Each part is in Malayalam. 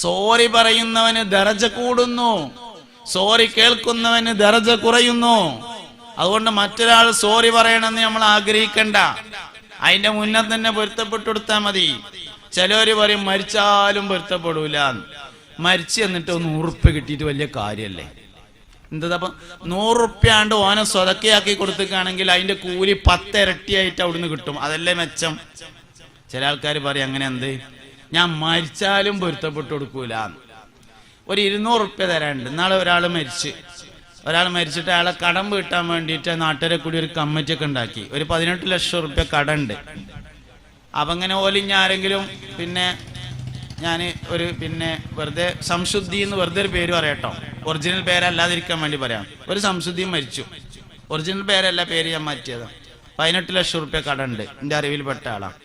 സോറി പറയുന്നവന് ദറജ കൂടുന്നു, സോറി കേൾക്കുന്നവന് ദറജ കുറയുന്നു. അതുകൊണ്ട് മറ്റൊരാൾ സോറി പറയണമെന്ന് നമ്മൾ ആഗ്രഹിക്കണ്ട, അതിന്റെ മുന്നേ തന്നെ പൊരുത്തപ്പെട്ടു കൊടുത്താൽ മതി. ചിലവര് പറയും മരിച്ചാലും പൊരുത്തപ്പെടൂല. മരിച്ചു എന്നിട്ട് 100 ഉറുപ്പ്യ കിട്ടിയിട്ട് വലിയ കാര്യല്ലേ? എന്താ അപ്പൊ 100 ഉറുപ്പ്യാണ്ട് ഓനെ സ്വതക്കയാക്കി കൊടുക്കുകയാണെങ്കിൽ അതിന്റെ കൂലി 10 ഇരട്ടിയായിട്ട് അവിടുന്ന് കിട്ടും. അതല്ലേ മെച്ചം. ചില ആൾക്കാർ പറയും അങ്ങനെ എന്ത്, ഞാൻ മരിച്ചാലും പൊരുത്തപ്പെട്ടു കൊടുക്കൂല. ഒരു 200 ഉറുപ്പ്യ തരാനുണ്ട്. നാളെ ഒരാൾ മരിച്ചിട്ട് അയാളെ കടം വീട്ടാൻ വേണ്ടിയിട്ട് നാട്ടുകാരെ കൂടി ഒരു കമ്മിറ്റി ഒക്കെ ഉണ്ടാക്കി. ഒരു 18 ലക്ഷം ഉറുപ്പ്യ കടമുണ്ട്. അപ്പം അങ്ങനെ ഓലിഞ്ഞ ആരെങ്കിലും പിന്നെ ഞാൻ ഒരു വെറുതെ സംശുദ്ധി എന്ന് വെറുതെ ഒരു പേര് പറയാട്ടോ, ഒറിജിനൽ പേരല്ലാതിരിക്കാൻ വേണ്ടി പറയാം. ഒരു സംശുദ്ധിയും മരിച്ചു, ഒറിജിനൽ പേരല്ല, പേര് ഞാൻ മാറ്റിയതാണ്. 18 ലക്ഷം ഉറുപ്പ്യ കടമുണ്ട്, എൻ്റെ അറിവിൽപ്പെട്ട ആളാണ്.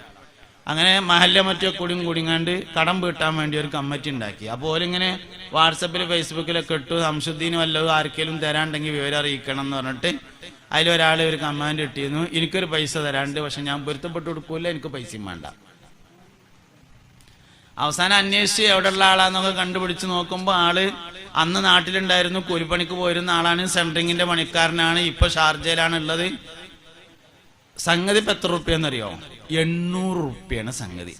അങ്ങനെ മഹല്ല മറ്റോ കൂടിങ്ങാണ്ട് കടം വീട്ടാൻ വേണ്ടി ഒരു കമ്മിറ്റി ഉണ്ടാക്കി. അപ്പോൾ ഓലിങ്ങനെ വാട്സപ്പിൽ ഫേസ്ബുക്കിലൊക്കെ ഇട്ടു, സംശുദ്ധീന് വല്ലതും ആർക്കെങ്കിലും തരാണ്ടെങ്കിൽ വിവരം അറിയിക്കണം എന്ന് പറഞ്ഞിട്ട് അതിലൊരാൾ ഒരു കമാൻഡ് ഇട്ടിരുന്നു, എനിക്കൊരു പൈസ തരാണ്ട്, പക്ഷെ ഞാൻ പൊരുത്തപ്പെട്ടു കൊടുക്കൂല, എനിക്ക് പൈസയും വേണ്ട. അവസാനം അന്വേഷിച്ച് എവിടെയുള്ള ആളാന്നൊക്കെ കണ്ടുപിടിച്ച് നോക്കുമ്പോൾ ആള് അന്ന് നാട്ടിലുണ്ടായിരുന്നു, കൂലിപ്പണിക്ക് പോയിരുന്ന ആളാണ്, സെൻട്രിങ്ങിന്റെ പണിക്കാരനാണ്, ഇപ്പൊ ഷാർജയിലാണ് ഉള്ളത്. സംഗതി ഇപ്പം എത്ര റുപ്യെന്നറിയോ? 800 റുപ്യാണ് സംഗതി.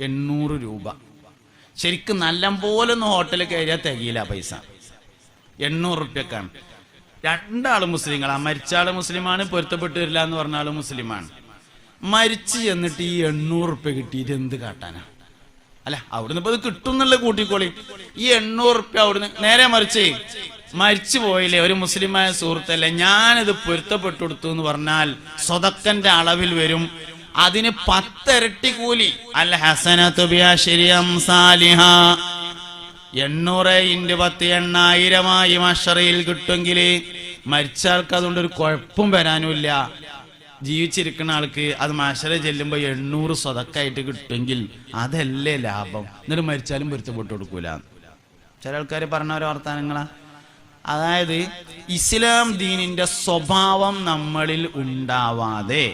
800 രൂപ. ശരിക്കും നല്ല പോലെ ഒന്ന് ഹോട്ടലിൽ കയറിയാൽ തികയില്ല പൈസ. 800 റുപ്യക്കാണ്. 2 ആള് മുസ്ലിങ്ങളാണ്. മരിച്ച ആള് മുസ്ലിമാണ്, പൊരുത്തപ്പെട്ടു വരില്ല എന്ന് പറഞ്ഞ ആള് മുസ്ലിമാണ്. മരിച്ച് എന്നിട്ട് ഈ 800 റുപ്യ കിട്ടിയിട്ട് എന്ത് കാട്ടാനാ? അല്ല, അവിടുന്ന് ഇപ്പൊ ഇത് കിട്ടും എന്നുള്ള കൂട്ടിക്കോളി. ഈ 800 റുപ്യ അവിടുന്ന് നേരെ മരിച്ചു പോയില്ലേ ഒരു മുസ്ലിമായ സുഹൃത്തല്ലേ, ഞാനിത് പൊരുത്തപ്പെട്ടു കൊടുത്തു എന്ന് പറഞ്ഞാൽ സ്വതക്കന്റെ അളവിൽ വരും. അതിന് 10 ഇരട്ടി കൂലി. അൽ ഹസനതു ബിഅശ്രി അംസാലിഹ. 800 × 10 8000 മഹ്ശറയിൽ കിട്ടുമെങ്കിൽ മരിച്ച ആൾക്ക് അതുകൊണ്ട് ഒരു കുഴപ്പം വരാനുമില്ല. ജീവിച്ചിരിക്കുന്ന ആൾക്ക് അത് മഹ്ശറ ചെല്ലുമ്പോൾ 800 സ്വതക്കായിട്ട് കിട്ടുമെങ്കിൽ അതല്ലേ ലാഭം. എന്നിട്ട് മരിച്ചാലും പൊരുത്തപ്പെട്ടു കൊടുക്കൂല. ചില ആൾക്കാർ പറഞ്ഞ ഓരോ വർത്താനങ്ങളാ. അതായത് ഇസ്ലാം ദീനിന്റെ സ്വഭാവം നമ്മളിൽ ഉണ്ടാവാതെ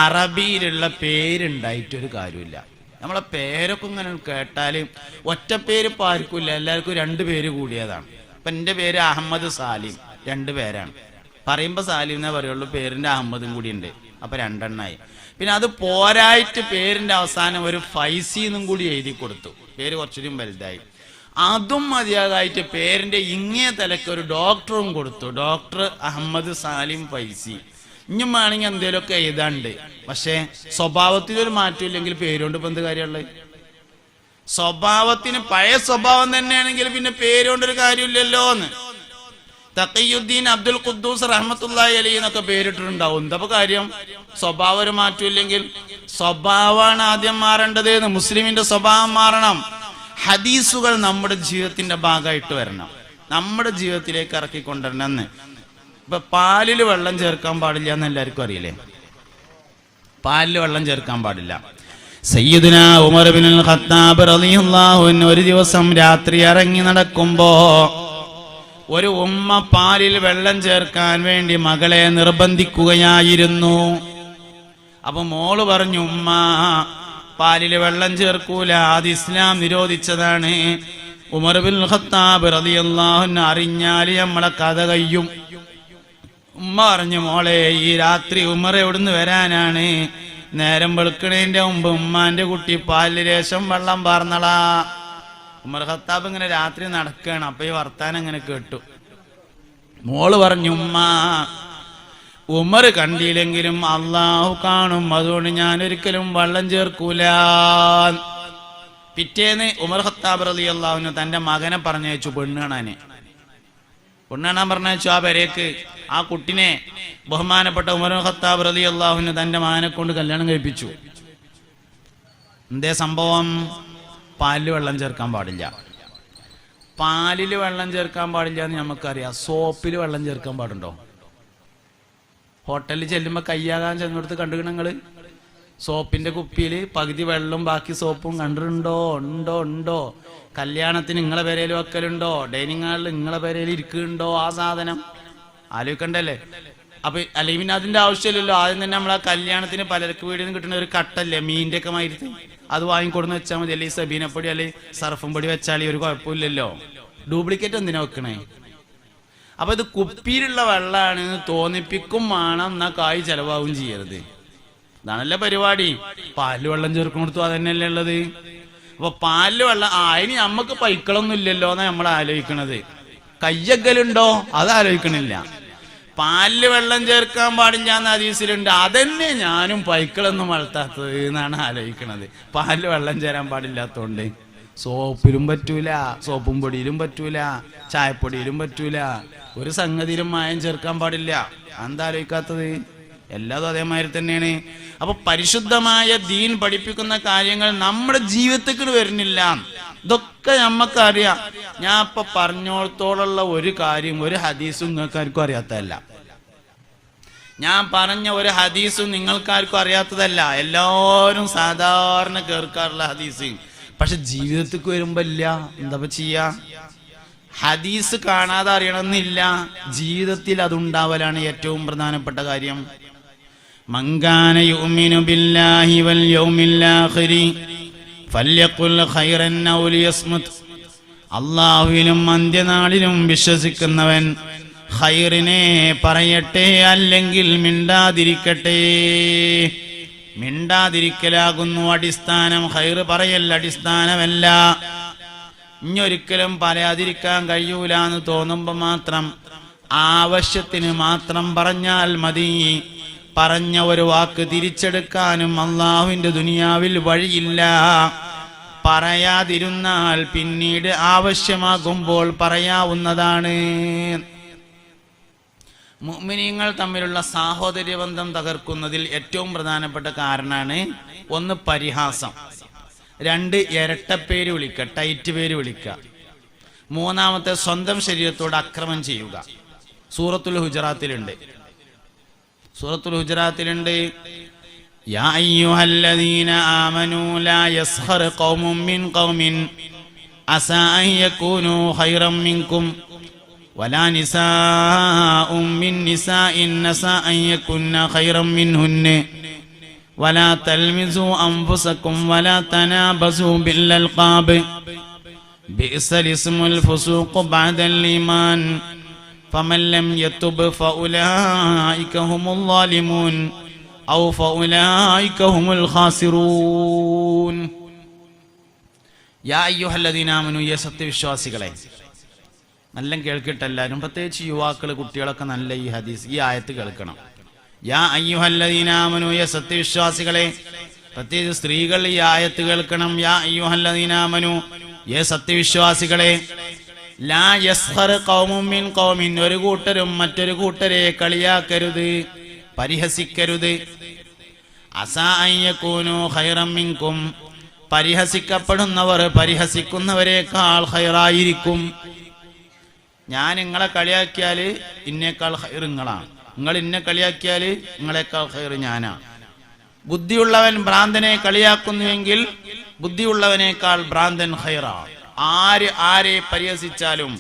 അറബിയിലുള്ള പേരുണ്ടായിട്ടൊരു കാര്യമില്ല. നമ്മളെ പേരൊക്കെ ഇങ്ങനെ കേട്ടാല് ഒറ്റ പേര് ഇപ്പം ആർക്കില്ല, എല്ലാവർക്കും 2 പേര് കൂടിയതാണ്. ഇപ്പം എൻ്റെ പേര് അഹമ്മദ് സാലിം, 2 പേരാണ്. പറയുമ്പോൾ സാലിം എന്നേ പറയുള്ളൂ, പേരിൻ്റെ അഹമ്മദും കൂടി ഉണ്ട്, അപ്പൊ 2 എണ്ണമായി. പിന്നെ അത് പോരായിട്ട് പേരിന്റെ അവസാനം ഒരു ഫൈസി എന്നും കൂടി എഴുതി കൊടുത്തു, പേര് കുറച്ചുകൂടി വലുതായി. അതും മതിയാകായിട്ട് പേരിന്റെ ഇങ്ങേ തലക്ക് ഒരു ഡോക്ടറും കൊടുത്തു, ഡോക്ടർ അഹമ്മദ് സാലിം ഫൈസി. ഇനിയും വേണമെങ്കിൽ എന്തേലുമൊക്കെ എഴുതാണ്ട്, പക്ഷെ സ്വഭാവത്തിനൊരു മാറ്റമില്ലെങ്കിൽ പേരുകൊണ്ട് ഇപ്പൊ എന്ത് കാര്യമുള്ളത്? സ്വഭാവത്തിന് പഴയ സ്വഭാവം തന്നെയാണെങ്കിൽ പിന്നെ പേരുകൊണ്ടൊരു കാര്യമില്ലല്ലോ എന്ന്. തഖിയുദ്ദീൻ അബ്ദുൽ ഖുദ്ദൂസ് റഹ്മത്തുള്ളാഹി അലൈഹി എന്നൊക്കെ പേരിട്ടിട്ടുണ്ടാവും. എന്താ കാര്യം? സ്വഭാവം ഒരു മാറ്റമില്ലെങ്കിൽ. സ്വഭാവമാണ് ആദ്യം മാറേണ്ടത്. മുസ്ലിമിന്റെ സ്വഭാവം മാറണം. ഹദീസുകൾ നമ്മുടെ ജീവിതത്തിന്റെ ഭാഗമായിട്ട് വരണം, നമ്മുടെ ജീവിതത്തിലേക്ക് ഇറക്കിക്കൊണ്ടുവരണം. ഇപ്പൊ പാലിൽ വെള്ളം ചേർക്കാൻ പാടില്ല എന്ന് എല്ലാവർക്കും അറിയില്ലേ? പാലിൽ വെള്ളം ചേർക്കാൻ പാടില്ല. സയ്യിദുനാ ഉമർ ഇബ്നുൽ ഖത്താബ് റളിയല്ലാഹു അൻഹു ഒരു ദിവസം രാത്രി ഇറങ്ങി നടക്കുമ്പോ ഒരു ഉമ്മ പാലിൽ വെള്ളം ചേർക്കാൻ വേണ്ടി മകളെ നിർബന്ധിക്കുകയായിരുന്നു. അപ്പൊ മോള് പറഞ്ഞു, ഉമ്മ പാലിൽ വെള്ളം ചേർക്കൂല, അത് ഇസ്ലാം നിരോധിച്ചതാണ്. ഉമർ ഇബ്നുൽ ഖത്താബ് റളിയല്ലാഹു അൻഹു അറിഞ്ഞാൽ നമ്മളെ കഥ കഴിയും. ഉമ്മ പറഞ്ഞു, മോളെ ഈ രാത്രി ഉമർ എവിടുന്ന് വരാനാണ്? നേരം വെളുക്കണേന്റെ മുമ്പ് ഉമ്മാന്റെ കുട്ടി പാലിൽ രേശം വെള്ളം പാർന്നളാ. ഉമർ ഖത്താബ് ഇങ്ങനെ രാത്രി നടക്കുകയാണ്. അപ്പൊ ഈ വർത്താനം ഇങ്ങനെ കേട്ടു. മോള് പറഞ്ഞു, ഉമ്മ ഉമർ കണ്ടില്ലെങ്കിലും അള്ളാഹു കാണും, അതുകൊണ്ട് ഞാൻ ഒരിക്കലും വെള്ളം ചേർക്കൂല. പിറ്റേന്ന് ഉമർ ഖത്താബ് റളിയല്ലാഹു അൻഹു തന്റെ മകനെ പറഞ്ഞയച്ചു പെണ്ണ് കാണാൻ പറഞ്ഞയച്ചു. ആ പെരേക്ക് ആ കുട്ടിനെ ബഹുമാനപ്പെട്ട ഉമർ ഖത്താബ് റളിയല്ലാഹു അൻഹു തന്റെ മകനെ കൊണ്ട് കല്യാണം കഴിപ്പിച്ചു. എന്തേ സംഭവം? പാലിൽ വെള്ളം ചേർക്കാൻ പാടില്ല. പാലിൽ വെള്ളം ചേർക്കാൻ പാടില്ല എന്ന് നമുക്കറിയാം. സോപ്പിൽ വെള്ളം ചേർക്കാൻ പാടുണ്ടോ? ഹോട്ടലിൽ ചെല്ലുമ്പോൾ കയ്യാകാൻ ചെന്നിടത്ത് കണ്ടുകിണങ്ങള് സോപ്പിന്റെ കുപ്പിയിൽ പകുതി വെള്ളം ബാക്കി സോപ്പും കണ്ടിട്ടുണ്ടോ? ഉണ്ടോ? കല്യാണത്തിന് നിങ്ങളെ പേരയിൽ വെക്കലുണ്ടോ? ഡൈനിങ് ഹാളിൽ നിങ്ങളെ പേരയിൽ ഇരിക്കുന്നുണ്ടോ? ആ സാധനം ആലോചിക്കണ്ടല്ലേ? അപ്പൊ അല്ലെങ്കിൽ പിന്നെ അതിന്റെ ആവശ്യമില്ലല്ലോ. ആദ്യം തന്നെ നമ്മൾ ആ കല്യാണത്തിന് പലർക്ക് വീടിൽ നിന്ന് കിട്ടുന്ന ഒരു കട്ടല്ലേ, മീനിന്റെ ഒക്കെ മാതിരി അത് വാങ്ങിക്കൊടുന്ന് വെച്ചാൽ മതി, അല്ലെങ്കിൽ സബീനപ്പൊടി അല്ലെങ്കിൽ സർഫും പൊടി വെച്ചാൽ ഒരു കുഴപ്പമില്ലല്ലോ. ഡ്യൂപ്ലിക്കേറ്റ് എന്തിനാ വെക്കണേ? അപ്പൊ ഇത് കുപ്പിയിലുള്ള വെള്ളമാണ് തോന്നിപ്പിക്കും വേണം, എന്നാ കായ് ചെലവാകും ചെയ്യരുത്. ഇതാണല്ലേ പരിപാടി. പാലില് വെള്ളം ചേർക്കുന്നിടത്തും അതന്നെയല്ലേ ഉള്ളത്. അപ്പൊ പാലില് വെള്ളം അതിന് നമ്മക്ക് പൈക്കളൊന്നും ഇല്ലല്ലോ എന്നാ നമ്മൾ ആലോചിക്കണത്. കയ്യക്കലുണ്ടോ അത് ആലോചിക്കണില്ല. പാലില് വെള്ളം ചേർക്കാൻ പാടില്ല എന്ന ഹദീസിലുണ്ട്, അതന്നെ ഞാനും പൈക്കളൊന്നും വളർത്താത്തത് എന്നാണ് ആലോചിക്കണത്. പാലില് വെള്ളം ചേരാൻ പാടില്ലാത്തോണ്ട് സോപ്പിലും പറ്റൂല, സോപ്പും പൊടിയിലും പറ്റൂല, ചായപ്പൊടിയിലും പറ്റൂല, ഒരു സംഗതിയിലും മായം ചേർക്കാൻ പാടില്ല. എന്താ ആലോചിക്കാത്തത്? എല്ലാതും അതേമാതിരി തന്നെയാണ്. അപ്പൊ പരിശുദ്ധമായ ദീൻ പഠിപ്പിക്കുന്ന കാര്യങ്ങൾ നമ്മുടെ ജീവിതത്തിൽ വരുന്നില്ല. ഇതൊക്കെ നമ്മക്കറിയാം. ഞാൻ ഇപ്പൊ പറഞ്ഞോളത്തോളുള്ള ഒരു കാര്യം ഒരു ഹദീസും നിങ്ങൾക്കാർക്കും അറിയാത്തതല്ല. ഞാൻ പറഞ്ഞ ഒരു ഹദീസും നിങ്ങൾക്കാർക്കും അറിയാത്തതല്ല. എല്ലാവരും സാധാരണ കേൾക്കാറുള്ള ഹദീസ്. പക്ഷെ ജീവിതത്തിക്ക് വരുമ്പോ ഇല്ല. എന്താ ചെയ്യാ? ഹദീസ് കാണാതെ അറിയണമെന്നില്ല, ജീവിതത്തിൽ അതുണ്ടാവലാണ് ഏറ്റവും പ്രധാനപ്പെട്ട കാര്യം. മങ്കാന യുഅ്മിനു ബില്ലാഹി വൽ യൗമിൽ ആഖിരി ഫല്യഖുൽ ഖൈറൻ ഔ ലിയസ്മുത്. അല്ലാഹുവിലും അന്ത്യനാളിലും വിശ്വസിക്കുന്നവൻ ഖൈറിനെ പറയട്ടെ, അല്ലെങ്കിൽ മിണ്ടാതിരിക്കട്ടെ. മിണ്ടാതിരിക്കലാകുന്നു അടിസ്ഥാനം, ഖൈർ പറയൽ അടിസ്ഥാനമല്ല. ഇനിയൊരിക്കലും പറയാതിരിക്കാൻ കഴിയൂല എന്ന് തോന്നുമ്പോ മാത്രം, ആവശ്യത്തിന് മാത്രം പറഞ്ഞാൽ മതി. പറഞ്ഞ ഒരു വാക്ക് തിരിച്ചെടുക്കാനും അള്ളാഹുവിന്റെ ദുനിയാവിൽ വഴിയില്ല. പറയാതിരുന്നാൽ പിന്നീട് ആവശ്യമാകുമ്പോൾ പറയാവുന്നതാണ്. മുഅ്മിനീങ്ങൾ തമ്മിലുള്ള സാഹോദര്യബന്ധം തകർക്കുന്നതിൽ ഏറ്റവും പ്രധാനപ്പെട്ട കാരണമാണ് ഒന്ന് പരിഹാസം, രണ്ട് ഇരട്ടപ്പേര് വിളിക്കുക, ടൈറ്റ് പേര് വിളിക്കുക, മൂന്നാമത്തെ സ്വന്തം ശരീരത്തോട് അക്രമം ചെയ്യുക. സൂറത്തുൽ ഹുജറാത്തിലുണ്ട്. യാ അയ്യുഹല്ലദീന ആമനൂ ലാ യസ്ഖർ ഖൗമുൻ മിൻ ഖൗമിൻ അസാ അൻ യകൂനൂ ഖൈറൻ മിൻകും വലാ നിസാഉം മിൻ നിസാഇൻ അസാ അൻ യകുന്ന ഖൈറൻ മിൻഹുന്ന വലാ തൽമിസു അൻഫുസകും വലാ തനാബസു ബിൽ അൽഖാബ് ബിഅസൽ ഇസ്മുൽ ഫുസൂഖ് ബഅദൽ ഈമാൻ فمن لم يتب فأولئك هم الظالمون أو فأولئك هم الخاسرون. يا أيها الذين آمنوا يا സത്യവിശ്വാസികളെ, നല്ല കേൾക്കട്ടെ എല്ലാവരും, പ്രത്യേകിച്ച് യുവാക്കൾ കുട്ടികളൊക്കെ നല്ല ഈ ഹദീസ് ഈ ആയത്ത് കേൾക്കണം. യാ അയ്യുഹല്ലദീന ആമനൂ യ സത്യവിശ്വാസികളെ, പ്രത്യേകിച്ച് സ്ത്രീകൾ ഈ ആയത്ത് കേൾക്കണം. യാ അയ്യുഹല്ലദീന ആമനൂ യ സത്യവിശ്വാസികളെ, ലാ യസ്ഖർ ഖൗമുൻ മിൻ ഖൗമിൻ, ഒരു കൂട്ടരും മറ്റൊരു കൂട്ടരെ കളിയാക്കരുത്, പരിഹസിക്കരുത്. അസാ അൻ യകൂനൂ ഖൈറൻ മിൻകും, പരിഹസിക്കപ്പെടുന്നവർ പരിഹസിക്കുന്നവരെക്കാൾ ഖൈറായിരിക്കും. ഞാൻ നിങ്ങളെ കളിയാക്കിയാൽ ഇന്നേക്കാൾ ഖൈർ നിങ്ങളാണ്, നിങ്ങൾ ഇന്നെ കളിയാക്കിയാൽ നിങ്ങളെക്കാൾ ഖൈർ ഞാനാണ്. ബുദ്ധിയുള്ളവൻ ഭ്രാന്തനെ കളിയാക്കുന്നുവെങ്കിൽ ബുദ്ധിയുള്ളവനേക്കാൾ ഭ്രാന്തൻ ഖൈറാണ്. ആരെ പരിഹസിച്ചാലും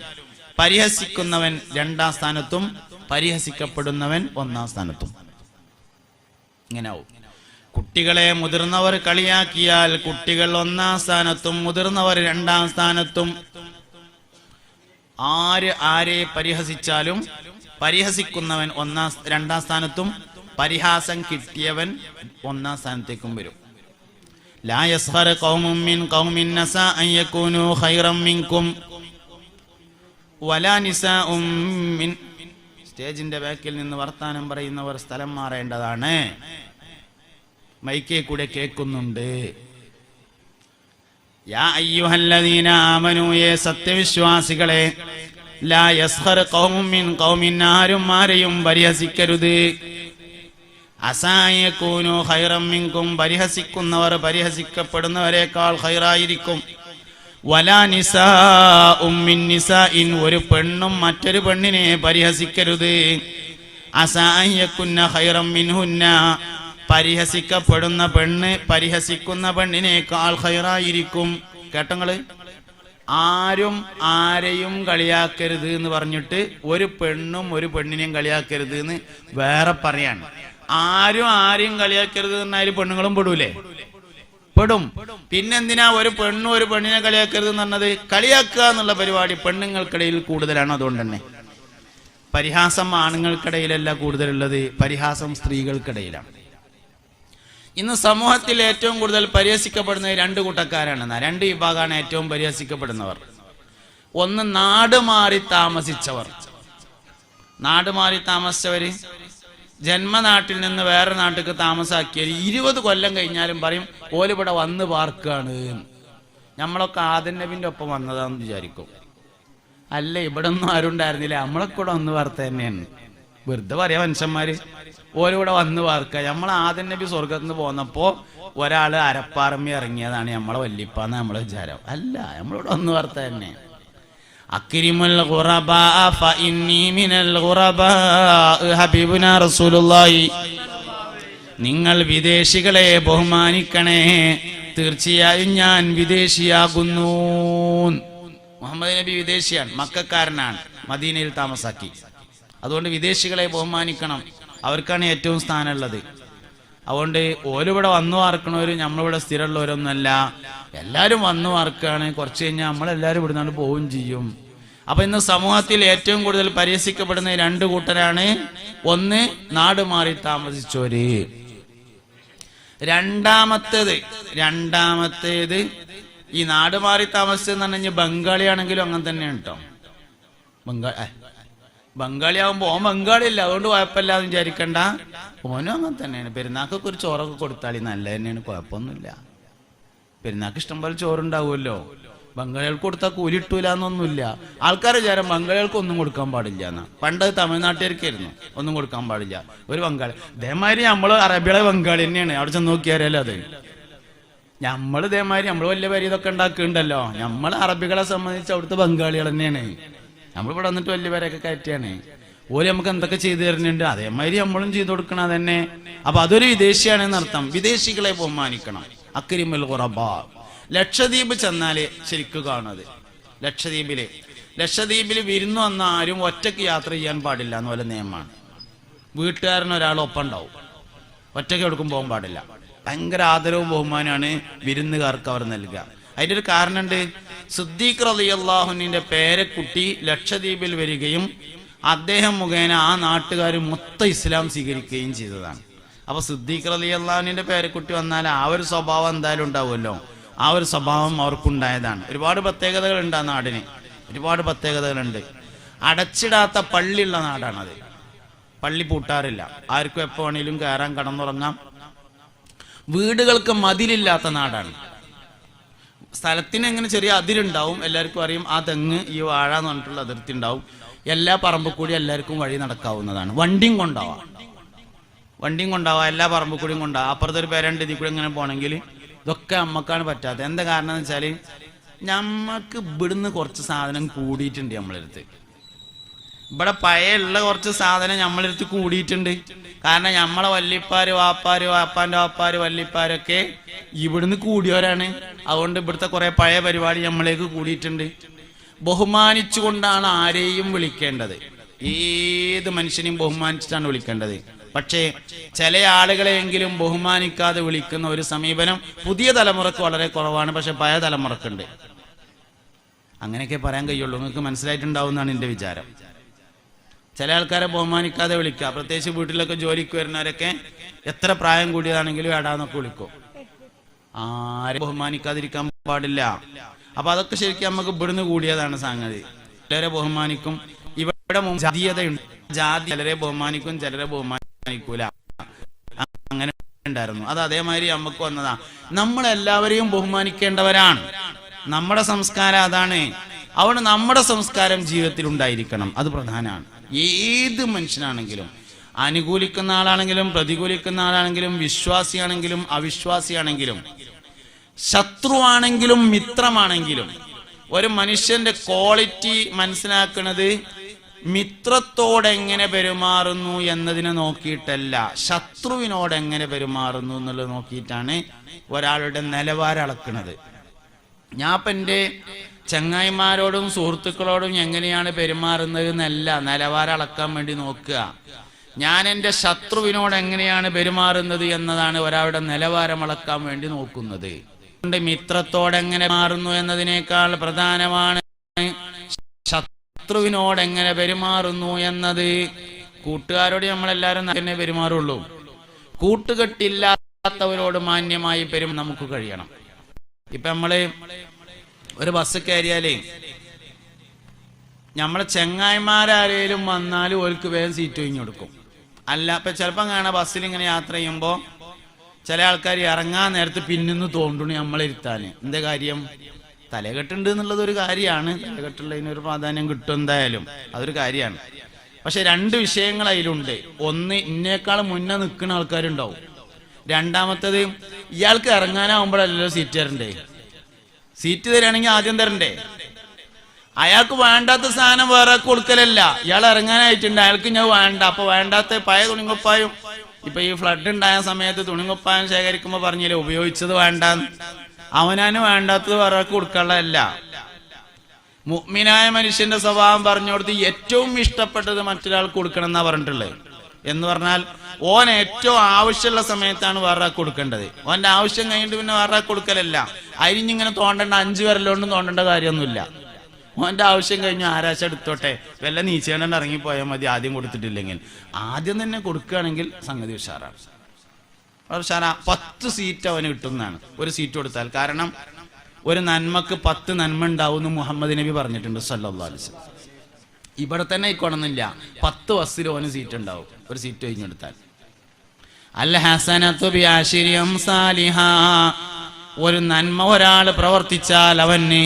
പരിഹസിക്കുന്നവൻ രണ്ടാം സ്ഥാനത്തും പരിഹസിക്കപ്പെടുന്നവൻ ഒന്നാം സ്ഥാനത്തും. ഇങ്ങനെയാവും. കുട്ടികളെ മുതിർന്നവർ കളിയാക്കിയാൽ കുട്ടികൾ ഒന്നാം സ്ഥാനത്തും മുതിർന്നവർ രണ്ടാം സ്ഥാനത്തും. ആരെ പരിഹസിച്ചാലും പരിഹസിക്കുന്നവൻ രണ്ടാം സ്ഥാനത്തും പരിഹാസം കിട്ടിയവൻ ഒന്നാം സ്ഥാനത്തേക്കും വരും. ലാ യസ്ഖർ ഖൗമുൻ മിൻ ഖൗമിൻ അസാ അൻ യകൂനൂ ഖൈറൻ മിൻകും വലാ നിസാഉം മിൻ. സ്റ്റേജിന്റെ ബാക്കിൽ നിന്ന് വർത്താനം പറയുന്നവർ സ്ഥലം മാറേണ്ടതാണ്. മൈക്കേ കൂടെ കേൾക്കുന്നുണ്ട്. യാ അയ്യുഹല്ലദീന ആമനൂ യേ സത്യവിശ്വാസികളെ, ലാ യസ്ഖർ ഖൗമുൻ മിൻ ഖൗമിൻ, ആരെയും പരിഹസിക്കരുത്. അസാ അൻ യകൂനൂ ഖൈറൻ മിൻകും, പരിഹസിക്കുന്നവർ പരിഹസിക്കപ്പെടുന്നവരെക്കാൾ ഖൈറായിരിക്കും. വലാ നിസാഉം മിൻ നിസാഇൻ, ഒരു പെണ്ണും മറ്റൊരു പെണ്ണിനെ പരിഹസിക്കരുത്. അസാ അൻ യകുന്ന ഖൈറൻ മിൻഹുന്ന, പരിഹസിക്കപ്പെടുന്ന പെണ്ണ് പരിഹസിക്കുന്ന പെണ്ണിനേക്കാൾ ഖൈറായിരിക്കും. കേട്ടങ്ങള്, ആരെയും കളിയാക്കരുത് എന്ന് പറഞ്ഞിട്ട് ഒരു പെണ്ണും ഒരു പെണ്ണിനെയും കളിയാക്കരുത് എന്ന് വേറെ പറയാണ്. ആരെയും കളിയാക്കരുത് എന്നാൽ പെണ്ണുങ്ങളും പെടൂലേ? പെടും. പിന്നെന്തിനാ ഒരു പെണ്ണും ഒരു പെണ്ണിനെ കളിയാക്കരുത് എന്ന് പറഞ്ഞത്? കളിയാക്കുക എന്നുള്ള പരിപാടി പെണ്ണുങ്ങൾക്കിടയിൽ കൂടുതലാണ്. അതുകൊണ്ട് തന്നെ പരിഹാസം ആണുങ്ങൾക്കിടയിലല്ല കൂടുതലുള്ളത്, പരിഹാസം സ്ത്രീകൾക്കിടയിലാണ്. ഇന്ന് സമൂഹത്തിൽ ഏറ്റവും കൂടുതൽ പരിഹസിക്കപ്പെടുന്നത് രണ്ട് കൂട്ടക്കാരാണ്. രണ്ട് വിഭാഗമാണ് ഏറ്റവും പരിഹസിക്കപ്പെടുന്നവർ. ഒന്ന് നാട് മാറി താമസിച്ചവർ. നാട് മാറി താമസിച്ചവര് ജന്മനാട്ടിൽ നിന്ന് വേറെ നാട്ടിലേക്ക് താമസാക്കിയാൽ 20 കൊല്ലം കഴിഞ്ഞാലും പറയും ഓലിവിടെ വന്ന് പാർക്കാണ്. നമ്മളൊക്കെ ആദം നബിന്റെ ഒപ്പം വന്നതാന്ന് വിചാരിക്കും. അല്ല, ഇവിടെ ഒന്നും ആരും ഉണ്ടായിരുന്നില്ല, നമ്മളൊക്കെ കൂടെ വന്ന് വാർത്ത തന്നെയാണ്. വെറുതെ പറയാ മനുഷ്യന്മാര് ഓലിവിടെ വന്ന് വാർക്ക. നമ്മൾ ആദം നബി സ്വർഗത്ത് നിന്ന് പോന്നപ്പോ ഒരാള് അരപ്പാറമ്മി ഇറങ്ങിയതാണ് നമ്മളെ വല്ലിപ്പാന്ന് നമ്മളെ വിചാരം. അല്ല, നമ്മളിവിടെ വന്ന് വാർത്ത തന്നെ. അക്രിമുൽ ഖുറബാ ഫഇന്നി മിനൽ ഖുറബാ ഹബീബുനാ റസൂലുള്ളാഹി. നിങ്ങൾ വിദേശികളെ ബഹുമാനിക്കണേ, തീർച്ചയായും ഞാൻ വിദേശിയാകുന്നു. മുഹമ്മദ് നബി വിദേശിയാണ്, മക്കക്കാരനാണ്, മദീനയിൽ താമസാക്കി. അതുകൊണ്ട് വിദേശികളെ ബഹുമാനിക്കണം, അവർക്കാണ് ഏറ്റവും സ്ഥാനമുള്ളത്. അതുകൊണ്ട് ഓലിവിടെ വന്നു വാർക്കണവര് നമ്മളിവിടെ സ്ഥിരമുള്ളവരൊന്നുമല്ല, എല്ലാവരും വന്നു വാർക്കാണ്. കുറച്ച് കഴിഞ്ഞാൽ നമ്മളെല്ലാവരും ഇവിടുന്നാണ്ട് പോവുകയും ചെയ്യും. അപ്പൊ ഇന്ന് സമൂഹത്തിൽ ഏറ്റവും കൂടുതൽ പരിഹസിക്കപ്പെടുന്ന രണ്ട് കൂട്ടരാണ്. ഒന്ന് നാട് മാറി താമസിച്ചോര്. രണ്ടാമത്തേത് ഈ നാട് മാറി താമസിച്ചെന്ന് പറഞ്ഞാൽ ബംഗാളിയാണെങ്കിലും അങ്ങനെ തന്നെയാണ് കേട്ടോ. ബംഗാളിയാവുമ്പോ ഓൻ ബംഗാളിയല്ല, അതുകൊണ്ട് കുഴപ്പമില്ലാന്ന് വിചാരിക്കണ്ട. ഓനും അങ്ങനെ തന്നെയാണ്. പെരുന്നാക്കൊക്കെ ഒരു ചോറൊക്കെ കൊടുത്താളി നല്ല തന്നെയാണ്, കുഴപ്പമൊന്നുമില്ല. പെരുന്നാക്ക് ഇഷ്ടം പോലെ ചോറുണ്ടാവുമല്ലോ. ബംഗാളികൾക്ക് കൊടുത്താൽ കൂലി ഇട്ടൂലെന്നൊന്നുമില്ല. ആൾക്കാരെ വിചാരം ബംഗാളികൾക്ക് ഒന്നും കൊടുക്കാൻ പാടില്ല എന്നാ. പണ്ട് തമിഴ്നാട്ടുകാർക്കായിരുന്നു ഒന്നും കൊടുക്കാൻ പാടില്ല. ഒരു ബംഗാളി ഇതേമാതിരി നമ്മള് അറബികളെ ബംഗാളി തന്നെയാണ്. അവിടെ ചെന്ന് നോക്കിയാലോ അത് നമ്മൾ ഇതേമാതിരി നമ്മൾ വലിയ പേര് ഇതൊക്കെ ഉണ്ടാക്കുന്നുണ്ടല്ലോ. നമ്മൾ അറബികളെ സംബന്ധിച്ച് അവിടുത്തെ ബംഗാളികൾ തന്നെയാണ്. നമ്മളിവിടെ വന്നിട്ട് വലിയ പേരൊക്കെ കയറ്റിയാണ്. ഓല് നമുക്ക് എന്തൊക്കെ ചെയ്തു തരുന്നുണ്ട്, അതേമാതിരി നമ്മളും ചെയ്തു കൊടുക്കണം. അതന്നെ. അപ്പൊ അതൊരു വിദേശിയാണെന്ന് അർത്ഥം. വിദേശികളെ ബഹുമാനിക്കണം. അക്രിമുൽ ഖുറബാ. ലക്ഷദ്വീപ് ചെന്നാല് ശരിക്കും കാണുന്നത് ലക്ഷദ്വീപില് വിരുന്നു വന്ന ആരും ഒറ്റയ്ക്ക് യാത്ര ചെയ്യാൻ പാടില്ല എന്ന് പോലെ നിയമമാണ്. വീട്ടുകാരൻ ഒരാളൊപ്പം ഉണ്ടാവും, ഒറ്റയ്ക്ക് എവിടേക്കും പോകാൻ പാടില്ല. ഭയങ്കര ആദരവും ബഹുമാനമാണ് വിരുന്നുകാർക്ക് അവർ നൽകുക. അതിന്റെ ഒരു കാരണമുണ്ട്. സിദ്ദീഖ് റളിയല്ലാഹു അൻഹുവിന്റെ പേരക്കുട്ടി ലക്ഷദ്വീപിൽ വരികയും അദ്ദേഹം മുഖേന ആ നാട്ടുകാർ മൊത്തം ഇസ്ലാം സ്വീകരിക്കുകയും ചെയ്തതാണ്. അപ്പൊ സിദ്ദീഖ് റളിയല്ലാഹു അൻഹുവിന്റെ പേരക്കുട്ടി വന്നാൽ ആ ഒരു സ്വഭാവം എന്തായാലും ഉണ്ടാവുമല്ലോ. ആ ഒരു സ്വഭാവം അവർക്കുണ്ടായതാണ്. ഒരുപാട് പ്രത്യേകതകളുണ്ട് ആ നാടിന്, ഒരുപാട് പ്രത്യേകതകളുണ്ട്. അടച്ചിടാത്ത പള്ളിയുള്ള നാടാണത്. പള്ളി പൂട്ടാറില്ല, ആർക്കും എപ്പോ വേണേലും കയറാൻ കടന്നുറങ്ങാം. വീടുകൾക്ക് മതിലില്ലാത്ത നാടാണ്. സ്ഥലത്തിന് എങ്ങനെ ചെറിയ അതിരുണ്ടാവും, എല്ലാവർക്കും അറിയും. ആ തെങ്ങ് ഈ വാഴ എന്ന് പറഞ്ഞിട്ടുള്ള അതിർത്തി ഉണ്ടാവും. എല്ലാ പറമ്പ് കൂടി എല്ലാവർക്കും വഴി നടക്കാവുന്നതാണ്. വണ്ടിയും കൊണ്ടാവാം, എല്ലാ പറമ്പ് കൂടിയും കൊണ്ടാവാം. അപ്പുറത്തൊരു പേരുണ്ട്, ഇതിൽ കൂടി ഇങ്ങനെ പോകണമെങ്കിൽ. ഇതൊക്കെ നമ്മക്കാണ് പറ്റാത്തത്. എന്താ കാരണം എന്ന് വെച്ചാൽ നമ്മക്ക് ഇവിടുന്ന് കുറച്ച് സാധനം കൂടിയിട്ടുണ്ട് നമ്മളെടുത്ത്. ഇവിടെ പഴയുള്ള കുറച്ച് സാധനം നമ്മളെടുത്ത് കൂടിയിട്ടുണ്ട്. കാരണം നമ്മളെ വല്ലിപ്പാര് വാപ്പാന്റെ വാപ്പാര് വല്ലിപ്പാരൊക്കെ ഇവിടുന്ന് കൂടിയവരാണ്. അതുകൊണ്ട് ഇവിടുത്തെ കുറെ പഴയ പരിപാടി നമ്മളേക്ക് കൂടിയിട്ടുണ്ട്. ബഹുമാനിച്ചുകൊണ്ടാണ് ആരെയും വിളിക്കേണ്ടത്. ഏത് മനുഷ്യനെയും ബഹുമാനിച്ചിട്ടാണ് വിളിക്കേണ്ടത്. പക്ഷേ ചില ആളുകളെയെങ്കിലും ബഹുമാനിക്കാതെ വിളിക്കുന്ന ഒരു സമീപനം പുതിയ തലമുറക്ക് വളരെ കുറവാണ്. പക്ഷെ പഴയ തലമുറക്കുണ്ട്. അങ്ങനെയൊക്കെ പറയാൻ കഴിയുള്ളൂ. നിങ്ങൾക്ക് മനസ്സിലായിട്ടുണ്ടാവും എന്നാണ് എൻ്റെ വിചാരം. ചില ആൾക്കാരെ ബഹുമാനിക്കാതെ വിളിക്കുക, പ്രത്യേകിച്ച് വീട്ടിലൊക്കെ ജോലിക്ക് വരുന്നവരൊക്കെ എത്ര പ്രായം കൂടിയതാണെങ്കിലും എടാന്നൊക്കെ വിളിക്കും. ആരെ ബഹുമാനിക്കാതിരിക്കാൻ പാടില്ല. അപ്പൊ അതൊക്കെ ശരിക്കും നമുക്ക് ഇവിടുന്ന് കൂടിയതാണ് സംഗതി. ചിലരെ ബഹുമാനിക്കും. ഇവിടെ ജാതീയതയുണ്ട്. ജാതി ചിലരെ ബഹുമാനിക്കും, ചിലരെ ബഹുമാനിക്കൂല. അങ്ങനെ ഉണ്ടായിരുന്നു. അത് അതേമാതിരി നമുക്ക് വന്നതാ. നമ്മളെല്ലാവരെയും ബഹുമാനിക്കേണ്ടവരാണ്. നമ്മുടെ സംസ്കാരം അതാണ്. അവിടെ നമ്മുടെ സംസ്കാരം ജീവിതത്തിൽ ഉണ്ടായിരിക്കണം. അത് പ്രധാനമാണ്. ഏത് മനുഷ്യനാണെങ്കിലും, അനുകൂലിക്കുന്ന ആളാണെങ്കിലും പ്രതികൂലിക്കുന്ന ആളാണെങ്കിലും, വിശ്വാസിയാണെങ്കിലും അവിശ്വാസിയാണെങ്കിലും, ശത്രുവാണെങ്കിലും മിത്രമാണെങ്കിലും, ഒരു മനുഷ്യന്റെ ക്വാളിറ്റി മനസ്സിലാക്കുന്നത് മിത്രത്തോടെങ്ങനെ പെരുമാറുന്നു എന്നതിനെ നോക്കിയിട്ടല്ല, ശത്രുവിനോട് എങ്ങനെ പെരുമാറുന്നു എന്നുള്ളത് നോക്കിയിട്ടാണ് ഒരാളുടെ നിലവാരം അളക്കുന്നത്. ഞാൻ ഇപ്പം എൻ്റെ ചങ്ങായിമാരോടും സുഹൃത്തുക്കളോടും എങ്ങനെയാണ് പെരുമാറുന്നത് എന്നല്ല നിലവാരം അളക്കാൻ വേണ്ടി നോക്കുക. ഞാൻ എൻ്റെ ശത്രുവിനോട് എങ്ങനെയാണ് പെരുമാറുന്നത് എന്നതാണ് ഒരാളുടെ നിലവാരം അളക്കാൻ വേണ്ടി നോക്കുന്നത്. മിത്രത്തോടെങ്ങനെ മാറുന്നു എന്നതിനേക്കാൾ പ്രധാനമാണ് ശത്രുവിനോട് എങ്ങനെ പെരുമാറുന്നു എന്നത്. കൂട്ടുകാരോട് നമ്മളെല്ലാവരും തന്നെ പെരുമാറുള്ളൂ. കൂട്ടുകെട്ടില്ലാത്തവരോട് മാന്യമായി നമുക്ക് കഴിയണം. ഇപ്പൊ നമ്മള് ഒരു ബസ് കയറിയാലേ നമ്മളെ ചെങ്ങായിമാരാരേലും വന്നാലും ഓർക്ക് വേഗം സീറ്റ് ഒഴിഞ്ഞു കൊടുക്കും. അല്ല ഇപ്പൊ ചിലപ്പം കാണാം ബസ്സിൽ ഇങ്ങനെ യാത്ര ചെയ്യുമ്പോ ചില ആൾക്കാർ ഇറങ്ങാൻ നേരത്ത് പിന്നിന്ന് തോണ്ടണു നമ്മളിരുത്താന്. എന്താ കാര്യം? തലകെട്ടുണ്ട് എന്നുള്ളത് ഒരു കാര്യമാണ്. തലകെട്ടുള്ളതിനൊരു പ്രാധാന്യം കിട്ടും, എന്തായാലും അതൊരു കാര്യമാണ്. പക്ഷെ രണ്ട് വിഷയങ്ങൾ അതിലുണ്ട്. ഒന്ന്, ഇന്നേക്കാൾ മുന്നേ നിൽക്കുന്ന ആൾക്കാരുണ്ടാവും. രണ്ടാമത്തത്, ഇയാൾക്ക് ഇറങ്ങാനാവുമ്പോഴല്ലോ സീറ്റ് തരണ്ടേ. സീറ്റ് തരാണെങ്കിൽ ആദ്യം തരണ്ടേ. അയാൾക്ക് വേണ്ടാത്ത സാധനം വേറെ കൊടുക്കലല്ല. ഇയാൾ ഇറങ്ങാനായിട്ടുണ്ട്, അയാൾക്ക് ഞാൻ വേണ്ട. അപ്പൊ വേണ്ടാത്ത പഴയ തുണിങ്കുപ്പായും, ഇപ്പൊ ഈ ഫ്ലഡ് ഉണ്ടായ സമയത്ത് തുണിങ്കുപ്പായം ശേഖരിക്കുമ്പോ പറഞ്ഞില്ലേ ഉപയോഗിച്ചത് വേണ്ട, അവനാന് വേണ്ടാത്തത് വേറെ കൊടുക്കാനുള്ളതല്ല. മുഅ്മിനായ മനുഷ്യന്റെ സ്വഭാവം പറഞ്ഞു കൊടുത്ത് ഏറ്റവും ഇഷ്ടപ്പെട്ടത് മറ്റൊരാൾക്ക് കൊടുക്കണം എന്നാ പറഞ്ഞിട്ടുള്ളത്. എന്ന് പറഞ്ഞാൽ ഓൻ ഏറ്റവും ആവശ്യമുള്ള സമയത്താണ് വേറെ കൊടുക്കേണ്ടത്. ഓന്റെ ആവശ്യം കഴിഞ്ഞിട്ട് പിന്നെ വേറെ കൊടുക്കലല്ല. അതിനിങ്ങനെ തോണ്ടേണ്ട, 5 വിരലോണ്ടും തോണ്ടേണ്ട കാര്യമൊന്നുമില്ല. ഓന്റെ ആവശ്യം കഴിഞ്ഞു ആരാശ എടുത്തോട്ടെ, വല്ല നീച്ചേണ്ട ഇറങ്ങിപ്പോയാൽ മതി. ആദ്യം കൊടുത്തിട്ടില്ലെങ്കിൽ ആദ്യം തന്നെ കൊടുക്കുകയാണെങ്കിൽ സംഗതി ഉഷാറാണ്. 10 സീറ്റ് അവന് കിട്ടുന്നതാണ് ഒരു സീറ്റ് കൊടുത്താൽ. കാരണം ഒരു നന്മക്ക് 10 നന്മ ഉണ്ടാവും മുഹമ്മദ് നബി പറഞ്ഞിട്ടുണ്ട് സല്ലല്ലാഹു അലൈഹി വസല്ലം. ഇവിടെ തന്നെ ഇക്കൊണമെന്നില്ല, 10 ബസ്സിൽ ഓന് സീറ്റ് ഉണ്ടാവും ഒരു സീറ്റ് കഴിഞ്ഞെടുത്താൽ. അൽ ഹസനതു ബിഅശ്രി അംസാലിഹാ, ഒരു നന്മ ഒരാൾ പ്രവർത്തിച്ചാൽ അവന്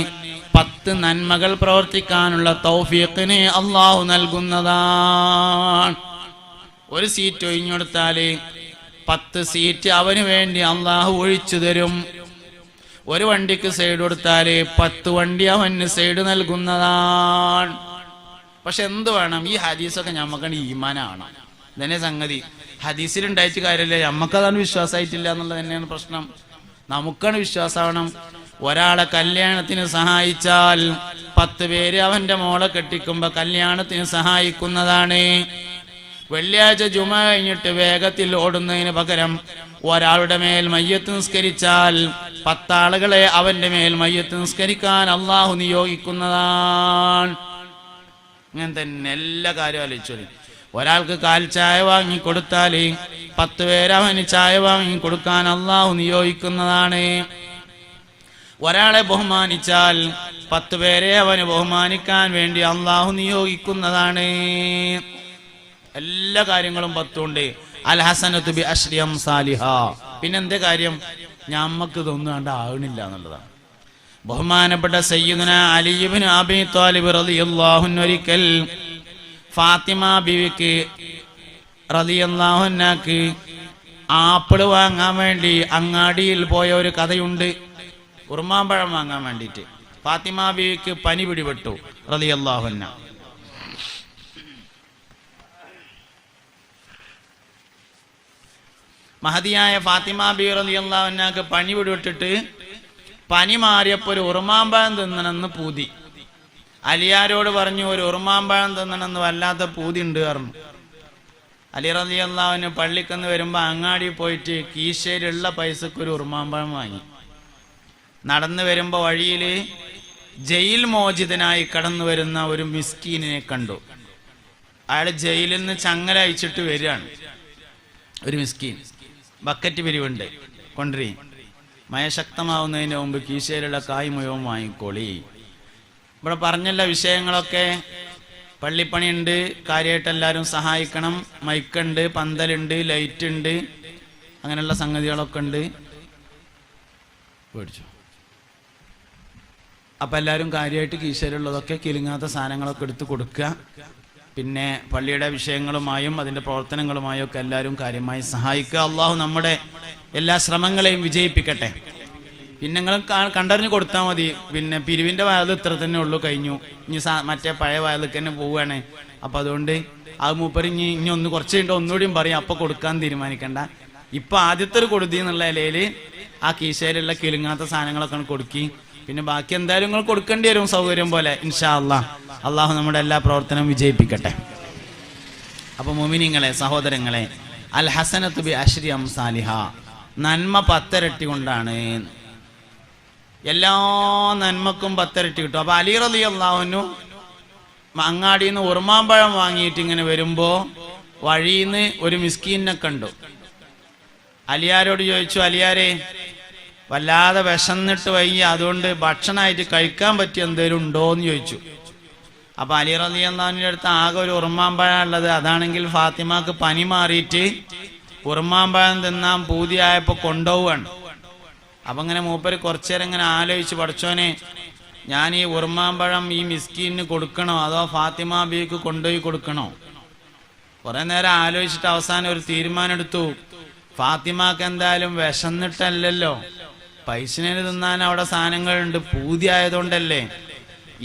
10 നന്മകൾ പ്രവർത്തിക്കാനുള്ള തൗഫീഖിനെ അള്ളാഹു നൽകുന്നതാണ്. ഒരു സീറ്റ് ഒഴിഞ്ഞെടുത്താല് 10 സീറ്റ് അവന് വേണ്ടി അള്ളാഹു ഒഴിച്ചു തരും. ഒരു വണ്ടിക്ക് സൈഡ് കൊടുത്താല് 10 വണ്ടി അവന് സൈഡ് നൽകുന്നതാണ്. പക്ഷെ എന്ത് വേണം? ഈ ഹദീസൊക്കെ ഞമ്മക്കാണ് ഈമാനാണ്. ഇതന്നെ സംഗതി. ഹദീസിലുണ്ടായിട്ട് കാര്യമില്ല, ഞമ്മക്കതാണ് വിശ്വാസമായിട്ടില്ല എന്നുള്ളത് തന്നെയാണ് പ്രശ്നം. നമുക്കാണ് വിശ്വാസമാവണം. ഒരാളെ കല്യാണത്തിന് സഹായിച്ചാൽ 10 പേര് അവന്റെ മോളെ കെട്ടിക്കുമ്പോ കല്യാണത്തിന് സഹായിക്കുന്നതാണ്. വെള്ളിയാഴ്ച ജുമ കഴിഞ്ഞിട്ട് വേഗത്തിൽ ഓടുന്നതിന് പകരം ഒരാളുടെ മേൽ മയ്യത്ത് നിസ്കരിച്ചാൽ 10 ആളുകളെ അവന്റെ മേൽ മയ്യത്ത് നിസ്കരിക്കാൻ അള്ളാഹു നിയോഗിക്കുന്നതാണ്. അങ്ങനെ തന്നെ എല്ലാ കാര്യവും ആലോചിച്ചോളി. ഒരാൾക്ക് കാൽ ചായ വാങ്ങി കൊടുത്താൽ 10 പേര് അവന് ചായ വാങ്ങി കൊടുക്കാൻ അള്ളാഹു നിയോഗിക്കുന്നതാണ്. ഒരാളെ ബഹുമാനിച്ചാൽ 10 പേരെ അവന് ബഹുമാനിക്കാൻ വേണ്ടി അള്ളാഹു നിയോഗിക്കുന്നതാണ്. എല്ലാ കാര്യങ്ങളും 10 ഉണ്ട്. അൽ ഹസനതു ബിഅശ്രി അംസാലിഹാ. പിന്നെന്താ കാര്യം? ഞമ്മക്ക് ഇതൊന്നും കണ്ട ആകണില്ല എന്നുള്ളതാണ്. ബഹുമാനപ്പെട്ട സയ്യിദുനാ അലി ഇബ്നു അബീ ത്വാലിബ് റളിയല്ലാഹു അൻഹു ഒരിക്കൽ ഫാത്തിമ ബീവിക്ക് റളിയല്ലാഹു അൻഹാക്ക് ആപ്പിള് വാങ്ങാൻ വേണ്ടി അങ്ങാടിയിൽ പോയ ഒരു കഥയുണ്ട്. ഉറുമാമ്പഴം വാങ്ങാൻ വേണ്ടിയിട്ട് ഫാത്തിമ ബീവിക്ക് പനി പിടിപെട്ടു റളിയല്ലാഹു അൻഹ. മഹദിയായ ഫാത്തിമ ബീവി റളിയല്ലാഹു അൻഹാക്ക് പനി പിടിപെട്ടിട്ട് പനി മാറിയപ്പോൾ ഒരു ഉറുമാമ്പഴം തിന്നണമെന്ന് പൂതി. അലിയാരോട് പറഞ്ഞു, ഒരു ഉറുമാമ്പഴം തിന്നണമെന്ന് വല്ലാത്ത പൂതി ഉണ്ട് പറഞ്ഞു. അലി റളിയല്ലാഹു അൻഹു പള്ളിക്കന്ന് വരുമ്പോ അങ്ങാടി പോയിട്ട് കീശയിലുള്ള പൈസക്ക് ഒരു ഉറുമാമ്പഴം വാങ്ങി. നടന്നു വരുമ്പോ വഴിയിൽ ജയിൽ മോചിതനായി കടന്നു വരുന്ന ഒരു മിസ്കീനിനെ കണ്ടു. അയാൾ ജയിലിൽ നിന്ന് ചങ്ങല അയച്ചിട്ട് വരികയാണ്. ഒരു മിസ്കീൻ, ബക്കറ്റ് പിരിവുണ്ട്, കൊണ്ടുവരി, മഴ ശക്തമാവുന്നതിന് മുമ്പ് കീശയിലുള്ള കായ് മുഴുവൻ വാങ്ങിക്കോളി. ഇവിടെ പറഞ്ഞല്ല വിഷയങ്ങളൊക്കെ. പള്ളിപ്പണിയുണ്ട്, കാര്യമായിട്ട് എല്ലാവരും സഹായിക്കണം, മൈക്കുണ്ട്, പന്തലുണ്ട്, ലൈറ്റ് ഉണ്ട്, അങ്ങനെയുള്ള സംഗതികളൊക്കെ ഉണ്ട്. മേടിച്ചു. അപ്പം എല്ലാവരും കാര്യമായിട്ട് കീശയിലുള്ളതൊക്കെ കിലുങ്ങാത്ത സാധനങ്ങളൊക്കെ എടുത്ത് കൊടുക്കുക. പിന്നെ പള്ളിയുടെ വിഷയങ്ങളുമായും അതിൻ്റെ പ്രവർത്തനങ്ങളുമായും ഒക്കെ എല്ലാവരും കാര്യമായി സഹായിക്കുക. അള്ളാഹു നമ്മുടെ എല്ലാ ശ്രമങ്ങളെയും വിജയിപ്പിക്കട്ടെ. പിന്നെ നിങ്ങൾ കണ്ടറിഞ്ഞ് കൊടുത്താൽ മതി. പിന്നെ പിരിവിൻ്റെ വയൽ ഇത്ര തന്നെ ഉള്ളൂ, കഴിഞ്ഞു. ഇനി മറ്റേ പഴയ വയലിലേക്ക് തന്നെ പോവുകയാണ്. അപ്പം അതുകൊണ്ട് അത് മൂപ്പര് ഇനി ഒന്ന് കുറച്ച് കഴിഞ്ഞിട്ട് ഒന്നുകൂടിയും പറയും, അപ്പം കൊടുക്കാൻ തീരുമാനിക്കണ്ട. ഇപ്പം ആദ്യത്തെ ഒരു കൊടുതി എന്നുള്ള നിലയിൽ ആ കീശയിലുള്ള കിലുങ്ങാത്ത സാധനങ്ങളൊക്കെ കൊടുക്കി. പിന്നെ ബാക്കി എന്തായാലും നിങ്ങൾ കൊടുക്കേണ്ടി വരും സൗകര്യം പോലെ. ഇൻഷാ അല്ലാഹ്. അള്ളാഹു നമ്മുടെ എല്ലാ പ്രവർത്തനവും വിജയിപ്പിക്കട്ടെ. അപ്പൊ മുഅ്മിനീങ്ങളെ, സഹോദരങ്ങളെ, അൽ ഹസനത്തു ബി അശ്രി അംസാലിഹ, നന്മ 10 ഇരട്ടി കൊണ്ടാണ്. എല്ലാ നന്മക്കും 10 ഇരട്ടി കിട്ടും. അപ്പൊ അലി റളിയല്ലാഹു അൻഹു അങ്ങാടിയിൽ നിന്ന് ഉറുമാമ്പഴം വാങ്ങിയിട്ട് ഇങ്ങനെ വരുമ്പോ വഴിയിന്ന് ഒരു മിസ്കീനെ കണ്ടു. അലിയാരോട് ചോദിച്ചു, അലിയാരെ വല്ലാതെ വിശന്നിട്ട് വയ്യ, അതുകൊണ്ട് ഭക്ഷണമായിട്ട് കഴിക്കാൻ പറ്റിയ എന്തേലും ഉണ്ടോ എന്ന് ചോദിച്ചു. അപ്പൊ അലി റളിയല്ലാഹു അൻഹുവിന്റെ അടുത്ത് ആകെ ഒരു ഉറുമാമ്പഴം ഉള്ളത്. അതാണെങ്കിൽ ഫാത്തിമാക്ക് പനി മാറിയിട്ട് ഉറുമാമ്പഴം തിന്നാൻ പൂതിയായപ്പോ കൊണ്ടുപോവാണ്. അപ്പൊ ഇങ്ങനെ മൂപ്പര് കുറച്ചേരം ഇങ്ങനെ ആലോചിച്ച്, പഠിച്ചോനെ, ഞാൻ ഈ ഉറുമാമ്പഴം ഈ മിസ്കീന് കൊടുക്കണോ അതോ ഫാത്തിമ ബീക്ക് കൊണ്ടുപോയി കൊടുക്കണോ? കുറെ നേരം ആലോചിച്ചിട്ട് അവസാനം ഒരു തീരുമാനം എടുത്തു. ഫാത്തിമാക്ക് എന്തായാലും വിശന്നിട്ടല്ലല്ലോ, പൈസന് തിന്നാൻ അവിടെ സാധനങ്ങളുണ്ട്, പൂതി ആയതുകൊണ്ടല്ലേ.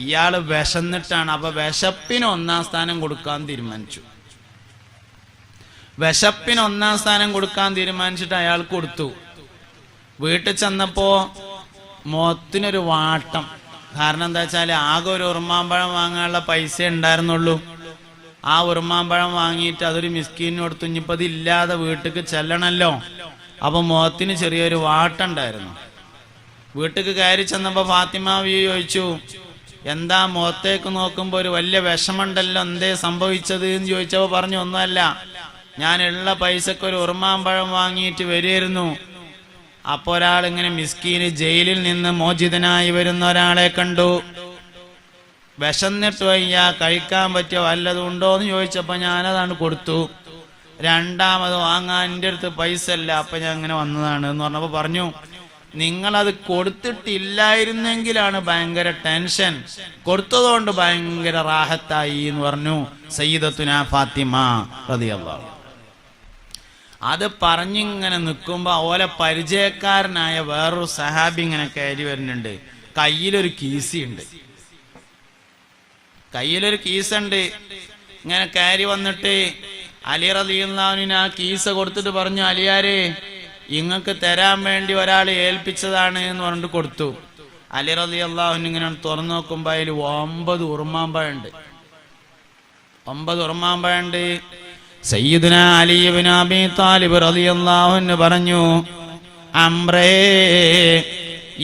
ഇയാള് വിശന്നിട്ടാണ്. അപ്പൊ വിശപ്പിന് 1-ാം സ്ഥാനം കൊടുക്കാൻ തീരുമാനിച്ചു. വിശപ്പിന് 1-ാം സ്ഥാനം കൊടുക്കാൻ തീരുമാനിച്ചിട്ട് അയാൾ കൊടുത്തു. വീട്ടിൽ ചെന്നപ്പോ മുഖത്തിനൊരു വാട്ടം. കാരണം എന്താ വെച്ചാൽ ആകെ ഒരു ഉറുമാമ്പഴം വാങ്ങാനുള്ള പൈസ ഉണ്ടായിരുന്നുള്ളൂ. ആ ഉറുമാമ്പഴം വാങ്ങിയിട്ട് അതൊരു മിസ്കീന് കൊടുത്തു. ഇനിയിപ്പോ അതില്ലാതെ വീട്ടിക്ക് ചെല്ലണല്ലോ. അപ്പൊ മുഖത്തിന് ചെറിയൊരു വാട്ടുണ്ടായിരുന്നു. വീട്ടിക്ക് കയറി ചെന്നപ്പോ ഫാത്തിമ ബീവി ചോദിച്ചു, എന്താ മുഖത്തേക്ക് നോക്കുമ്പോ ഒരു വലിയ വിഷമുണ്ടല്ലോ, എന്തേ സംഭവിച്ചത് എന്ന് ചോദിച്ചപ്പോ പറഞ്ഞു, ഒന്നുമല്ല, ഞാൻ ഉള്ള പൈസക്ക് ഒരു ഉറുമാമ്പഴം വാങ്ങിയിട്ട് വരികയായിരുന്നു. അപ്പൊ ഒരാൾ ഇങ്ങനെ മിസ്കീന് ജയിലിൽ നിന്ന് മോചിതനായി വരുന്ന ഒരാളെ കണ്ടു. വിശന്നിട്ട് വയ്യ, കഴിക്കാൻ പറ്റിയ വല്ലതും ഉണ്ടോ എന്ന് ചോദിച്ചപ്പോ ഞാനതാണ് കൊടുത്തു. രണ്ടാമത് വാങ്ങാൻ എൻ്റെ അടുത്ത് പൈസ ഇല്ല, അപ്പൊ ഞാൻ അങ്ങനെ വന്നതാണ് എന്ന് പറഞ്ഞപ്പോ പറഞ്ഞു, നിങ്ങളത് കൊടുത്തിട്ടില്ലായിരുന്നെങ്കിലാണ് ഭയങ്കര ടെൻഷൻ, കൊടുത്തതുകൊണ്ട് ഭയങ്കര റാഹത്തായി എന്ന് പറഞ്ഞു സയ്യിദത്തുനാ ഫാത്തിമ റളിയല്ലാഹു. അത് പറഞ്ഞിങ്ങനെ നിൽക്കുമ്പോ ഓലെ പരിചയക്കാരനായ വേറൊരു സഹാബി ഇങ്ങനെ കയറി വരുന്നുണ്ട്. കയ്യിലൊരു കീസുണ്ട്. ഇങ്ങനെ കയറി വന്നിട്ട് അലി റളിയല്ലാഹു അൻഹു ആ കീസ് കൊടുത്തിട്ട് പറഞ്ഞു, അലിയാരെ, ഇങ്ങക്ക് തരാൻ വേണ്ടി ഒരാൾ ഏൽപ്പിച്ചതാണ് എന്ന് പറഞ്ഞിട്ട് കൊടുത്തു. അലി റളിയല്ലാഹു അൻഹു ഇങ്ങനെ തുറന്നു നോക്കുമ്പോ അതിൽ 9 ഉറുമാമ്പഴമുണ്ട്. 9 ഉറുമാമ്പഴമുണ്ട്. സയ്യിദുനാ അലി ഇബ്നു അബീ താലിബ് റളിയല്ലാഹു അൻഹു പറഞ്ഞു, അംറേ,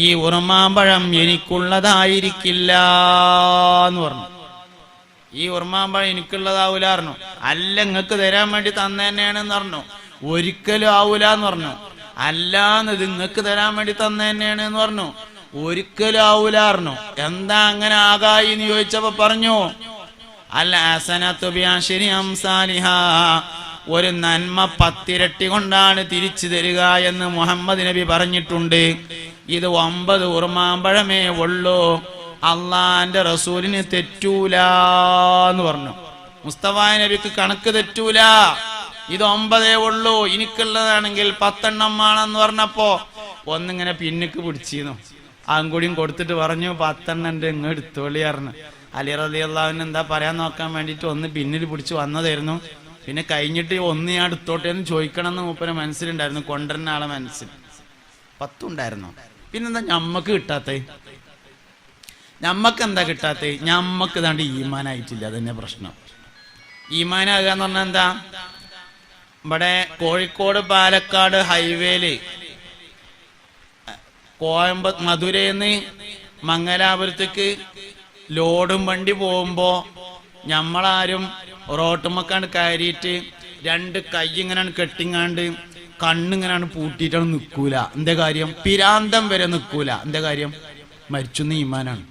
ഈ ഉറുമാമ്പഴം എനിക്കുള്ളതായിരിക്കില്ല എന്ന് പറഞ്ഞു. ഈ ഉറുമാമ്പഴം എനിക്കുള്ളതാവൂല പറഞ്ഞു. അല്ല, നിങ്ങൾക്ക് തരാൻ വേണ്ടി തന്നെയാണെന്ന് പറഞ്ഞു. ഒരിക്കലും ആവൂല എന്ന് പറഞ്ഞു. അല്ലാന്ന് ഇത് നിങ്ങൾക്ക് തരാൻ വേണ്ടി തന്നെയാണ് എന്ന് പറഞ്ഞു. ഒരിക്കലും ആവൂല പറഞ്ഞു. എന്താ അങ്ങനെ ആകായി എന്ന് ചോദിച്ചപ്പോ പറഞ്ഞു, അൽ ഹസനത്തു ബിഅശ്രി അംസാലിഹാ, ഒരു നന്മ 10 ഇരട്ടി കൊണ്ടാണ് തിരിച്ചു തരിക എന്ന് മുഹമ്മദ് നബി പറഞ്ഞിട്ടുണ്ട്. ഇത് 9 ഉറുമാമ്പഴമേ ഉള്ളൂ, അള്ളാന്റെ റസൂലിന് തെറ്റൂല എന്ന് പറഞ്ഞു. മുസ്തഫ നബിക്ക് കണക്ക് തെറ്റൂല. ഇത് 9 ഉള്ളൂ, എനിക്കുള്ളതാണെങ്കിൽ 10 എണ്ണം ആണെന്ന് പറഞ്ഞപ്പോ ഒന്നിങ്ങനെ പിന്നിക്ക് പിടിച്ചിരുന്നു. അതും കൂടിയും കൊടുത്തിട്ട് പറഞ്ഞു, 10 എണ്ണം ഉണ്ട്, ഇങ്ങ് എടുത്തോളി പറഞ്ഞു. അലി റളിയല്ലാഹു അൻഹു എന്താ പറയാൻ നോക്കാൻ വേണ്ടിയിട്ട് ഒന്ന് പിന്നിൽ പിടിച്ച് വന്നതായിരുന്നു. പിന്നെ കഴിഞ്ഞിട്ട് ഒന്ന് ഞാൻ എടുത്തോട്ടെ എന്ന് ചോദിക്കണം എന്ന് മൂപ്പരെ മനസ്സിലുണ്ടായിരുന്നു, കൊണ്ടുവരുന്ന ആളെ മനസ്സിൽ. 10 ഉണ്ടായിരുന്നു. പിന്നെന്താ ഞമ്മക്ക് കിട്ടാത്തേ? ഞമ്മക്ക് എന്താ കിട്ടാത്തേ? ഞമ്മക്ക് ഇതാണ്ട് ഈമാനായിട്ടില്ല, അതന്നെ പ്രശ്നം. ഈമാനാകുക എന്ന് പറഞ്ഞാൽ എന്താ? ഇവിടെ കോഴിക്കോട് പാലക്കാട് ഹൈവേയില് മധുരയിന്ന് മംഗലാപുരത്തേക്ക് ലോഡും വണ്ടി പോകുമ്പോ ഞമ്മളാരും റോട്ടുമ്മക്കാണ്ട് കയറിയിട്ട് 2 കൈ ഇങ്ങനെയാണ് കെട്ടിങ്ങാണ്ട് കണ്ണിങ്ങനെയാണ് പൂട്ടിയിട്ടാണ് നിൽക്കൂല. എന്താ കാര്യം? പിരാന്തം വരെ നിൽക്കൂല. എന്താ കാര്യം? മരിച്ചുന്ന ഈമാനാണ്.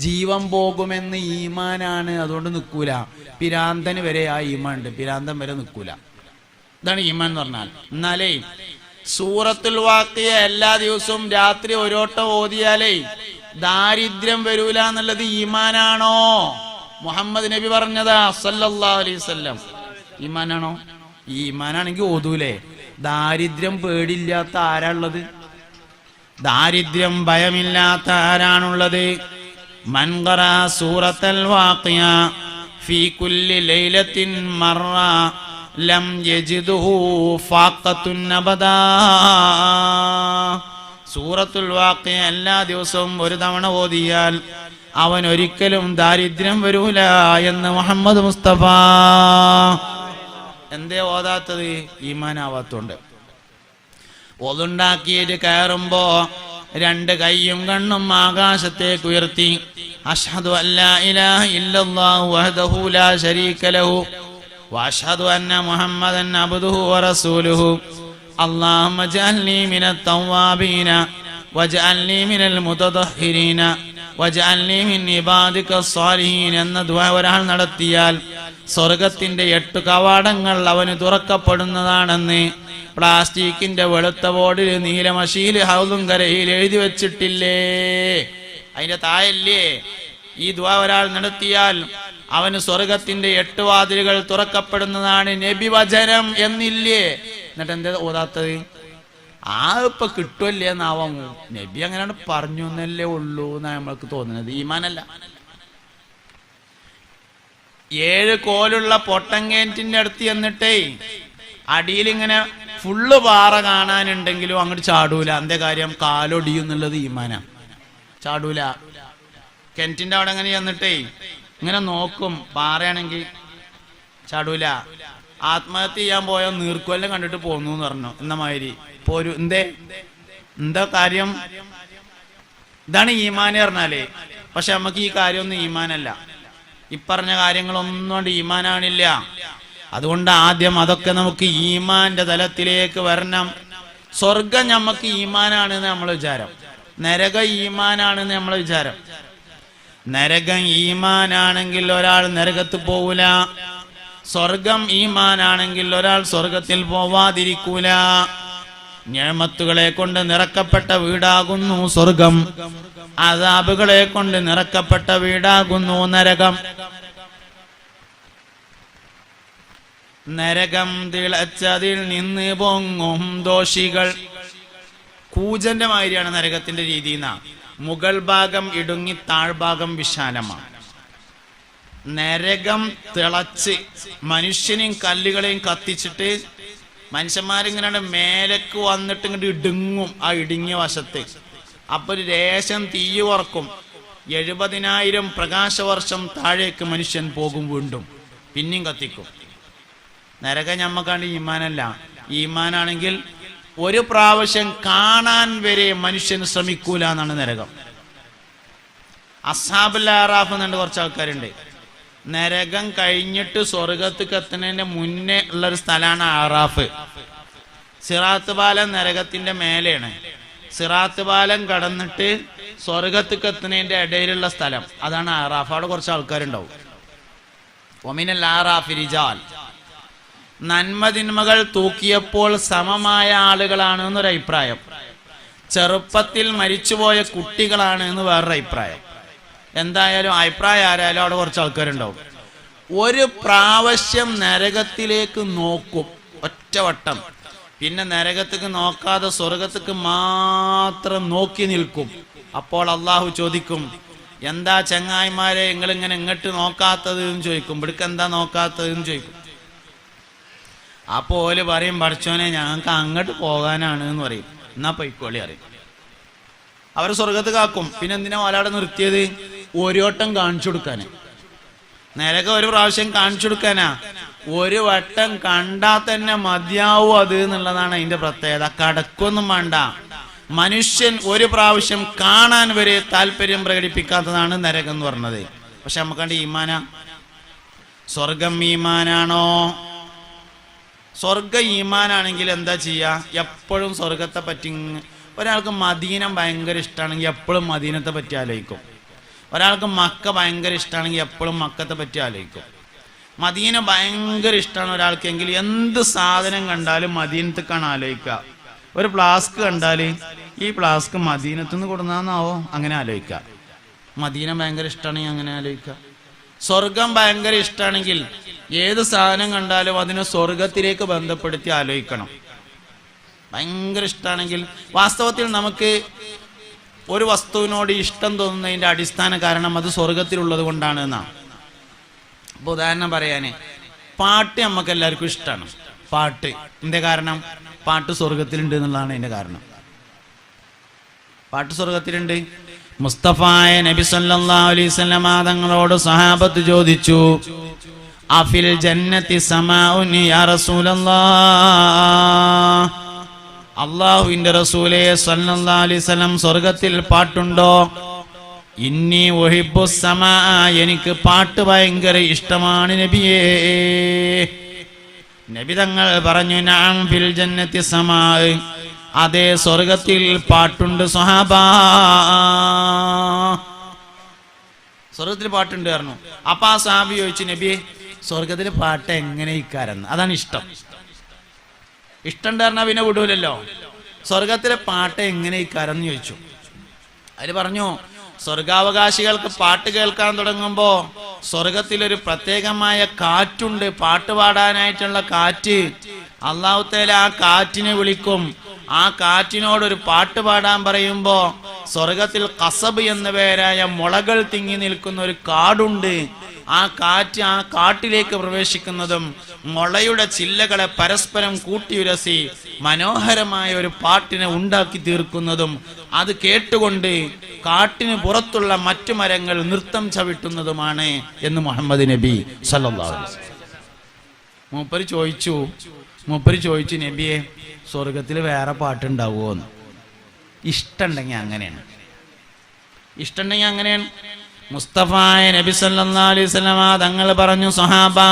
ജീവൻ പോകുമെന്ന് ഈമാനാണ്, അതുകൊണ്ട് നിൽക്കൂല. പിരാന്തന് വരെ ആ ഈമാൻ ഉണ്ട്, പിരാന്തം വരെ നിൽക്കൂല. ഇതാണ് ഈമാൻ എന്ന് പറഞ്ഞാൽ. എന്നാലേ സൂറത്തുൽ വാഖിയ എല്ലാ ദിവസവും രാത്രി ഒരോട്ടം ഓതിയാലേ ദാരിദ്ര്യം വരൂല എന്നുള്ളത് ഈമാനാണോ? മുഹമ്മദ് നബി പറഞ്ഞതാ സല്ലല്ലാഹു അലൈഹി വസല്ലം. ഈമാനാണോ? ഈ ഈമാനാണെങ്കിൽ ഓതൂലേ. ദാരിദ്ര്യം പേടില്ലാത്ത ആരാളുള്ളത്? ദാരിദ്ര്യം ഭയമില്ലാത്ത ആരാണുള്ളത്? മൻ ഖറഅ സൂറത്തുൽ വാഖിയ ഫീ കുല്ലി ലൈലത്തിൻ മറ ലം യജിദുഹു ഫാഖത്തുൻ അബദാ. സൂറത്തുൽ വാഖിയ എല്ലാ ദിവസവും ഒരു തവണ ഓതിയാൽ അവൻ ഒരിക്കലും ദാരിദ്ര്യം വരൂല എന്ന് മുഹമ്മദ് മുസ്തഫ. എന്തേ ഓതാത്തത്? ഈമാനാവാത്തോണ്ട്. ഒതുണ്ടാക്കിയിട്ട് കയറുമ്പോ രണ്ട് കൈയും കണ്ണും ആകാശത്തേക്ക് ഉയർത്തി അഷ്ഹദു അല്ലാ ഇലാഹ ഇല്ലല്ലാഹു വഹ്ദഹു ലാ ശരീക ലഹു വഅഷ്ഹദു അന്ന മുഹമ്മദൻ അബ്ദുഹു വറസൂലുഹു അല്ലാഹുമ്മ ജഅൽനി മിനത് തവ്വാബീന വജഅൽനി മിനൽ മുതതഹിരീന വജഅൽനി മിൻ ഇബാദികസ് സ്വാലിഹീൻ എന്ന ദുആ ഒരാൾ നടത്തിയാൽ സ്വർഗത്തിന്റെ 8 കവാടങ്ങൾ അവന് തുറക്കപ്പെടുന്നതാണെന്ന് പ്ലാസ്റ്റിക്കിന്റെ വെളുത്ത ബോർഡിൽ നീലമഷിയിൽ ഹൗലുങ്കരയിൽ എഴുതി വെച്ചിട്ടില്ലേ? അതിന്റെ താഴല്ലേ ഈ ദുആ ഒരാൾ നടത്തിയാൽ അവന് സ്വർഗത്തിന്റെ 8 വാതിലുകൾ തുറക്കപ്പെടുന്നതാണ് നബി വചനം എന്നില്ലേ? എന്നിട്ട് എന്താ ഓതാത്തത്? ഇപ്പൊ കിട്ടുമല്ലേ എന്നാവാം. നബി അങ്ങനെയാണ് പറഞ്ഞു എന്നല്ലേ ഉള്ളൂ എന്നാ നമ്മൾക്ക് തോന്നുന്നത്. ഈമാനല്ല. 7 കോലുള്ള പൊട്ടങ്കേറ്റിന്റെ അടുത്ത് എന്നിട്ടേ അടിയിൽ ഇങ്ങനെ ഫുള്ള് പാറ കാണാനുണ്ടെങ്കിലും അങ്ങോട്ട് ചാടൂല. എന്തേ കാര്യം? കാലൊടിയും എന്നുള്ളത് ഈമാനാ. ചാടൂല. കിണറ്റിന്റെ അവിടെ അങ്ങനെ ചെന്നിട്ടേ ഇങ്ങനെ നോക്കും, പാറയാണെങ്കിൽ ചാടൂല. ആത്മഹത്യ ചെയ്യാൻ പോയ നീർക്കൊല്ലം കണ്ടിട്ട് പോന്നു എന്ന് പറഞ്ഞു. എന്ന മാതിരി പോരു. എന്താ കാര്യം? ഇതാണ് ഈമാന് പറഞ്ഞാലേ. പക്ഷെ നമുക്ക് ഈ കാര്യമൊന്നും ഈമാനല്ല. ഇപ്പറഞ്ഞ കാര്യങ്ങളൊന്നും കൊണ്ട് ഈമാനാണില്ല. അതുകൊണ്ട് ആദ്യം അതൊക്കെ നമുക്ക് ഈമാന്റെ തലത്തിലേക്ക് വരണം. സ്വർഗം നമുക്ക് ഈമാനാണെന്ന് നമ്മളെ വിചാരം, നരകം ഈമാനാണെന്ന് നമ്മളെ വിചാരം. നരകം ഈമാനാണെങ്കിൽ ഒരാൾ നരകത്ത് പോവൂല. സ്വർഗം ഈമാനാണെങ്കിൽ ഒരാൾ സ്വർഗത്തിൽ പോവാതിരിക്കൂല. നിഅമത്തുകളെ കൊണ്ട് നിറക്കപ്പെട്ട വീടാകുന്നു സ്വർഗം. അസാബുകളെ കൊണ്ട് നിറക്കപ്പെട്ട വീടാകുന്നു നരകം. നരകം തിളച്ചതിൽ നിന്ന് പൊങ്ങും ദോഷികൾ. കൂജന്റെ മാതിരിയാണ് നരകത്തിന്റെ രീതി. മുകൾ ഭാഗം ഇടുങ്ങി താഴ്ഭാഗം വിശാലമാണ്. നരകം തിളച്ച് മനുഷ്യനെയും കല്ലുകളെയും കത്തിച്ചിട്ട് മനുഷ്യന്മാരിങ്ങനെ മേലേക്ക് വന്നിട്ട് ഇങ്ങോട്ട് ഇടുങ്ങും. ആ ഇടുങ്ങിയ വശത്ത് അപ്പൊ ഒരു രേശം തീ ഉറക്കും. 70,000 പ്രകാശവർഷം താഴേക്ക് മനുഷ്യൻ പോകും. വീണ്ടും പിന്നെയും കത്തിക്കും. നരകം ഞമ്മക്കാണ്ട് ഈമാനല്ല. ഈമാനാണെങ്കിൽ ഒരു പ്രാവശ്യം കാണാൻ വരെ മനുഷ്യൻ ശ്രമിക്കൂല എന്നാണ് നരകം. അസ്ഹാബുൽ അറാഫ് എന്നുണ്ട് കുറച്ച് ആൾക്കാരുണ്ട്. നരകം കഴിഞ്ഞിട്ട് സ്വർഗത്തേക്ക് എത്തുന്നതിന്റെ മുന്നേ ഉള്ളൊരു സ്ഥലമാണ് അറാഫ്. സിറാത്ത് പാലം നരകത്തിന്റെ മേലെയാണ്. സിറാത്ത് പാലം കടന്നിട്ട് സ്വർഗത്തേക്ക് എത്തുന്നതിന്റെ ഇടയിലുള്ള സ്ഥലം അതാണ് അറാഫ്. അവിടെ കുറച്ച് ആൾക്കാരുണ്ടാവും. ഒമിനൽ അറാഫി റിജാൽ. നന്മതിന്മകൾ തൂക്കിയപ്പോൾ സമമായ ആളുകളാണ് എന്നൊരു അഭിപ്രായം. ചെറുപ്പത്തിൽ മരിച്ചുപോയ കുട്ടികളാണ് എന്ന് വേറൊരു അഭിപ്രായം. എന്തായാലും അഭിപ്രായം ആരായാലും അവിടെ കുറച്ച് ആൾക്കാരുണ്ടാവും. ഒരു പ്രാവശ്യം നരകത്തിലേക്ക് നോക്കും ഒറ്റവട്ടം. പിന്നെ നരകത്തേക്ക് നോക്കാതെ സ്വർഗത്തേക്ക് മാത്രം നോക്കി നിൽക്കും. അപ്പോൾ അള്ളാഹു ചോദിക്കും, എന്താ ചങ്ങായിമാരെ നിങ്ങളിങ്ങനെ ഇങ്ങോട്ട് നോക്കാത്തത് എന്ന് ചോദിക്കും. ഇവിടേക്ക് എന്താ നോക്കാത്തത് എന്ന് ചോദിക്കും. അപ്പോൾ ഓല് പറയും, പഠിച്ചോനെ ഞങ്ങൾക്ക് അങ്ങോട്ട് പോകാനാണ് എന്ന് പറയും. എന്നാ പൊയ്ക്കോളി അറിയും. അവർ സ്വർഗത്ത് കാക്കും. പിന്നെ എന്തിനാ ഓലാടെ നിർത്തിയത്? ഒരു വട്ടം കാണിച്ചു കൊടുക്കാന്. നരകം ഒരു പ്രാവശ്യം കാണിച്ചു കൊടുക്കാനാ. ഒരു വട്ടം കണ്ടാൽ തന്നെ മതിയാവും അത് എന്നുള്ളതാണ് അതിന്റെ പ്രത്യേകത. കടക്കൊന്നും വേണ്ട. മനുഷ്യൻ ഒരു പ്രാവശ്യം കാണാൻ വരെ താല്പര്യം പ്രകടിപ്പിക്കാത്തതാണ് നരകം എന്ന് പറഞ്ഞത്. പക്ഷെ നമുക്കണ്ട് ഈമാനാ? സ്വർഗം ഈമാനാണോ? സ്വർഗ ഈമാനാണെങ്കിൽ എന്താ ചെയ്യാ? എപ്പോഴും സ്വർഗത്തെ പറ്റി. ഒരാൾക്ക് മദീന ഭയങ്കര ഇഷ്ടമാണെങ്കിൽ എപ്പോഴും മദീനത്തെ പറ്റി ആലോചിക്കും. ഒരാൾക്ക് മക്ക ഭയങ്കര ഇഷ്ടമാണെങ്കിൽ എപ്പോഴും മക്കത്തെ പറ്റി ആലോചിക്കും. മദീന ഭയങ്കര ഇഷ്ടമാണ് ഒരാൾക്കെങ്കിൽ എന്ത് സാധനം കണ്ടാലും മദീനത്തേക്കാണ് ആലോചിക്കുക. ഒരു ഫ്ലാസ്ക് കണ്ടാൽ ഈ ഫ്ലാസ്ക് മദീനത്തുനിന്ന് കൊടുന്നാന്നാവോ അങ്ങനെ ആലോചിക്കുക. മദീന ഭയങ്കര ഇഷ്ടമാണെങ്കിൽ അങ്ങനെ ആലോചിക്കുക. സ്വർഗം ഭയങ്കര ഇഷ്ടമാണെങ്കിൽ ഏത് സാധനം കണ്ടാലും അതിനെ സ്വർഗത്തിലേക്ക് ബന്ധപ്പെടുത്തി ആലോചിക്കണം. ഭയങ്കര ഇഷ്ടമാണെങ്കിൽ വാസ്തവത്തിൽ നമുക്ക് ഒരു വസ്തുവിനോട് ഇഷ്ടം തോന്നുന്നതിന്റെ അടിസ്ഥാന കാരണം അത് സ്വർഗത്തിലുള്ളത് കൊണ്ടാണ് എന്നാണ്. ഇപ്പൊ ഉദാഹരണം പറയാന്, പാട്ട് നമുക്ക് എല്ലാവർക്കും ഇഷ്ടമാണ്. പാട്ട് എന്റെ കാരണം? പാട്ട് സ്വർഗത്തിലുണ്ട് എന്നുള്ളതാണ് അതിന്റെ കാരണം. പാട്ട് സ്വർഗത്തിലുണ്ട്. മുസ്തഫായ നബി സല്ലല്ലാഹു അലൈഹി വസല്ലം തങ്ങളോട് സഹാബത്ത് ചോദിച്ചു, അഫിൽ ജന്നത്തി സമാഉൻ യാ റസൂലല്ലാഹ്, അല്ലാഹുവിന്റെ റസൂലേ സല്ലല്ലാഹു അലൈഹി വസല്ലം സ്വർഗ്ഗത്തിൽ പാട്ടുണ്ടോ? ഇന്നി ഉഹിബ്ബു സമാ, എനിക്ക് പാട്ട് ഭയങ്കര ഇഷ്ടമാണ് നബിയേ. നബി തങ്ങൾ പറഞ്ഞു, നഅം ഫിൽ ജന്നത്തി സമാ, അതേ സ്വർഗ്ഗത്തിൽ പാട്ടുണ്ട് സ്വഹാബാ, സ്വർഗ്ഗത്തിൽ പാട്ടുണ്ട് പറഞ്ഞു. അപ്പൊ ആ സഹാബി ചോദിച്ചു, നബിയെ സ്വർഗ്ഗത്തിലെ പാട്ട് എങ്ങനെ ഇക്കാരെന്ന്? അതാണ് ഇഷ്ടം. ഇഷ്ടം പറഞ്ഞാൽ പിന്നെ വിടൂലല്ലോ. സ്വർഗത്തിലെ പാട്ട് എങ്ങനെ ഇക്കാരെന്ന് ചോദിച്ചു. അതിൽ പറഞ്ഞു, സ്വർഗാവകാശികൾക്ക് പാട്ട് കേൾക്കാൻ തുടങ്ങുമ്പോ സ്വർഗത്തിലൊരു പ്രത്യേകമായ കാറ്റുണ്ട്, പാട്ട് പാടാനായിട്ടുള്ള കാറ്റ്. അല്ലാഹു തആല ആ കാറ്റിനെ വിളിക്കും. ആ കാറ്റിനോടൊരു പാട്ട് പാടാൻ പറയുമ്പോ സ്വർഗത്തിൽ ഖസബ് എന്ന പേരായ മുളകൾ തിങ്ങി നിൽക്കുന്ന ഒരു കാടുണ്ട്. ആ കാറ്റ് ആ കാട്ടിലേക്ക് പ്രവേശിക്കുന്നതും മുളയുടെ ചില്ലകളെ പരസ്പരം കൂട്ടിയുരസി മനോഹരമായ ഒരു പാട്ടിനെ ഉണ്ടാക്കി തീർക്കുന്നതും അത് കേട്ടുകൊണ്ട് കാട്ടിന് പുറത്തുള്ള മറ്റു മരങ്ങൾ നൃത്തം ചവിട്ടുന്നതുമാണ് എന്ന് മുഹമ്മദ് നബി സല്ലല്ലാഹു അലൈഹി വസല്ലം. മൂപ്പര് ചോദിച്ചു, നബിയെ സ്വർഗത്തിൽ വേറെ പാട്ടുണ്ടാവുമോ എന്ന്? ഇഷ്ടമുണ്ടെങ്കിൽ അങ്ങനെയാണ്. മുസ്തഫായ നബി സല്ലല്ലാഹു അലൈഹി വസല്ലം തങ്ങൾ പറഞ്ഞു, സ്വഹാബാ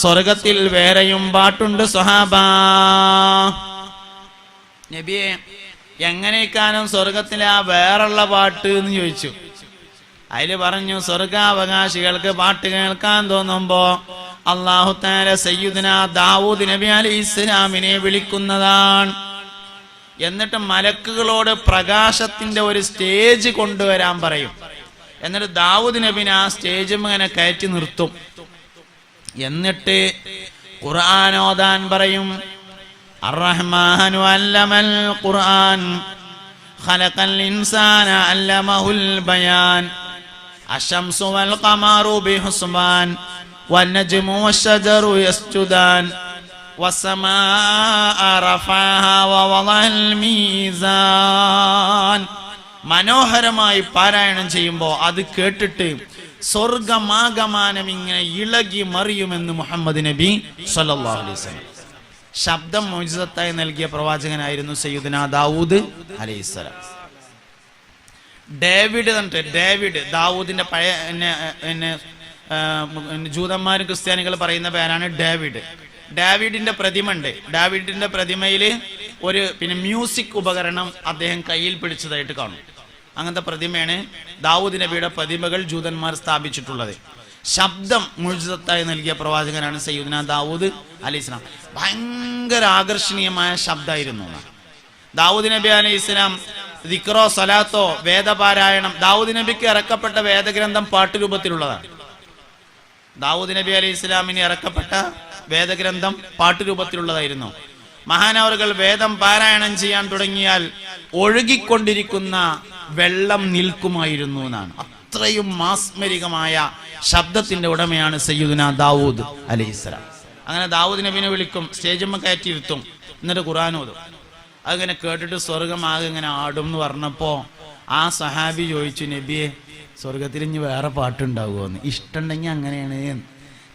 സ്വർഗത്തിൽ വേറെയും പാട്ടുണ്ട് സ്വഹാബാ. നബിയെ എങ്ങനെയൊക്കാനും സ്വർഗത്തിലെ ആ വേറുള്ള പാട്ട് എന്ന് ചോദിച്ചു. അതില് പറഞ്ഞു, സ്വർഗാവകാശികൾക്ക് പാട്ട് കേൾക്കാൻ തോന്നുമ്പോ അല്ലാഹു തആല സയ്യിദുനാ ദാവൂദ് നബി അലൈഹിസ്സലാമിനെ വിളിക്കുന്നതാണ്. എന്നിട്ട് മലക്കുകളോട് പ്രകാശത്തിന്റെ ഒരു സ്റ്റേജ് കൊണ്ടുവരാൻ പറയും. എന്നിട്ട് ദാവൂദ് നബിനെ ആ സ്റ്റേജ് ഇങ്ങനെ കയറ്റി നിർത്തും. എന്നിട്ട് ഖുർആൻ ഓതാൻ പറയും. അർറഹ്മാനു അല്ലമൽ ഖുർആൻ ഖലഖൽ ഇൻസാന അല്ലമഹുൽ ബയാൻ അശംസു വൽ ഖമറു ബിഹുസ്ബാൻ വന്നജ്മു വശജറു യസ്ജുദാൻ വസ്സമാഅ റഫഅഹാ വവളഅൽ മീസാൻ. മനോഹരമായി പാരായണം ചെയ്യുമ്പോൾ അത് കേട്ടിട്ട് സ്വർഗമാകമാനം ഇങ്ങനെ ഇളകി മറിയുമെന്ന് മുഹമ്മദ് നബി സല്ലല്ലാഹു അലൈഹി വസല്ലം. ശബ്ദം മുഅ്ജിസത്തായി നൽകിയ പ്രവാചകനായിരുന്നു സയ്യിദുനാ ദാവൂദ് അലൈഹിസ്സലാം. ഡേവിഡ് ദാവൂദിന്റെ പഴയ ജൂതന്മാരും ക്രിസ്ത്യാനികൾ പറയുന്ന പേരാണ് ഡേവിഡ്. ഡേവിഡിന്റെ പ്രതിമ ഉണ്ട്. ഡേവിഡിന്റെ പ്രതിമയിൽ ഒരു മ്യൂസിക് ഉപകരണം അദ്ദേഹം കയ്യിൽ പിടിച്ചതായിട്ട് കാണും. അങ്ങനത്തെ പ്രതിമയാണ് ദാവൂദ് നബിയുടെ പ്രതിമകൾ ജൂതന്മാർ സ്ഥാപിച്ചിട്ടുള്ളത്. ശബ്ദം മുഅ്ജിസത്തായി നൽകിയ പ്രവാചകനാണ് സയ്യിദുനാ ദാവൂദ് അലൈഹിസ്സലാം. ഭയങ്കര ആകർഷണീയമായ ശബ്ദമായിരുന്നു ദാവൂദ് നബി അലൈഹിസ്സലാം. ദിക്റോ സലാത്തോ വേദപാരായണം, ദാവൂദ് നബിക്ക് ഇറക്കപ്പെട്ട വേദഗ്രന്ഥം പാട്ടുരൂപത്തിലുള്ളതാണ്. ദാവൂദ് നബി അലൈഹി ഇസ്ലാമിന് ഇറക്കപ്പെട്ട വേദഗ്രന്ഥം പാട്ടുരൂപത്തിലുള്ളതായിരുന്നു. മഹാനവറുകൾ വേദം പാരായണം ചെയ്യാൻ തുടങ്ങിയാൽ ഒഴുകിക്കൊണ്ടിരിക്കുന്ന വെള്ളം നിൽക്കുമായിരുന്നു എന്നാണ്. അത്രയും മാസ്മരികമായ ശബ്ദത്തിന്റെ ഉടമയാണ് സയ്യിദുനാ ദാവൂദ് അലൈഹിസ്സലാം. അങ്ങനെ ദാവൂദ് നബിനെ വിളിക്കും, സ്റ്റേജിന്മേൽ കയറ്റിയിരുത്തും, എന്നിട്ട് ഖുർആൻ ഓതും. അതിങ്ങനെ കേട്ടിട്ട് സ്വർഗം ആകെ ഇങ്ങനെ ആടും എന്ന് പറഞ്ഞപ്പോ ആ സഹാബി ചോദിച്ചു, നബിയെ സ്വർഗത്തിൽ ഇനി വേറെ പാട്ടുണ്ടാവുമോന്ന്? ഇഷ്ടമുണ്ടെങ്കിൽ അങ്ങനെയാണ്.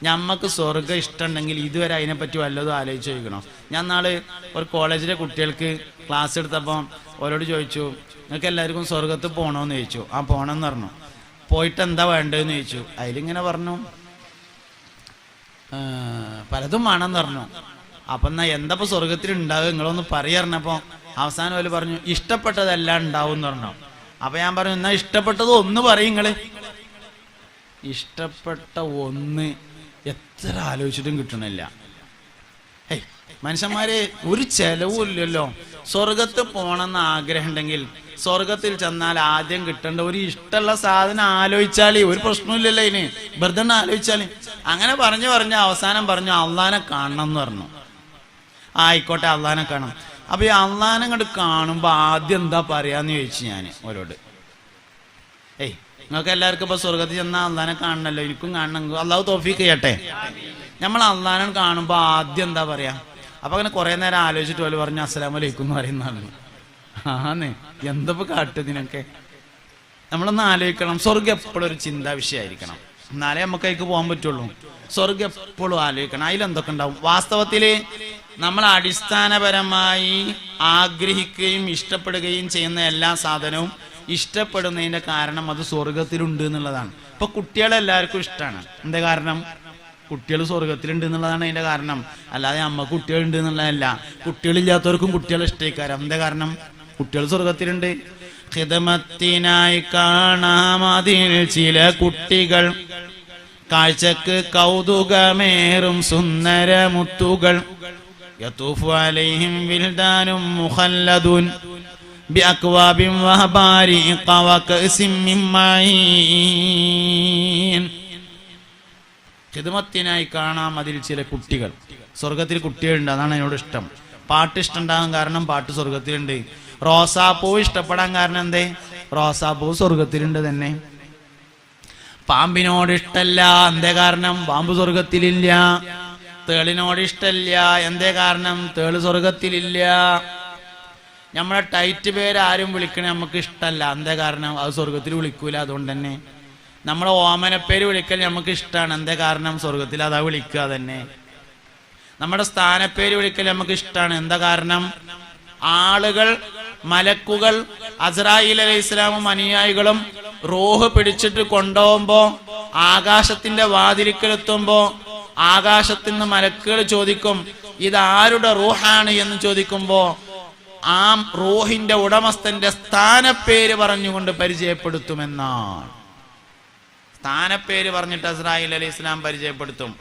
ഞമ്മക്ക് സ്വർഗം ഇഷ്ടമുണ്ടെങ്കിൽ ഇതുവരെ അതിനെപ്പറ്റി വല്ലതും ആലോചിച്ച് ചോദിക്കണം. ഞാൻ നാളെ ഒരു കോളേജിലെ കുട്ടികൾക്ക് ക്ലാസ് എടുത്തപ്പോൾ അവരോട് ചോദിച്ചു, നിങ്ങൾക്ക് എല്ലാവർക്കും സ്വർഗത്ത് പോകണമെന്ന് ചോദിച്ചു. ആ പോകണമെന്ന് പറഞ്ഞു. പോയിട്ട് എന്താ വേണ്ടതെന്ന് ചോദിച്ചു. അതിലിങ്ങനെ പറഞ്ഞു പലതും വേണമെന്ന് പറഞ്ഞു. അപ്പം എന്നാ എന്തപ്പോ സ്വർഗത്തിൽ ഉണ്ടാവുക നിങ്ങളൊന്ന് പറഞ്ഞപ്പോൾ അവസാനം അവർ പറഞ്ഞു ഇഷ്ടപ്പെട്ടതെല്ലാം ഉണ്ടാവും എന്ന് പറഞ്ഞു. അപ്പൊ ഞാൻ പറഞ്ഞു, എന്നാ ഇഷ്ടപ്പെട്ടത് ഒന്ന് പറയും നിങ്ങള്. ഇഷ്ടപ്പെട്ട ഒന്ന് എത്ര ആലോചിച്ചിട്ടും കിട്ടണില്ല. മനുഷ്യന്മാരെ ഒരു ചെലവും ഇല്ലല്ലോ. സ്വർഗത്ത് പോണെന്ന് ആഗ്രഹം ഉണ്ടെങ്കിൽ സ്വർഗത്തിൽ ചെന്നാൽ ആദ്യം കിട്ടേണ്ട ഒരു ഇഷ്ടമുള്ള സാധനം ആലോചിച്ചാലേ ഒരു പ്രശ്നമില്ലല്ലോ. അതിന് വെറുതെ ആലോചിച്ചാല്. അങ്ങനെ പറഞ്ഞ് അവസാനം പറഞ്ഞു അള്ളാനെ കാണണം എന്ന് പറഞ്ഞു. ആയിക്കോട്ടെ അള്ളാനെ കാണാം. അപ്പൊ ഈ അള്ളാനെ അങ്ങോട്ട് കാണുമ്പോ ആദ്യം എന്താ പറയാന്ന് ചോദിച്ചു ഞാൻ ഓരോട്. നിങ്ങൾക്ക് എല്ലാവർക്കും ഇപ്പൊ സ്വർഗത്തിൽ ചെന്നാൽ അള്ളാനെ കാണണല്ലോ, എനിക്കും കാണണം. അള്ളാഹു തൗഫീഖ് ചെയ്യട്ടെ. നമ്മൾ അള്ളാനെ കാണുമ്പോ ആദ്യം എന്താ പറയാ? അപ്പൊ അങ്ങനെ കുറെ നേരം ആലോചിച്ചിട്ട് പോലെ പറഞ്ഞു അസ്സലാമു അലൈക്കും എന്ന് പറയുന്നതാണ്. ആന്ന് എന്തപ്പോ കാട്ടുന്നതിനൊക്കെ നമ്മളൊന്ന് ആലോചിക്കണം. സ്വർഗം എപ്പോഴും ഒരു ചിന്താ വിഷയമായിരിക്കണം, എന്നാലേ നമുക്ക് അതിലേക്ക് പോകാൻ പറ്റുള്ളൂ. സ്വർഗം എപ്പോഴും ആലോചിക്കണം. അതിലെന്തൊക്കെ ഉണ്ടാവും? വാസ്തവത്തിൽ നമ്മൾ അടിസ്ഥാനപരമായി ആഗ്രഹിക്കുകയും ഇഷ്ടപ്പെടുകയും ചെയ്യുന്ന എല്ലാ സാധനവും ഇഷ്ടപ്പെടുന്നതിന്റെ കാരണം അത് സ്വർഗത്തിലുണ്ട് എന്നുള്ളതാണ്. ഇപ്പൊ കുട്ടികളെല്ലാവർക്കും ഇഷ്ടമാണ്. എന്താ കാരണം? കുട്ടികൾ സ്വർഗത്തിലുണ്ട് എന്നുള്ളതാണ് അതിന്റെ കാരണം. അല്ലാതെ അമ്മ കുട്ടികളുണ്ട് എന്നുള്ളതല്ല. കുട്ടികളില്ലാത്തവർക്കും കുട്ടികളെ ഇഷ്ടേക്കാരം. എന്താ കാരണം? കുട്ടികൾ സ്വർഗത്തിലുണ്ട്. ഖിദ്മത്തിനായി കാണാം അതിൽ ചില കുട്ടികൾ, കാഴ്ചക്ക് കൗതുകമേറും സുന്ദര മുത്തുകൾ. യതൂഫു അലൈഹിം വിൽദാനും മുഖല്ലദൂൻ ബിഅക്വാബിൻ വഹബാരിഖ വകഅസിൻ മിൻ മഈൻ. ഖിദ്മത്തിനായി കാണാം അതിൽ ചില കുട്ടികൾ. സ്വർഗത്തിൽ കുട്ടികളുണ്ട്, അതാണ് എന്നോട് ഇഷ്ടം. പാട്ട് ഇഷ്ടമുണ്ടാകാൻ കാരണം പാട്ട് സ്വർഗത്തിലുണ്ട്. റോസാപ്പൂ ഇഷ്ടപ്പെടാൻ കാരണം എന്തേ? റോസാപ്പൂ സ്വർഗത്തിലുണ്ട് തന്നെ. പാമ്പിനോട് ഇഷ്ടല്ല, എന്തേ കാരണം? പാമ്പ് സ്വർഗത്തിലില്ല. തേളിനോട് ഇഷ്ടല്ല, എന്തേ കാരണം? തേള് സ്വർഗത്തിലില്ല. നമ്മളെ ടൈറ്റ് പേര് ആരും വിളിക്കണേ നമുക്ക് ഇഷ്ടമല്ല, എന്തേ കാരണം? അത് സ്വർഗത്തിൽ വിളിക്കൂല. അതുകൊണ്ട് തന്നെ നമ്മളെ ഓമനപ്പേര് വിളിക്കൽ നമുക്ക് ഇഷ്ടമാണ്, എന്തേ കാരണം? സ്വർഗത്തിൽ അതാ വിളിക്കുക തന്നെ. നമ്മുടെ സ്ഥാനപ്പേര് വിളിക്കൽ നമുക്ക് ഇഷ്ടമാണ്, എന്താ കാരണം? ആളുകൾ, മലക്കുകൾ, അസ്രായീൽ അലൈഹിസ്സലാമും അനുയായികളും റൂഹ് പിടിച്ചിട്ട് കൊണ്ടുപോകുമ്പോ ആകാശത്തിന്റെ വാതിലിക്കലെത്തുമ്പോ ആകാശത്തിൽ നിന്ന് മലക്കുകൾ ചോദിക്കും, ഇതാരുടെ റൂഹാണ് എന്ന് ചോദിക്കുമ്പോ ആ റൂഹിന്റെ ഉടമസ്ഥന്റെ സ്ഥാനപ്പേര് പറഞ്ഞുകൊണ്ട് പരിചയപ്പെടുത്തുമെന്നാണ്. സ്ഥാനപ്പേര് പറഞ്ഞിട്ട് അസ്രായീൽ അലൈഹിസ്സലാം പരിചയപ്പെടുത്തും.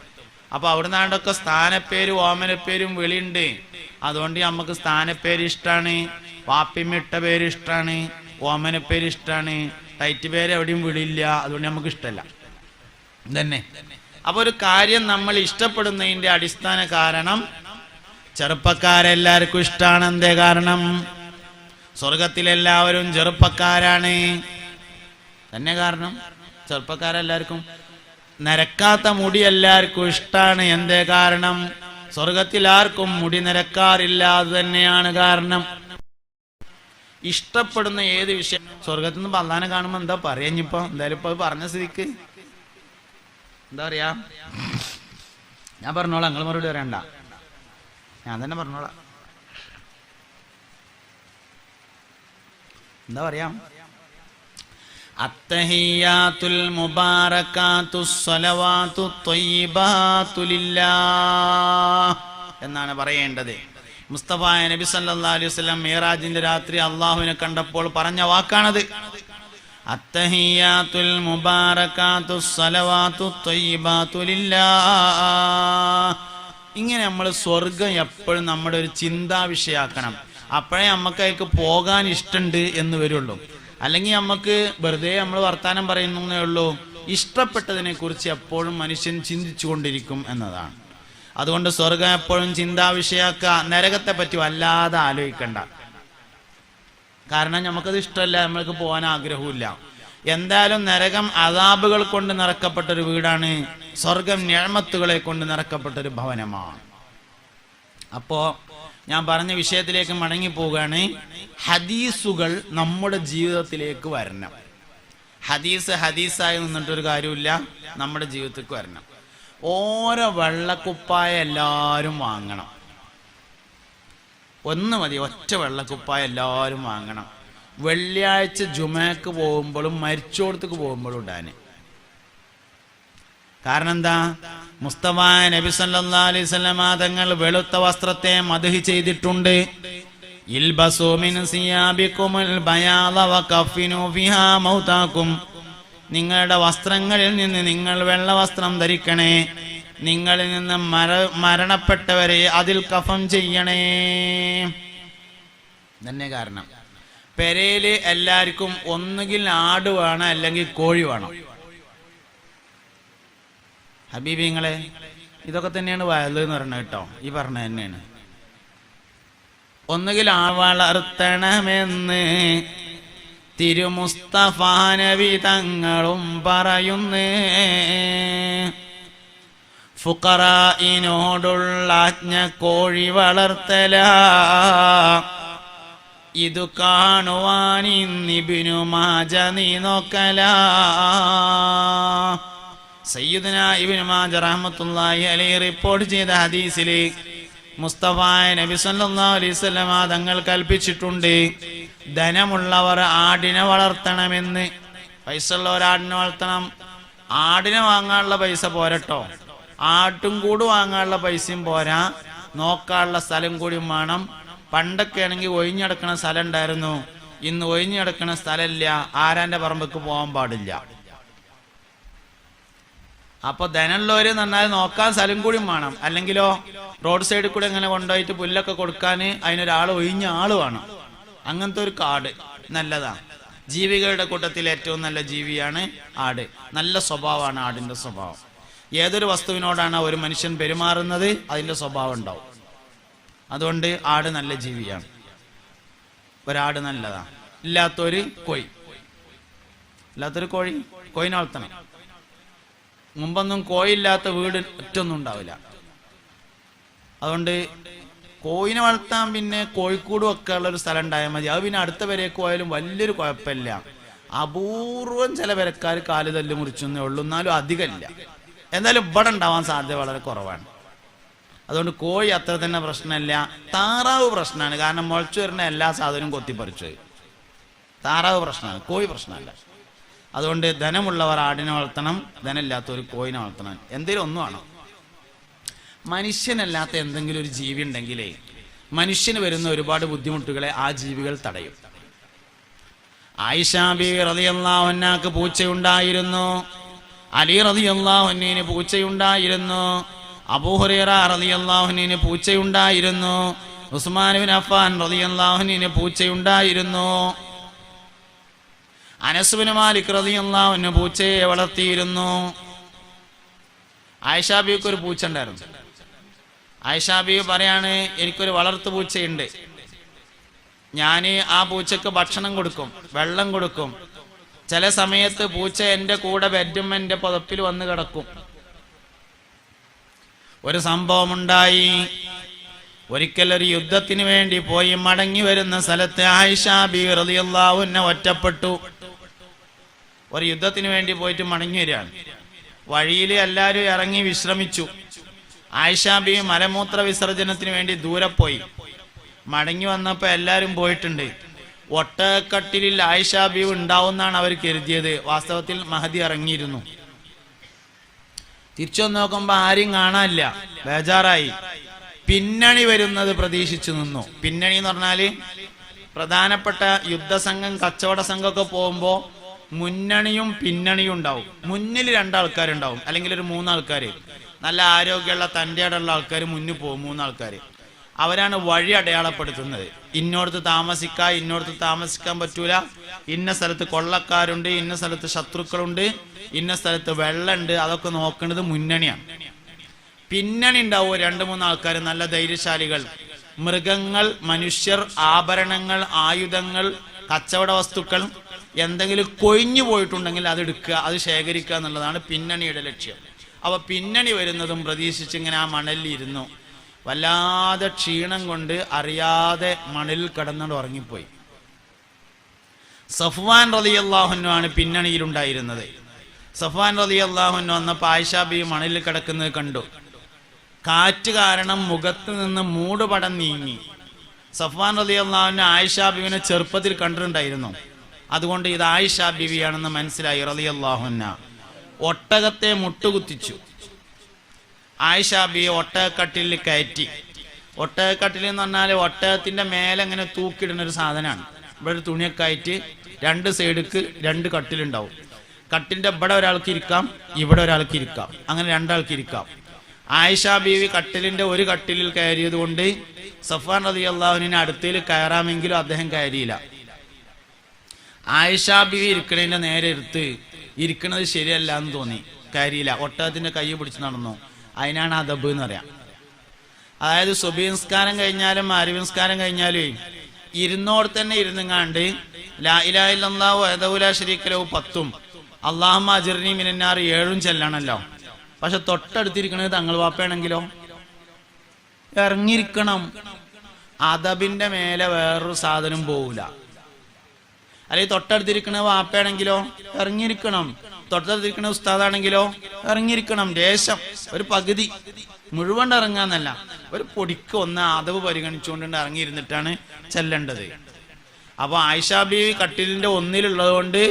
അപ്പൊ അവിടുന്നാണ്ടൊക്കെ സ്ഥാനപ്പേര് ഓമനപ്പേരും വിളിയുണ്ട്. അതുകൊണ്ട് നമുക്ക് സ്ഥാനപ്പേര് ഇഷ്ടമാണ്, വാപ്പിമിട്ട പേര് ഇഷ്ടമാണ്, ഓമനപ്പേര് ഇഷ്ടമാണ്. ടൈറ്റ് പേര് എവിടെയും വിളിയില്ല, അതുകൊണ്ട് നമുക്ക് ഇഷ്ടമല്ല തന്നെ. അപ്പൊ ഒരു കാര്യം നമ്മൾ ഇഷ്ടപ്പെടുന്നതിന്റെ അടിസ്ഥാന കാരണം ചെറുപ്പക്കാരെല്ലാവർക്കും ഇഷ്ടമാണ്. എന്തേ കാരണം? സ്വർഗത്തിലെല്ലാവരും ചെറുപ്പക്കാരാണ് തന്നെ. കാരണം ചെറുപ്പക്കാരെല്ലാവർക്കും. നരക്കാത്ത മുടി എല്ലാവർക്കും ഇഷ്ടമാണ്. എന്തേ കാരണം? സ്വർഗത്തിൽ ആർക്കും മുടി നിരക്കാറില്ല, അത് തന്നെയാണ് കാരണം. ഇഷ്ടപ്പെടുന്ന ഏത് വിഷയം സ്വർഗത്തിൽ നിന്ന് അള്ളാനെ കാണുമ്പോ എന്താ പറയാ? ഇനിയിപ്പോ എന്തായാലും ഇപ്പൊ പറഞ്ഞ സ്ഥിതിക്ക് എന്താ പറയാ? ഞാൻ പറഞ്ഞോളാം, നിങ്ങൾ മറുപടി പറയണ്ട, ഞാൻ തന്നെ പറഞ്ഞോളാം. എന്താ പറയാ? അത്തഹിയാത്തുൽ മുബാറകാതുസ് സ്വലവാതുത് ത്വയ്യിബാതു ലില്ലാഹ് എന്നാണ് പറയേണ്ടത്. മുസ്തഫ നബി സല്ലല്ലാഹു അലൈഹി വസല്ലം മിഅ്റാജിന്റെ രാത്രി അല്ലാഹുവിനെ കണ്ടപ്പോൾ പറഞ്ഞ വാക്കാണത്. അത്തഹിയാത്തുൽ മുബാറകാതുസ് സ്വലവാതുത് ത്വയ്യിബാതു ലില്ലാഹ്. ഇങ്ങനെ നമ്മൾ സ്വർഗം എപ്പോഴും നമ്മുടെ ഒരു ചിന്താ വിഷയാക്കണം. അപ്പോഴേ നമുക്ക് അതിലേക്ക് പോകാൻ ഇഷ്ടമുണ്ട് എന്ന് വരുള്ളൂ. അല്ലെങ്കിൽ നമുക്ക് വെറുതെ നമ്മൾ വർത്താനം പറയുന്നേ ഉള്ളൂ. ഇഷ്ടപ്പെട്ടതിനെ കുറിച്ച് എപ്പോഴും മനുഷ്യൻ ചിന്തിച്ചു കൊണ്ടിരിക്കും എന്നതാണ്. അതുകൊണ്ട് സ്വർഗം എപ്പോഴും ചിന്താ വിഷയാക്കുക. നരകത്തെ പറ്റി വല്ലാതെ ആലോചിക്കണ്ട. കാരണം നമുക്കത് ഇഷ്ടമല്ല, നമ്മൾക്ക് പോകാൻ ആഗ്രഹമില്ല. എന്തായാലും നരകം അദാബുകൾ കൊണ്ട് നിറക്കപ്പെട്ടൊരു വീടാണ്, സ്വർഗം നിഅമത്തുകളെ കൊണ്ട് നിറക്കപ്പെട്ടൊരു ഭവനമാണ്. അപ്പോ ഞാൻ പറഞ്ഞ വിഷയത്തിലേക്ക് മടങ്ങി പോവുകയാണ്. ഹദീസുകൾ നമ്മുടെ ജീവിതത്തിലേക്ക് വരണം. ഹദീസായി നിന്നിട്ടൊരു കാര്യമില്ല, നമ്മുടെ ജീവിതത്തിലേക്ക് വരണം. ഓരോ വെള്ളക്കുപ്പായ എല്ലാവരും വാങ്ങണം. ഒന്ന് മതി, ഒറ്റ വെള്ളക്കുപ്പായ എല്ലാവരും വാങ്ങണം. വെള്ളിയാഴ്ച ജുമയ്ക്ക് പോകുമ്പോഴും മരിച്ചോടത്തേക്ക് പോകുമ്പോഴും ഇടാന്. കാരണം എന്താ? മുസ്തഫ നബി സല്ലല്ലാഹു അലൈഹി വസല്ലം തങ്ങൾ വെളുത്ത വസ്ത്രത്തെ മദ്ഹ് ചെയ്തിട്ടുണ്ട്. ഇൽബസൂ മിൻ സിയാബികുമുൽ ബയാദ വകഫിനൂ ഫിഹാ മൗതാകും. നിങ്ങളുടെ വസ്ത്രങ്ങളിൽ നിന്ന് നിങ്ങൾ വെള്ള വസ്ത്രം ധരിക്കണേ, നിങ്ങളിൽ നിന്ന് മരണപ്പെട്ടവരെ അതിൽ കഫം ചെയ്യണേ. തന്നെ കാരണം പെരയില് എല്ലാവർക്കും ഒന്നുകിൽ ആട് വേണം, അല്ലെങ്കിൽ കോഴി വേണം. ഹബീബിങ്ങളെ, ഇതൊക്കെ തന്നെയാണ് വയല് എന്ന് പറയുന്നത് കേട്ടോ. ഈ പറഞ്ഞ തന്നെയാണ്. ഒന്നുകിൽ ആ വളർത്തണമെന്ന് തിരുമുസ്തഫ നബി തങ്ങളും പറയുന്നേ. ഫുഖറായിനോടുള്ള ആജ്ഞ കോഴി വളർത്തല, ഇതു കാണുവാൻ ഇബ്നു മാജ നീ നോക്കല. സയ്യിദുന ഇബ്നു മാജ റഹ്മത്തുള്ളാഹി അലൈഹി റിപ്പോർട്ട് ചെയ്ത ഹദീസിലെ മുസ്തഫ നബി സല്ലല്ലാഹു അലൈഹി വസല്ലം തങ്ങൾ കൽപ്പിച്ചിട്ടുണ്ട്, ധനമുള്ളവർ ആടിനെ വളർത്തണമെന്ന്. പൈസ ഉള്ളവർ ആടിനെ വളർത്തണം. ആടിനെ വാങ്ങാനുള്ള പൈസ പോരട്ടോ, ആട്ടും കൂട് വാങ്ങാനുള്ള പൈസയും പോരാ, നോക്കാനുള്ള സ്ഥലം കൂടി വേണം. പണ്ടൊക്കെ ആണെങ്കിൽ ഒഴിഞ്ഞടക്കണ സ്ഥലം ഉണ്ടായിരുന്നു, ഇന്ന് ഒഴിഞ്ഞടക്കണ സ്ഥലമില്ല, ആരാന്റെ പറമ്പക്ക് പോകാൻ പാടില്ല. അപ്പൊ ധനമുള്ളവര് നന്നായി നോക്കാൻ സ്ഥലം കൂടി വേണം. അല്ലെങ്കിലോ റോഡ് സൈഡിൽ കൂടെ ഇങ്ങനെ കൊണ്ടുപോയിട്ട് പുല്ലൊക്കെ കൊടുക്കാൻ അതിനൊരാൾ ഒഴിഞ്ഞ ആള് വേണം. അങ്ങനത്തെ ഒരു കാട് നല്ലതാണ്. ജീവികളുടെ കൂട്ടത്തിൽ ഏറ്റവും നല്ല ജീവിയാണ് ആട്. നല്ല സ്വഭാവമാണ് ആടിന്റെ സ്വഭാവം. ഏതൊരു വസ്തുവിനോടാണ് ഒരു മനുഷ്യൻ പെരുമാറുന്നത് അതിന്റെ സ്വഭാവം ഉണ്ടാവും. അതുകൊണ്ട് ആട് നല്ല ജീവിയാണ്. ഒരാട് നല്ലതാണ്. ഇല്ലാത്തൊരു കോഴിനെ വളർത്തണം. മുമ്പൊന്നും കോഴിയില്ലാത്ത വീട് ഒറ്റൊന്നും ഉണ്ടാവില്ല. അതുകൊണ്ട് കോഴിനെ വളർത്താൻ പിന്നെ കോഴിക്കൂടും ഒക്കെ ഉള്ളൊരു സ്ഥലം ഉണ്ടായാൽ മതി. അത് പിന്നെ അടുത്ത വരേക്ക് പോയാലും വലിയൊരു കുഴപ്പമില്ല. അപൂർവം ചില വരക്കാർ കാല് തല്ല് മുറിച്ചെന്നേ ഉള്ളൂ, എന്നാലും അധികമില്ല. എന്നാലും ഇവിടെ ഉണ്ടാവാൻ സാധ്യത വളരെ കുറവാണ്. അതുകൊണ്ട് കോഴി അത്ര തന്നെ പ്രശ്നമില്ല. താറാവ് പ്രശ്നമാണ്, കാരണം മുളച്ചു വരുന്ന എല്ലാ സാധനവും കൊത്തിപ്പറിച്ചു. താറാവ് പ്രശ്നമാണ്, കോഴി പ്രശ്നമല്ല. അതുകൊണ്ട് ധനമുള്ളവർ ആടിനെ വളർത്തണം, ധനമില്ലാത്തവർ കോഴിനെ വളർത്തണം. എന്തെങ്കിലും ഒന്നുമാണ്. മനുഷ്യനല്ലാത്ത എന്തെങ്കിലും ഒരു ജീവി ഉണ്ടെങ്കിലേ മനുഷ്യന് വരുന്ന ഒരുപാട് ബുദ്ധിമുട്ടുകളെ ആ ജീവികൾ തടയും. ആയിഷ ബീവി റളിയല്ലാഹു അൻഹാക്ക് പൂച്ചയുണ്ടായിരുന്നു, അലി റളിയല്ലാഹു അൻഹുവിന് പൂച്ചയുണ്ടായിരുന്നു, അബൂ ഹുറൈറ റളിയല്ലാഹു അൻഹുവിന് പൂച്ചയുണ്ടായിരുന്നു, ഉസ്മാൻ ഇബ്നു അഫ്ഫാൻ റളിയല്ലാഹു അൻഹുവിന് പൂച്ചയുണ്ടായിരുന്നു, അനസ് ഇബ്നു മാലിക് റളിയല്ലാഹു അൻഹു പൂച്ചയെ വളർത്തിയിരുന്നു. ആയിഷ ബീവിക്ക് ഒരു പൂച്ച ഉണ്ടായിരുന്നു. ആയിഷ ബീവി പറയാണ്, എനിക്കൊരു വളർത്തു പൂച്ചയുണ്ട്. ഞാൻ ആ പൂച്ചക്ക് ഭക്ഷണം കൊടുക്കും, വെള്ളം കൊടുക്കും. ചില സമയത്ത് പൂച്ച എൻ്റെ കൂടെ ബെഡ്റൂം എൻ്റെ പുതപ്പിൽ വന്ന് കിടക്കും. ഒരു സംഭവം ഉണ്ടായി. ഒരിക്കൽ ഒരു യുദ്ധത്തിന് വേണ്ടി പോയി മടങ്ങി വരുന്ന സ്ഥലത്ത് ആയിഷ ബീവി റളിയല്ലാഹു അൻഹ ഒറ്റപ്പെട്ടു. ഒരു യുദ്ധത്തിന് വേണ്ടി പോയിട്ട് മടങ്ങി വരികയാണ്. വഴിയിൽ എല്ലാവരും ഇറങ്ങി വിശ്രമിച്ചു. ആയിഷ ബീവി മലമൂത്ര വിസർജനത്തിന് വേണ്ടി ദൂരെ പോയി. മടങ്ങി വന്നപ്പോൾ എല്ലാവരും പോയിട്ടുണ്ട്. ഒട്ടകക്കട്ടിലിൽ ആയിഷ ബീവി ഉണ്ടാവുമെന്നാണ് അവർ കരുതിയത്. വാസ്തവത്തിൽ മഹദി ഇറങ്ങിയിരുന്നു. തിരിച്ചു വന്ന് നോക്കുമ്പോൾ ആരും കാണാനില്ല. ബേജാറായി. പിന്നണി വരുന്നത് പ്രതീക്ഷിച്ചു നിന്നു. പിന്നണി എന്ന് പറഞ്ഞാല് പ്രധാനപ്പെട്ട യുദ്ധസംഘം കച്ചവട സംഘമൊക്കെ പോകുമ്പോൾ മുന്നണിയും പിന്നണിയും ഉണ്ടാവും. മുന്നിൽ രണ്ടാൾക്കാരുണ്ടാവും, അല്ലെങ്കിൽ ഒരു മൂന്നാൾക്കാര്. നല്ല ആരോഗ്യമുള്ള തൻ്റെയുള്ള ആൾക്കാർ മുന്നിൽ പോകും. മൂന്നാൾക്കാർ അവരാണ് വഴി അടയാളപ്പെടുത്തുന്നത്. ഇന്നോടത്ത് താമസിക്കാം, ഇന്നോടത്ത് താമസിക്കാൻ പറ്റൂല, ഇന്ന സ്ഥലത്ത് കൊള്ളക്കാരുണ്ട്, ഇന്ന സ്ഥലത്ത് ശത്രുക്കളുണ്ട്, ഇന്ന സ്ഥലത്ത് വെള്ളമുണ്ട്. അതൊക്കെ നോക്കുന്നത് മുന്നണിയാണ്. പിന്നണി ഉണ്ടാവും 2-3 ആൾക്കാർ, നല്ല ധൈര്യശാലികൾ. മൃഗങ്ങൾ, മനുഷ്യർ, ആഭരണങ്ങൾ, ആയുധങ്ങൾ, കച്ചവട വസ്തുക്കൾ എന്തെങ്കിലും കൊഴിഞ്ഞു പോയിട്ടുണ്ടെങ്കിൽ അത് എടുക്കുക, അത് ശേഖരിക്കുക എന്നുള്ളതാണ് പിന്നണിയുടെ ലക്ഷ്യം. അപ്പൊ പിന്നണി വരുന്നതും പ്രതീക്ഷിച്ച് ഇങ്ങനെ ആ മണലിൽ ഇരുന്നു. വല്ലാതെ ക്ഷീണം കൊണ്ട് അറിയാതെ മണലിൽ കിടന്നുകൊണ്ട് ഉറങ്ങിപ്പോയി. സഫ്വാൻ റളിയല്ലാഹു അൻഹു ആണ് പിന്നണിയിലുണ്ടായിരുന്നത്. സഫ്വാൻ റളിയല്ലാഹു അൻഹു വന്നപ്പോൾ ആയിഷ ബീവി മണലിൽ കിടക്കുന്നത് കണ്ടു. കാറ്റ് കാരണം മുഖത്ത് നിന്ന് മൂടുപടം നീങ്ങി. സഫ്വാൻ റളിയല്ലാഹു അൻഹു ആയിഷ ബീവിനെ ചെറുപ്പത്തിൽ കണ്ടിട്ടുണ്ടായിരുന്നു. അതുകൊണ്ട് ഇത് ആയിഷ ബീവിയാണെന്ന് മനസ്സിലായി റളിയല്ലാഹു അൻഹ. ഒട്ടകത്തെ മുട്ടുകുത്തിച്ചു. ആയിഷ ബീവി ഒട്ടകക്കട്ടിലിൽ കയറ്റി. ഒട്ടകക്കട്ടിൽ എന്ന് പറഞ്ഞാൽ ഒട്ടകത്തിന്റെ മേലെ അങ്ങനെ തൂക്കിയിടുന്ന ഒരു സാധനമാണ്. ഇവിടെ ഒരു തുണിയൊക്കെ ആയിട്ട് 2 സൈഡിക്ക് 2 കട്ടിലുണ്ടാവും. കട്ടിന്റെ ഇവിടെ ഒരാൾക്ക് ഇരിക്കാം, ഇവിടെ ഒരാൾക്ക് ഇരിക്കാം, അങ്ങനെ 2 ആൾക്ക് ഇരിക്കാം. ആയിഷ ബീവി കട്ടിലിന്റെ ഒരു കട്ടിലിൽ കയറിയത് കൊണ്ട് സഫ്വാൻ റളിയല്ലാഹു അൻഹുവിനെ അടുത്തേൽ കയറാമെങ്കിലും അദ്ദേഹം കയറിയില്ല. ആയിഷ ബീവി ഇരിക്കണതിന്റെ നേരെ എടുത്ത് ഇരിക്കണത് ശരിയല്ല എന്ന് തോന്നി, കയറിയില്ല. ഒട്ടകത്തിന്റെ കൈ പിടിച്ച് നടന്നു. അതിനാണ് അദബ് എന്ന് പറയാം. അതായത് സുബഹി നിസ്കാരം കഴിഞ്ഞാലും മഗ്‌രിബ് നിസ്കാരം കഴിഞ്ഞാലും ഇരുന്നോട് തന്നെ ഇരുന്നുങ്ങാണ്ട് ലാ ഇലാഹ ഇല്ലല്ലാഹു വഹ്ദഹു ലാ ശരീക ലഹു 10 അല്ലാഹുമ്മ അജിർനി മിനന്നാർ 7 ചെല്ലണല്ലോ. പക്ഷെ തൊട്ടടുത്തിരിക്കണത് തങ്ങൾ വാപ്പയാണെങ്കിലോ ഇറങ്ങിയിരിക്കണം. അദബിന്റെ മേലെ വേറൊരു സാധനം പോവില്ല. അല്ലെങ്കിൽ തൊട്ടടുത്തിരിക്കണ വാപ്പയാണെങ്കിലോ ഇറങ്ങിയിരിക്കണം, തൊട്ടടുത്തിരിക്കണ ഉസ്താദാണെങ്കിലോ ഇറങ്ങിയിരിക്കണം. ലേശം ഒരു പകുതി, മുഴുവൻ ഇറങ്ങാന്നല്ല, ഒരു പൊടിക്ക് ഒന്ന് അദബ് പരിഗണിച്ചുകൊണ്ട് ഇറങ്ങിയിരുന്നിട്ടാണ് ചെല്ലേണ്ടത്. അപ്പൊ ആയിഷ ബീവി കട്ടിലിന്റെ ഒന്നിലുള്ളത് കൊണ്ട്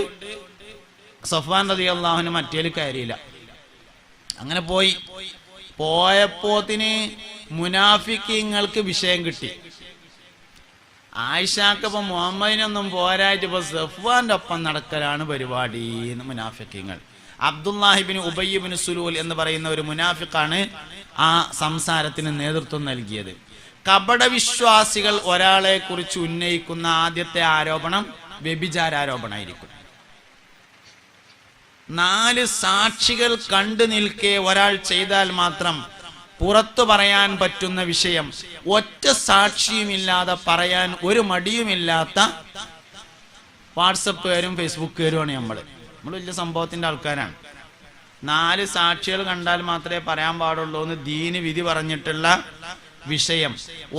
സഫ്വാൻ റളിയല്ലാഹു അൻഹു മറ്റേല് കയറിയില്ല. അങ്ങനെ പോയപ്പോത്തിന് മുനാഫിക്കീങ്ങൾക്ക് വിഷയം കിട്ടി. ആയിഷാക്കിപ്പോ മുഹമ്മദിനൊന്നും പോരായിട്ട് ഇപ്പൊ സഫ്വാന്റെ ഒപ്പം നടക്കലാണ് പരിപാടി എന്ന് മുനാഫിക്കീങ്ങൾ. അബ്ദുല്ലാഹിബിൻ ഉബയ്യബിൻ സുലൂൽ എന്ന് പറയുന്ന ഒരു മുനാഫിക്കാണ് ആ സംസാരത്തിന് നേതൃത്വം നൽകിയത്. കപടവിശ്വാസികൾ ഒരാളെ കുറിച്ച് ഉന്നയിക്കുന്ന ആദ്യത്തെ ആരോപണം വ്യഭിചാരോപണമായിരിക്കും. 4 സാക്ഷികൾ കണ്ടു നിൽക്കെ ഒരാൾ ചെയ്താൽ മാത്രം പുറത്തു പറയാൻ പറ്റുന്ന വിഷയം ഒറ്റ സാക്ഷിയുമില്ലാതെ പറയാൻ ഒരു മടിയുമില്ലാത്ത വാട്സപ്പുകാരും ഫേസ്ബുക്കുകാരുമാണ് നമ്മൾ വലിയ സംഭവത്തിന്റെ ആൾക്കാരാണ്. 4 സാക്ഷികൾ കണ്ടാൽ മാത്രമേ പറയാൻ പാടുള്ളൂ എന്ന് ദീന് വിധി പറഞ്ഞിട്ടുള്ള വിഷയം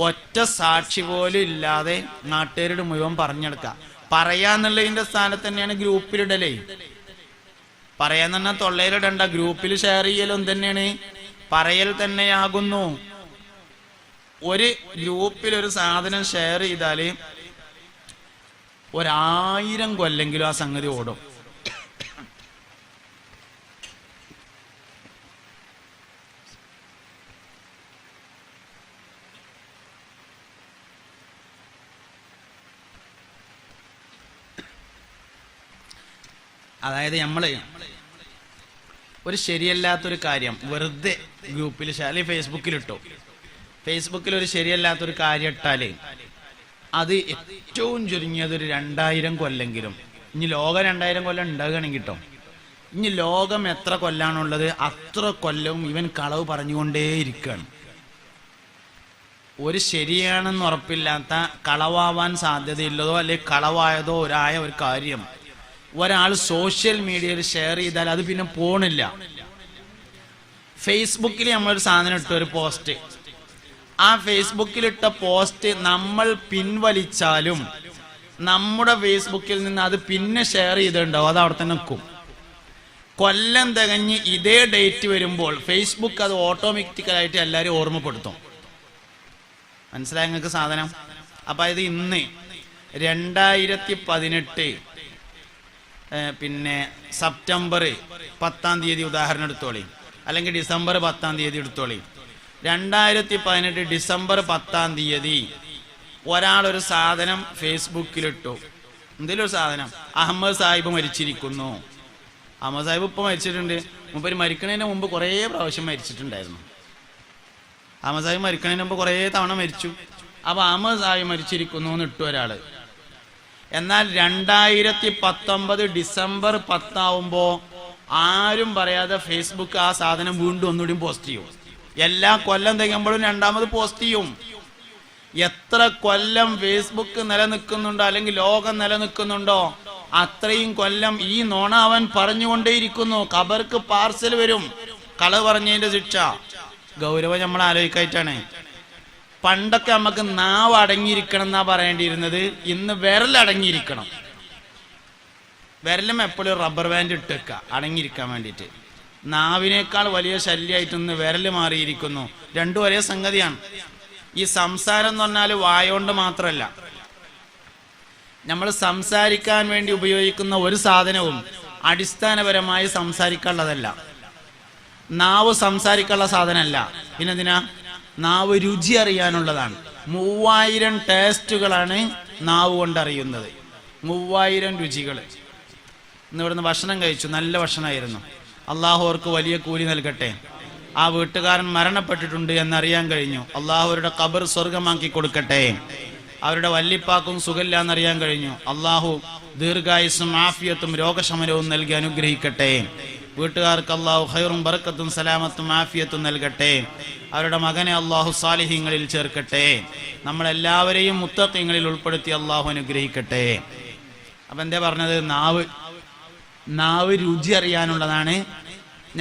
ഒറ്റ സാക്ഷി പോലും ഇല്ലാതെ നാട്ടുകാരുടെ മുഴുവൻ പറഞ്ഞെടുക്കാം. പറയാന്നുള്ളതിന്റെ സ്ഥാനത്ത് തന്നെയാണ് ഗ്രൂപ്പിലിടലേ. പറയാന്ന് പറഞ്ഞാൽ തൊള്ളയിലിടണ്ട, ഗ്രൂപ്പിൽ ഷെയർ ചെയ്യലും തന്നെയാണ് പറയൽ തന്നെയാകുന്നു. ഒരു ഗ്രൂപ്പിൽ ഒരു സാധനം ഷെയർ ചെയ്താല് 1000 കൊല്ലെങ്കിലും ആ സംഗതി ഓടും. അതായത് നമ്മള് ഒരു ശരിയല്ലാത്തൊരു കാര്യം വെറുതെ ഗ്രൂപ്പിൽ അല്ലെങ്കിൽ ഫേസ്ബുക്കിലിട്ടോ, ഫേസ്ബുക്കിൽ ഒരു ശരിയല്ലാത്തൊരു കാര്യം ഇട്ടാല് അത് ഏറ്റവും ചുരുങ്ങിയത് ഒരു 2000 കൊല്ലെങ്കിലും, ഇനി ലോകം 2000 കൊല്ലം ഉണ്ടാകുകയാണെങ്കിൽ കേട്ടോ, ഇനി ലോകം എത്ര കൊല്ലാണുള്ളത് അത്ര കൊല്ലവും ഇവൻ കളവ് പറഞ്ഞുകൊണ്ടേയിരിക്കുകയാണ്. ഒരു ശരിയാണെന്ന് ഉറപ്പില്ലാത്ത, കളവാവാൻ സാധ്യതയുള്ളതോ അല്ലെങ്കിൽ കളവായതോ ഒരു കാര്യം ഒരാൾ സോഷ്യൽ മീഡിയയിൽ ഷെയർ ചെയ്താൽ അത് പിന്നെ പോണില്ല. ഫേസ്ബുക്കിൽ നമ്മളൊരു സാധനം ഇട്ട ഒരു പോസ്റ്റ്, ആ ഫേസ്ബുക്കിലിട്ട പോസ്റ്റ് നമ്മൾ പിൻവലിച്ചാലും നമ്മുടെ ഫേസ്ബുക്കിൽ നിന്ന് അത് പിന്നെ ഷെയർ ചെയ്തിട്ടുണ്ടാവും, അത് അവിടെ തന്നെ നിൽക്കും. കൊല്ലം തികഞ്ഞ് ഇതേ ഡേറ്റ് വരുമ്പോൾ ഫേസ്ബുക്ക് അത് ഓട്ടോമാറ്റിക്കലായിട്ട് എല്ലാവരും ഓർമ്മപ്പെടുത്തും. മനസ്സിലായ നിങ്ങൾക്ക് സാധനം? അപ്പൊ ഇത് ഇന്ന് 2018 പിന്നെ സെപ്റ്റംബർ 10-ാം തീയതി ഉദാഹരണം എടുത്തോളി, അല്ലെങ്കിൽ ഡിസംബർ 10-ാം തീയതി എടുത്തോളി. 2018 ഡിസംബർ 10-ാം തീയതി ഒരാളൊരു സാധനം ഫേസ്ബുക്കിലിട്ടു. എന്തെങ്കിലും ഒരു സാധനം, അഹമ്മദ് സാഹിബ് മരിച്ചിരിക്കുന്നു. അഹമ്മദ് സാഹിബ് ഇപ്പൊ മരിച്ചിട്ടുണ്ട്, മുമ്പ് മരിക്കണതിന് മുമ്പ് കുറേ പ്രാവശ്യം മരിച്ചിട്ടുണ്ടായിരുന്നു. അഹമ്മദ് സാഹിബ് മരിക്കണതിന് മുമ്പ് കുറേ തവണ മരിച്ചു. അപ്പൊ അഹമ്മദ് സാഹിബ് മരിച്ചിരിക്കുന്നു എന്ന് ഇട്ടു ഒരാള്. എന്നാൽ 2019 ഡിസംബർ 10 ആവുമ്പോ ആരും പറയാതെ ഫേസ്ബുക്ക് ആ സാധനം വീണ്ടും ഒന്നുകൂടി പോസ്റ്റ് ചെയ്യും. എല്ലാ കൊല്ലം തികയുമ്പോഴും രണ്ടാമത് പോസ്റ്റ് ചെയ്യും. എത്ര കൊല്ലം ഫേസ്ബുക്ക് നിലനിൽക്കുന്നുണ്ടോ അല്ലെങ്കിൽ ലോകം നിലനിൽക്കുന്നുണ്ടോ അത്രയും കൊല്ലം ഈ നോണ അവൻ പറഞ്ഞുകൊണ്ടേയിരിക്കുന്നു. ഖബർക്ക് പാർസൽ വരും, കളവ് പറഞ്ഞതിന്റെ ശിക്ഷ. ഗൗരവം നമ്മൾ ആലോചിക്കായിട്ടാണ്. പണ്ടൊക്കെ നമുക്ക് നാവ് അടങ്ങിയിരിക്കണം എന്നാ പറയേണ്ടിയിരുന്നത്, ഇന്ന് വിരലടങ്ങിയിരിക്കണം. വിരലും എപ്പോഴും റബ്ബർ ബാൻഡ് ഇട്ടേക്ക അടങ്ങിയിരിക്കാൻ വേണ്ടിയിട്ട്. നാവിനേക്കാൾ വലിയ ശല്യമായിട്ട് ഇന്ന് വിരല് മാറിയിരിക്കുന്നു. രണ്ടും ഒരേ സംഗതിയാണ്. ഈ സംസാരം എന്ന് പറഞ്ഞാൽ വായോണ്ട് മാത്രമല്ല, നമ്മൾ സംസാരിക്കാൻ വേണ്ടി ഉപയോഗിക്കുന്ന ഒരു സാധനവും അടിസ്ഥാനപരമായി സംസാരിക്കാനുള്ളതല്ല. നാവ് സംസാരിക്കാനുള്ള സാധനമല്ല. പിന്നെന്തിനാ? നാവ് രുചി അറിയാനുള്ളതാണ്. 3000 ടേസ്റ്റുകളാണ് നാവ് കൊണ്ടറിയുന്നത്. 3000 രുചികൾ. ഇന്ന് ഇവിടുന്ന് ഭക്ഷണം കഴിച്ചു, നല്ല ഭക്ഷണമായിരുന്നു. അള്ളാഹു അവർക്ക് വലിയ കൂലി നൽകട്ടെ. ആ വീട്ടുകാരൻ മരണപ്പെട്ടിട്ടുണ്ട് എന്നറിയാൻ കഴിഞ്ഞു. അള്ളാഹു അവരുടെ ഖബർ സ്വർഗമാക്കി കൊടുക്കട്ടെ. അവരുടെ വല്ലിപ്പാക്കും സുഖമില്ല എന്നറിയാൻ കഴിഞ്ഞു. അള്ളാഹു ദീർഘായുസ്സും ആഫിയത്തും രോഗശമനവും നൽകി അനുഗ്രഹിക്കട്ടെ. വീട്ടുകാർക്ക് അള്ളാഹു ഖൈറും ബറക്കത്തും സലാമത്തും ആഫിയത്തും നൽകട്ടെ. അവരുടെ മകനെ അള്ളാഹു സാലിഹീങ്ങളിൽ ചേർക്കട്ടെ. നമ്മളെല്ലാവരെയും മുത്തഖീങ്ങളിൽ ഉൾപ്പെടുത്തി അള്ളാഹു അനുഗ്രഹിക്കട്ടെ. അപ്പൊ എന്താ പറഞ്ഞത്? നാവ് രുചി അറിയാനുള്ളതാണ്.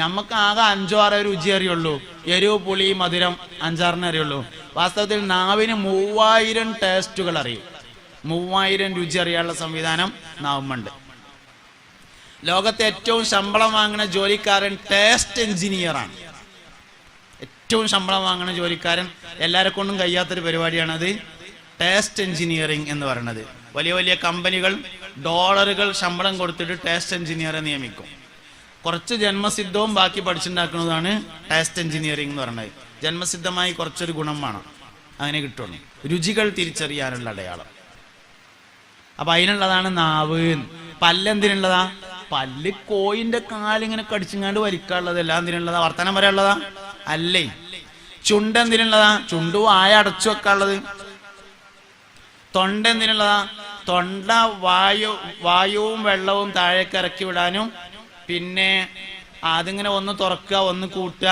നമുക്ക് ആകെ 5-6 രുചി അറിയുള്ളൂ. എരിവ്, പുളി, മധുരം 5-6 അറിയുള്ളൂ. വാസ്തവത്തിൽ നാവിന് 3000 ടേസ്റ്റുകൾ അറിയും. 3000 രുചി അറിയാനുള്ള സംവിധാനം നാവുമുണ്ട്. ലോകത്തെ ഏറ്റവും ശമ്പളം വാങ്ങുന്ന ജോലിക്കാരൻ ടേസ്റ്റ് എഞ്ചിനീയറാണ്. ഏറ്റവും ശമ്പളം വാങ്ങുന്ന ജോലിക്കാരൻ, എല്ലാവരെ കൊണ്ടും കഴിയാത്തൊരു പരിപാടിയാണത് ടേസ്റ്റ് എഞ്ചിനീയറിംഗ് എന്ന് പറയുന്നത്. വലിയ വലിയ കമ്പനികൾ ഡോളറുകൾ ശമ്പളം കൊടുത്തിട്ട് ടേസ്റ്റ് എഞ്ചിനീയറെ നിയമിക്കും. കുറച്ച് ജന്മസിദ്ധവും ബാക്കി പഠിച്ചുണ്ടാക്കുന്നതാണ് ടേസ്റ്റ് എഞ്ചിനീയറിംഗ് എന്ന് പറയുന്നത്. ജന്മസിദ്ധമായി കുറച്ചൊരു ഗുണം വേണം, അങ്ങനെ കിട്ടുള്ളൂ. രുചികൾ തിരിച്ചറിയാനുള്ള അടയാളം. അപ്പൊ അതിനുള്ളതാണ് നാവ്. പല്ലെന്തിനുള്ളതാ? പല്ല് കോയിന്റെ കാലിങ്ങനെ കടിച്ചിങ്ങാണ്ട് വലിക്കാനുള്ളത്. എല്ലാം എന്തിനുള്ളതാ? വർത്തമാനം പറയാനുള്ളതാ അല്ലേ? ചുണ്ട് എന്തിനുള്ളതാ? ചുണ്ട് വായ അടച്ചു വെക്കാനുള്ളത്. തൊണ്ട എന്തിനുള്ളതാ? തൊണ്ട വായുവും വെള്ളവും താഴേക്ക് ഇറക്കി വിടാനും, പിന്നെ അതിങ്ങനെ ഒന്ന് തുറക്കുക ഒന്ന് കൂട്ടുക,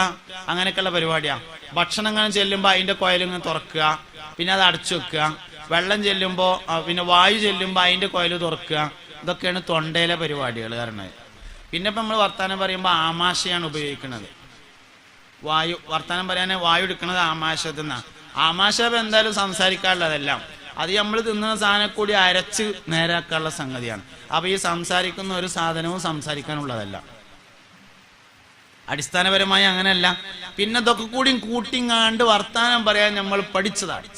അങ്ങനെയൊക്കെയുള്ള പരിപാടിയാ. ഭക്ഷണം ഇങ്ങനെ ചെല്ലുമ്പോൾ അതിന്റെ കോയിലിങ്ങനെ തുറക്കുക, പിന്നെ അത് അടച്ചു വെക്കുക. വെള്ളം ചെല്ലുമ്പോൾ പിന്നെ വായു ചെല്ലുമ്പോൾ അതിന്റെ കോയിൽ തുറക്കുക. ഇതൊക്കെയാണ് തൊണ്ടയിലെ പരിപാടികൾ കാരണം. പിന്നെ ഇപ്പം നമ്മൾ വർത്താനം പറയുമ്പോൾ ആമാശയാണ് ഉപയോഗിക്കുന്നത്. വർത്താനം പറയാൻ വായു എടുക്കുന്നത് ആമാശത്തിൽ നിന്നാണ്. ആമാശം എന്തായാലും സംസാരിക്കാനുള്ളതെല്ലാം അത് നമ്മൾ തിന്നുന്ന സാധനം കൂടി അരച്ച് നേരാക്കാനുള്ള സംഗതിയാണ്. അപ്പൊ ഈ സംസാരിക്കുന്ന ഒരു സാധനവും സംസാരിക്കാനുള്ളതല്ല. അടിസ്ഥാനപരമായി അങ്ങനെയല്ല. പിന്നെ ഇതൊക്കെ കൂടി കൂട്ടിങ്ങാണ്ട് വർത്താനം പറയാൻ നമ്മൾ പഠിച്ചതാണ്.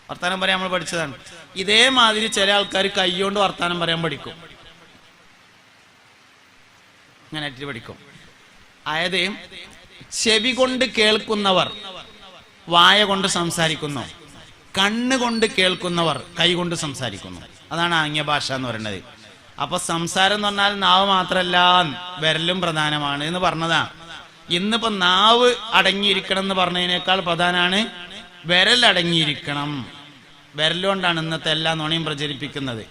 വർത്താനം പറയാൻ നമ്മൾ പഠിച്ചതാണ്. ഇതേമാതിരി ചില ആൾക്കാർ കൈകൊണ്ട് വർത്താനം പറയാൻ പഠിക്കും. ഇങ്ങനെ പഠിക്കും. അതായത് ചെവി കൊണ്ട് കേൾക്കുന്നവർ വായ കൊണ്ട് സംസാരിക്കുന്നു, കണ്ണുകൊണ്ട് കേൾക്കുന്നവർ കൈ കൊണ്ട് സംസാരിക്കുന്നു. അതാണ് ആംഗ്യ ഭാഷ എന്ന് പറയുന്നത്. അപ്പൊ സംസാരം എന്ന് പറഞ്ഞാൽ നാവ് മാത്രല്ല, വിരലും പ്രധാനമാണ് എന്ന് പറഞ്ഞതാ. ഇന്നിപ്പോ നാവ് അടങ്ങിയിരിക്കണം എന്ന് പറഞ്ഞതിനേക്കാൾ പ്രധാനമാണ് വിരൽ അടങ്ങിയിരിക്കണം. വിരലുകൊണ്ടാണ് ഇന്നത്തെ എല്ലാ നുണയും പ്രചരിപ്പിക്കുന്നത്.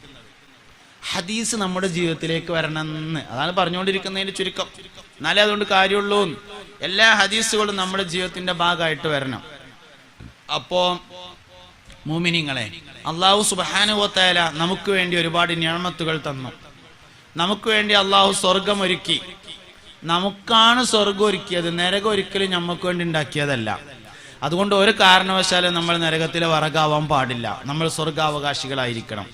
ഹദീസ് നമ്മുടെ ജീവിതത്തിലേക്ക് വരണമെന്ന് അതാണ് പറഞ്ഞുകൊണ്ടിരിക്കുന്നതിന്റെ ചുരുക്കം. എന്നാലേ അതുകൊണ്ട് കാര്യമുള്ളൂ. എല്ലാ ഹദീസുകളും നമ്മുടെ ജീവിതത്തിന്റെ ഭാഗമായിട്ട് വരണം. അപ്പോ മുഅ്മിനീങ്ങളെ, അല്ലാഹു സുബ്ഹാനഹു വ തആല നമുക്ക് വേണ്ടി ഒരുപാട് നിഅമത്തുകൾ തന്നു. നമുക്ക് വേണ്ടി അല്ലാഹു സ്വർഗം ഒരുക്കി. നമുക്കാണ് സ്വർഗം ഒരുക്കിയത്, നരകം ഒരിക്കലും നമുക്ക് വേണ്ടി ഉണ്ടാക്കിയതല്ല. അതുകൊണ്ട് ഒരു കാരണവശാലും നമ്മൾ നരകത്തിലെ വറകാവാൻ പാടില്ല. നമ്മൾ സ്വർഗാവകാശികളായിരിക്കണം.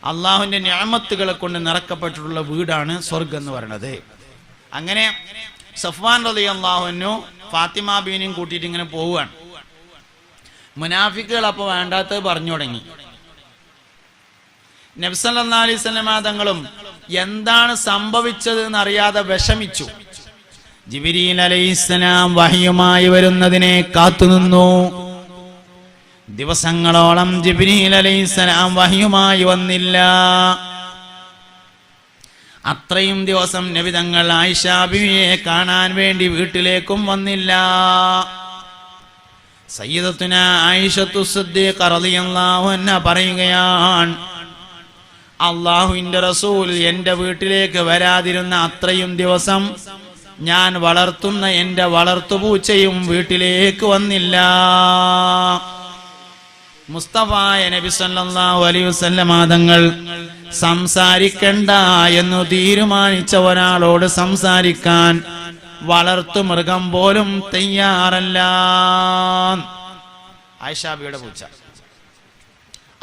അള്ളാഹുവിന്റെ നിഅമത്തുകളെ കൊണ്ട് നിറക്കപ്പെട്ടിട്ടുള്ള വീടാണ് സ്വർഗം എന്ന് പറയുന്നത്. അങ്ങനെ സഫ്വാൻ റളിയല്ലാഹു അൻഹു ഫാത്തിമ ബീവിനെയും കൂട്ടിയിട്ട് ഇങ്ങനെ പോവുകയാണ്. മുനാഫിക്കുകൾ അപ്പൊ വേണ്ടാത്തത് പറഞ്ഞു തുടങ്ങി. നബി സല്ലല്ലാഹു അലൈഹി വസല്ലം തങ്ങളും എന്താണ് സംഭവിച്ചത് എന്നറിയാതെ വിഷമിച്ചു. ജിബ്രീൽ അലൈഹിസ്സലാം വഹയുമായി വരുന്നതിനെ കാത്തുനിന്നു. ദിവസങ്ങളോളം ജിബ്രീൽ അലൈഹിസ്സലാം വഹയുമായി വന്നില്ല. അത്രയും ദിവസം നബി തങ്ങൾ ആയിഷ ബീവിയെ കാണാൻ വേണ്ടി വീട്ടിലേക്കും വന്നില്ല. സയ്യിദത്തുന ആയിഷത്തു സിദ്ദീഖ റളിയല്ലാഹു അൻഹ പറയുകയാണ്, അല്ലാഹുവിന്റെ റസൂൽ എന്റെ വീട്ടിലേക്ക് വരാതിരുന്ന അത്രയും ദിവസം ഞാൻ വളർത്തുന്ന എന്റെ വളർത്തുപൂച്ചയും വീട്ടിലേക്ക് വന്നില്ല. മുസ്തഫായ നബി സല്ലല്ലാഹു അലൈഹി വസല്ലം തങ്ങൾ സംസാരിക്കണ്ട എന്ന് തീരുമാനിച്ച ഒരാളോട് സംസാരിക്കാൻ വളർത്തു മൃഗം പോലും തയ്യാറല്ല. ആയിഷ ബീവിയുടെ പൂച്ച.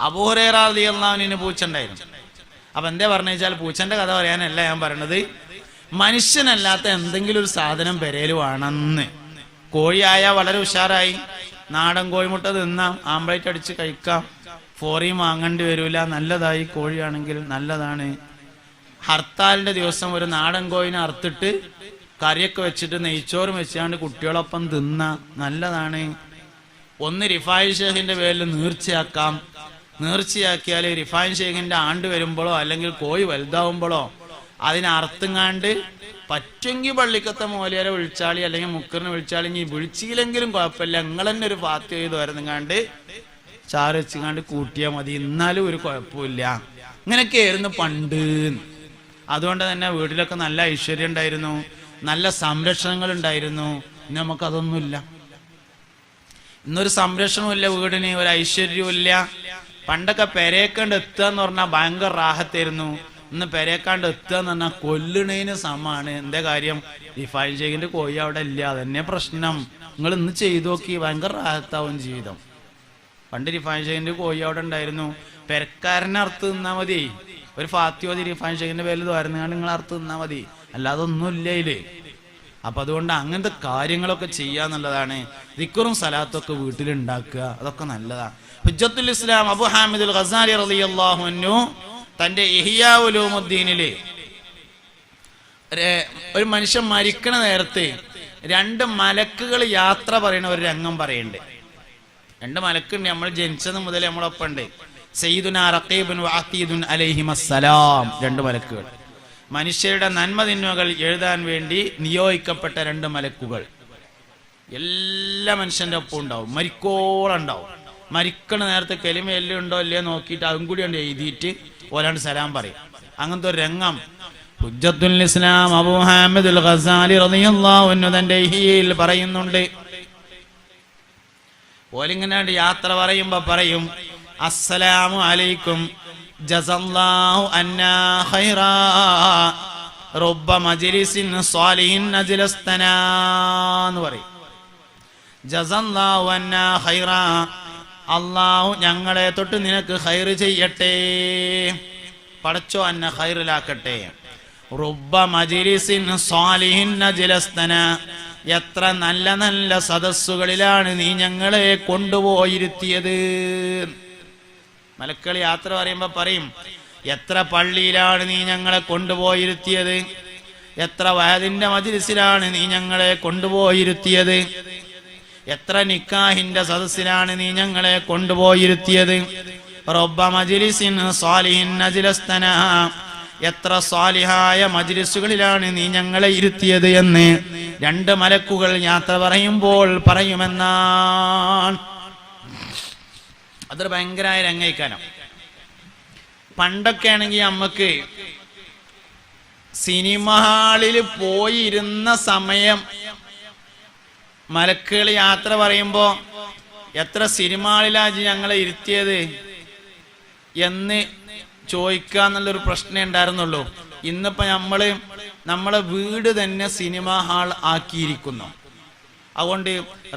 അബൂ ഹുറൈറ റളിയല്ലാഹു അൻഹുവിന് പൂച്ച ഉണ്ടായിരുന്നു. അപ്പൊ എന്താ പറഞ്ഞു വെച്ചാൽ, പൂച്ചന്റെ കഥ പറയാനല്ല ഞാൻ പറയണത്, മനുഷ്യനല്ലാത്ത എന്തെങ്കിലും ഒരു സാധനം പെരേല് വേണമെന്ന്. കോഴിയായ വളരെ ഉഷാറായി, നാടൻ കോഴിമുട്ട തിന്നാം, ആംബ്ലേറ്റ് അടിച്ച് കഴിക്കാം, ഫോറിയും വാങ്ങേണ്ടി വരൂല, നല്ലതായി. കോഴിയാണെങ്കിൽ നല്ലതാണ്. ഹർത്താലിന്റെ ദിവസം ഒരു നാടൻ കോഴിനെ അറുത്തിട്ട് കറിയൊക്കെ വെച്ചിട്ട് നെയ്ച്ചോറും വെച്ചാണ്ട് കുട്ടികളൊപ്പം തിന്ന നല്ലതാണ്. ഒന്ന് റിഫായി ഷേഖിന്റെ പേരിൽ നീർച്ചയാക്കാം. നീർച്ചയാക്കിയാൽ റിഫായി ഷേഖിന്റെ ആണ്ട് വരുമ്പോഴോ അല്ലെങ്കിൽ കോഴി വലുതാവുമ്പോഴോ അതിനെ അറുത്തുങ്ങാണ്ട് പറ്റുമെങ്കിൽ പള്ളിക്കത്തെ മോലിയാരെ വിളിച്ചാളി അല്ലെങ്കിൽ മുക്കറിനെ വിളിച്ചാളി. ഇനി വിളിച്ചില്ലെങ്കിലും കുഴപ്പമില്ല, നിങ്ങൾ തന്നെ ഒരു ഫാത്തി ചെയ്ത് വരുന്നങ്ങാണ്ട് ചാറ് വെച്ചുങ്ങാണ്ട് കൂട്ടിയാൽ മതി, എന്നാലും ഒരു കുഴപ്പമില്ല. ഇങ്ങനെയൊക്കെ ആയിരുന്നു പണ്ട്. അതുകൊണ്ട് തന്നെ വീട്ടിലൊക്കെ നല്ല ഐശ്വര്യം ഉണ്ടായിരുന്നു, നല്ല സംരക്ഷണങ്ങൾ ഉണ്ടായിരുന്നു. ഇന്ന് നമുക്കതൊന്നുമില്ല. ഇന്നൊരു സംരക്ഷണവും ഇല്ല, വീടിന് ഒരു ഐശ്വര്യവും ഇല്ല. പണ്ടൊക്കെ പെരേക്കണ്ട് എത്തുക എന്ന് പറഞ്ഞാൽ ഭയങ്കര റാഹത്തായിരുന്നു. ഇന്ന് പെരേക്കാണ്ട് എത്തുക എന്ന് പറഞ്ഞാൽ കൊല്ലണേന് സമാണ്. എന്താ കാര്യം? റിഫൈൻ ഷെയ്ഖിന്റെ കോഴി അവിടെ ഇല്ല, അതന്നെ പ്രശ്നം. നിങ്ങൾ ഇന്ന് ചെയ്തു നോക്കി, ഭയങ്കര റാഹത്താവും ജീവിതം. പണ്ട് റിഫൈൻ ഷെയ്ഖിന്റെ കോഴി അവിടെ ഉണ്ടായിരുന്നു, പെരക്കാരനെ അറുത്ത് തിന്നാ മതി. ഒരു ഫാത്തിയോതി റിഫൈൻ ഷെയ്ഖിന്റെ പേരിൽ തോരുന്നാണ് നിങ്ങൾ അറുത്ത് തിന്നാ മതി, അല്ലാതെ ഒന്നും ഇല്ല ഇതില്. അപ്പൊ അതുകൊണ്ട് അങ്ങനത്തെ കാര്യങ്ങളൊക്കെ ചെയ്യാന്നുള്ളതാണ്. ദിക്റും സലാത്തൊക്കെ വീട്ടിലുണ്ടാക്കുക, അതൊക്കെ നല്ലതാണ്. ഹുജ്ജത്തുൽ ഇസ്ലാം അബു ഹാമിദുൽ ഗസാലി റളിയല്ലാഹു അൻഹു തന്റെ ഇഹ്യാ ഉലൂമുദ്ദീനില് ഒരു മനുഷ്യൻ മരിക്കണ നേരത്ത് 2 മലക്കുകൾ യാത്ര പറയുന്ന ഒരു രംഗം പറയുന്നുണ്ട്. 2 മലക്കുണ്ട്, നമ്മൾ ജനിച്ചത് മുതൽ നമ്മളൊപ്പം ഉണ്ട്. സയ്യിദുനാ റഖീബുൻ വഅതീദുൻ അലൈഹിമസ്സലാം. 2 മലക്കുകൾ, മനുഷ്യരുടെ നന്മ തിന്മകൾ എഴുതാൻ വേണ്ടി നിയോഗിക്കപ്പെട്ട 2 മലക്കുകൾ എല്ലാ മനുഷ്യന്റെ ഒപ്പം ഉണ്ടാവും, മരിക്കോളം ഉണ്ടാവും. മരിക്കണ നേരത്തെ കെലിമ എല്ലാം ഉണ്ടോ ഇല്ലയോ നോക്കിയിട്ട് അതും കൂടി ഉണ്ട് എഴുതിയിട്ട് ഓലാണ്ട് സലാം പറയും. അങ്ങനത്തെ ഒരു രംഗം ഹുജ്ജത്തുൽ ഇസ്ലാം അബൂ ഹാമിദുൽ ഗസാലി റളിയല്ലാഹു അൻഹു തന്റെ ഇഹ്യയിൽ പറയുന്നുണ്ട്. ഓലിങ്ങനെ യാത്ര പറയുമ്പോ പറയും, അസ്സലാമു അലൈക്കും ജസല്ലാഹു അന്നാ ഖൈറാ റബ്ബ മജ്ലിസിൻ സ്വാലിഹിൻ അജ്ലസ്തനാ എന്ന് പറയും. ജസല്ലാഹു അന്നാ ഖൈറാ, അല്ലാഹു ഞങ്ങളെ തൊട്ട് നിനക്ക് ഖൈർ ചെയ്യട്ടെ, പടച്ചോ അന്ന ഖൈറിലാക്കട്ടെ. റബ്ബ മജ്ലിസിൻ സ്വാലിഹിൻ അജ്ലസ്തനാ, എത്ര നല്ല നല്ല സദസ്സുകളിലാണ് നീ ഞങ്ങളെ കൊണ്ടുപോയിരുത്തിയത്. മലക്കൾ യാത്ര പറയുമ്പോ പറയും, എത്ര പള്ളിയിലാണ് നീ ഞങ്ങളെ കൊണ്ടുപോയിരുത്തിയത്, എത്ര വയതിന്റെ മജ്ലിസിലാണ് നീ ഞങ്ങളെ കൊണ്ടുപോയിരുത്തിയത്, എത്ര നിക്കാഹിന്റെ സദസ്സിലാണ് നീ ഞങ്ങളെ കൊണ്ടുപോയിരുത്തിയത്. റബ്ബ മജ്ലിസിൻ സ്വാലിഹിൻ അജ്ലസ്തനാ, എത്ര സ്വാലിഹായ മജ്ലിസുകളിലാണ് നീ ഞങ്ങളെ ഇരുത്തിയത് എന്ന് 2 മലക്കുകൾ യാത്ര പറയുമ്പോൾ പറയുമെന്നാണ്. അതൊരു ഭയങ്കരമായ രംഗയിക്കാനം. പണ്ടൊക്കെ ആണെങ്കിൽ നമുക്ക് സിനിമ ഹാളിൽ പോയിരുന്ന സമയം മലക്കുകൾ യാത്ര പറയുമ്പോ എത്ര സിനിമ ഹാളിലാജി ഞങ്ങളെ ഇരുത്തിയത് എന്ന് ചോദിക്കുക എന്നുള്ളൊരു പ്രശ്നം ഉണ്ടായിരുന്നുള്ളൂ. ഇന്നിപ്പോ നമ്മളെ വീട് തന്നെ സിനിമ ഹാൾ ആക്കിയിരിക്കുന്നു. അതുകൊണ്ട്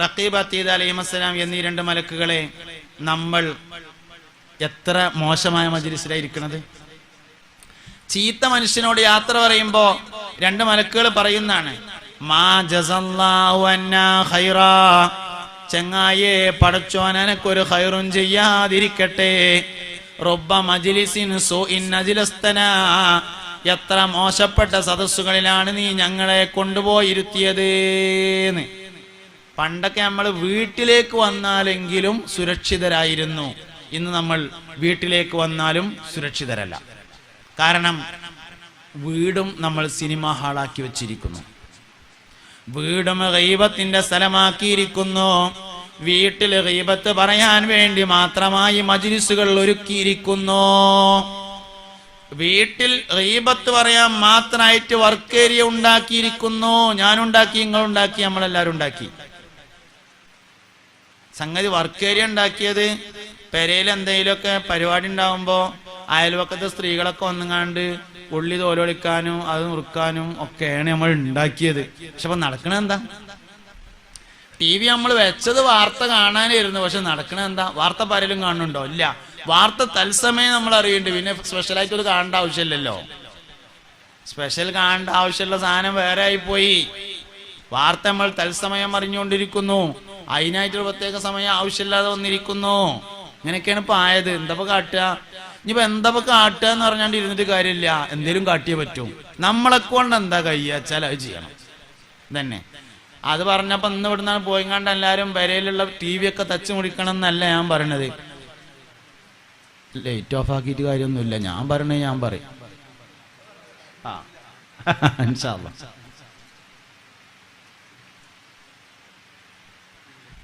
റഖീബ് അതീദ് അലൈഹിസ്സലാം എന്നീ 2 മലക്കുകളെ നമ്മൾ എത്ര മോശമായ മജ്ലിസിലായിരിക്കണത്. ചീത്ത മനുഷ്യനോട് യാത്ര പറയുമ്പോ 2 മലക്കുകൾ പറയുന്നതാണ്, മാ ജസല്ലാഹു അന്നാ ഖൈറാ, ചങ്ങായേ പടച്ചോൻ എനക്കൊരു ഖൈറും ചെയ്യാതിരിക്കട്ടെ. റബ്ബ മജ്ലിസിൻ സൂഇൻ അജ്ലസ്തനാ, എത്ര മോശപ്പെട്ട സദസ്സുകളിലാണ് നീ ഞങ്ങളെ കൊണ്ടുപോയിരുത്തിയത്. പണ്ടൊക്കെ നമ്മൾ വീട്ടിലേക്ക് വന്നാലെങ്കിലും സുരക്ഷിതരായിരുന്നു. ഇന്ന് നമ്മൾ വീട്ടിലേക്ക് വന്നാലും സുരക്ഷിതരല്ല. കാരണം വീടും നമ്മൾ സിനിമ ഹാളാക്കി വെച്ചിരിക്കുന്നു, വീടും ഗീബത്തിന്റെ സ്ഥലമാക്കിയിരിക്കുന്നു. വീട്ടിൽ ഗീബത്ത് പറയാൻ വേണ്ടി മാത്രമായി മജ്ലിസുകൾ ഒരുക്കിയിരിക്കുന്നു. വീട്ടിൽ ഗീബത്ത് പറയാൻ മാത്രമായിട്ട് വർക്ക് ഏരിയ ഉണ്ടാക്കിയിരിക്കുന്നു. ഞാനുണ്ടാക്കി, നിങ്ങളുണ്ടാക്കി, നമ്മളെല്ലാരും ഉണ്ടാക്കി. സംഗതി വർക്ക് ഏരിയ ഉണ്ടാക്കിയത് പെരയിൽ എന്തെങ്കിലുമൊക്കെ പരിപാടി ഉണ്ടാവുമ്പോ അയൽവക്കത്തെ സ്ത്രീകളൊക്കെ വന്നുകാണ്ട് ഉള്ളി തോലൊളിക്കാനും അത് നുറുക്കാനും ഒക്കെയാണ് നമ്മൾ ഉണ്ടാക്കിയത്. പക്ഷെ അപ്പൊ നടക്കണ എന്താ? TV നമ്മൾ വെച്ചത് വാർത്ത കാണാനായിരുന്നു, പക്ഷെ നടക്കണ എന്താ? വാർത്ത പലരും കാണുന്നുണ്ടോ? ഇല്ല. വാർത്ത തത്സമയം നമ്മൾ അറിയുന്നുണ്ട്. പിന്നെ സ്പെഷ്യലായിട്ട് ഒരു കാണേണ്ട ആവശ്യമില്ലല്ലോ. സ്പെഷ്യൽ കാണേണ്ട ആവശ്യമുള്ള സാധനം വേറെ ആയിപ്പോയി. വാർത്ത നമ്മൾ തത്സമയം അറിഞ്ഞുകൊണ്ടിരിക്കുന്നു. അതിനായിട്ടൊരു പ്രത്യേക സമയം ആവശ്യമില്ലാതെ വന്നിരിക്കുന്നു. ഇങ്ങനെയൊക്കെയാണ് ഇപ്പൊ ആയത്. എന്താ കാട്ടുക? ഇനിയിപ്പോ എന്താ കാട്ടുക എന്ന് പറഞ്ഞാണ്ട് ഇരുന്നിട്ട് കാര്യമില്ല, എന്തേലും കാട്ടിയേ പറ്റും. നമ്മളെ കൊണ്ട് എന്താ കഴിയാച്ചാൽ അത് ചെയ്യണം തന്നെ. അത് പറഞ്ഞപ്പോ ഇന്ന് ഇവിടുന്നാണ് പോയിങ്ങാണ്ട് എല്ലാരും പെരയിലുള്ള TV ഒക്കെ തച്ച് മുടിക്കണം എന്നല്ല ഞാൻ പറയണത്. ലൈറ്റ് ഓഫ് ആക്കിയിട്ട് കാര്യമൊന്നുമില്ല. ഞാൻ പറയണേ ഞാൻ പറയും. ഇൻഷാ അല്ലാഹ്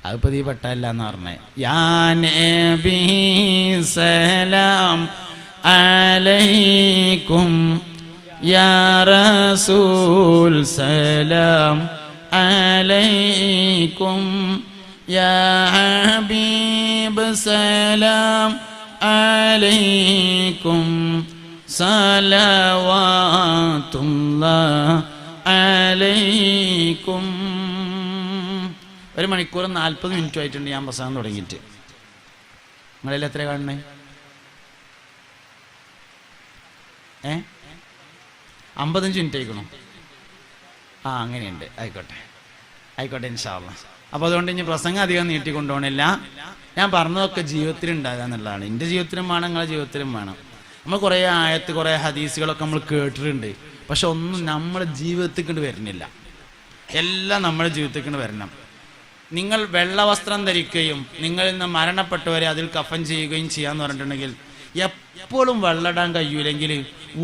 അതിപ്പോ നീ പെട്ടല്ല എന്ന് പറഞ്ഞേ. യാ നബി സലാം അലൈക്കും, യാ റസൂൽ സലാം അലൈക്കും, യാ ഹബീബ് സലാം അലൈക്കും, സലവാതുല്ലാഹി അലൈക്കും. 1 മണിക്കൂർ 40 മിനിറ്റ് ആയിട്ടുണ്ട് ഞാൻ പ്രസംഗം തുടങ്ങിയിട്ട്. നിങ്ങളിൽ എത്ര കാണണേ? 55 മിനിറ്റ് ആയിക്കണോ? അങ്ങനെയുണ്ട്. ആയിക്കോട്ടെ ഇൻഷാ അല്ലാഹ്. അപ്പോൾ അതുകൊണ്ട് ഇനി പ്രസംഗം അധികം നീട്ടിക്കൊണ്ടുപോകണില്ല. ഞാൻ പറഞ്ഞതൊക്കെ ജീവിതത്തിൽ ഉണ്ടാകുക എന്നുള്ളതാണ്. എൻ്റെ ജീവിതത്തിലും വേണം, നിങ്ങളുടെ ജീവിതത്തിലും വേണം. നമ്മൾ കുറേ ആയത്ത്, കുറേ ഹദീസുകളൊക്കെ നമ്മൾ കേട്ടിട്ടുണ്ട്. പക്ഷെ ഒന്നും നമ്മുടെ ജീവിതത്തിൽ കൊണ്ട് വരുന്നില്ല. എല്ലാം നമ്മുടെ ജീവിതത്തിൽ കൊണ്ട് വരണം. നിങ്ങൾ വെള്ള വസ്ത്രം ധരിക്കുകയും നിങ്ങളിൽ നിന്ന് മരണപ്പെട്ടവരെ അതിൽ കഫൻ ചെയ്യുകയും ചെയ്യാന്ന് പറഞ്ഞിട്ടുണ്ടെങ്കിൽ എപ്പോഴും വെള്ളമിടാൻ കഴിയൂലെങ്കിൽ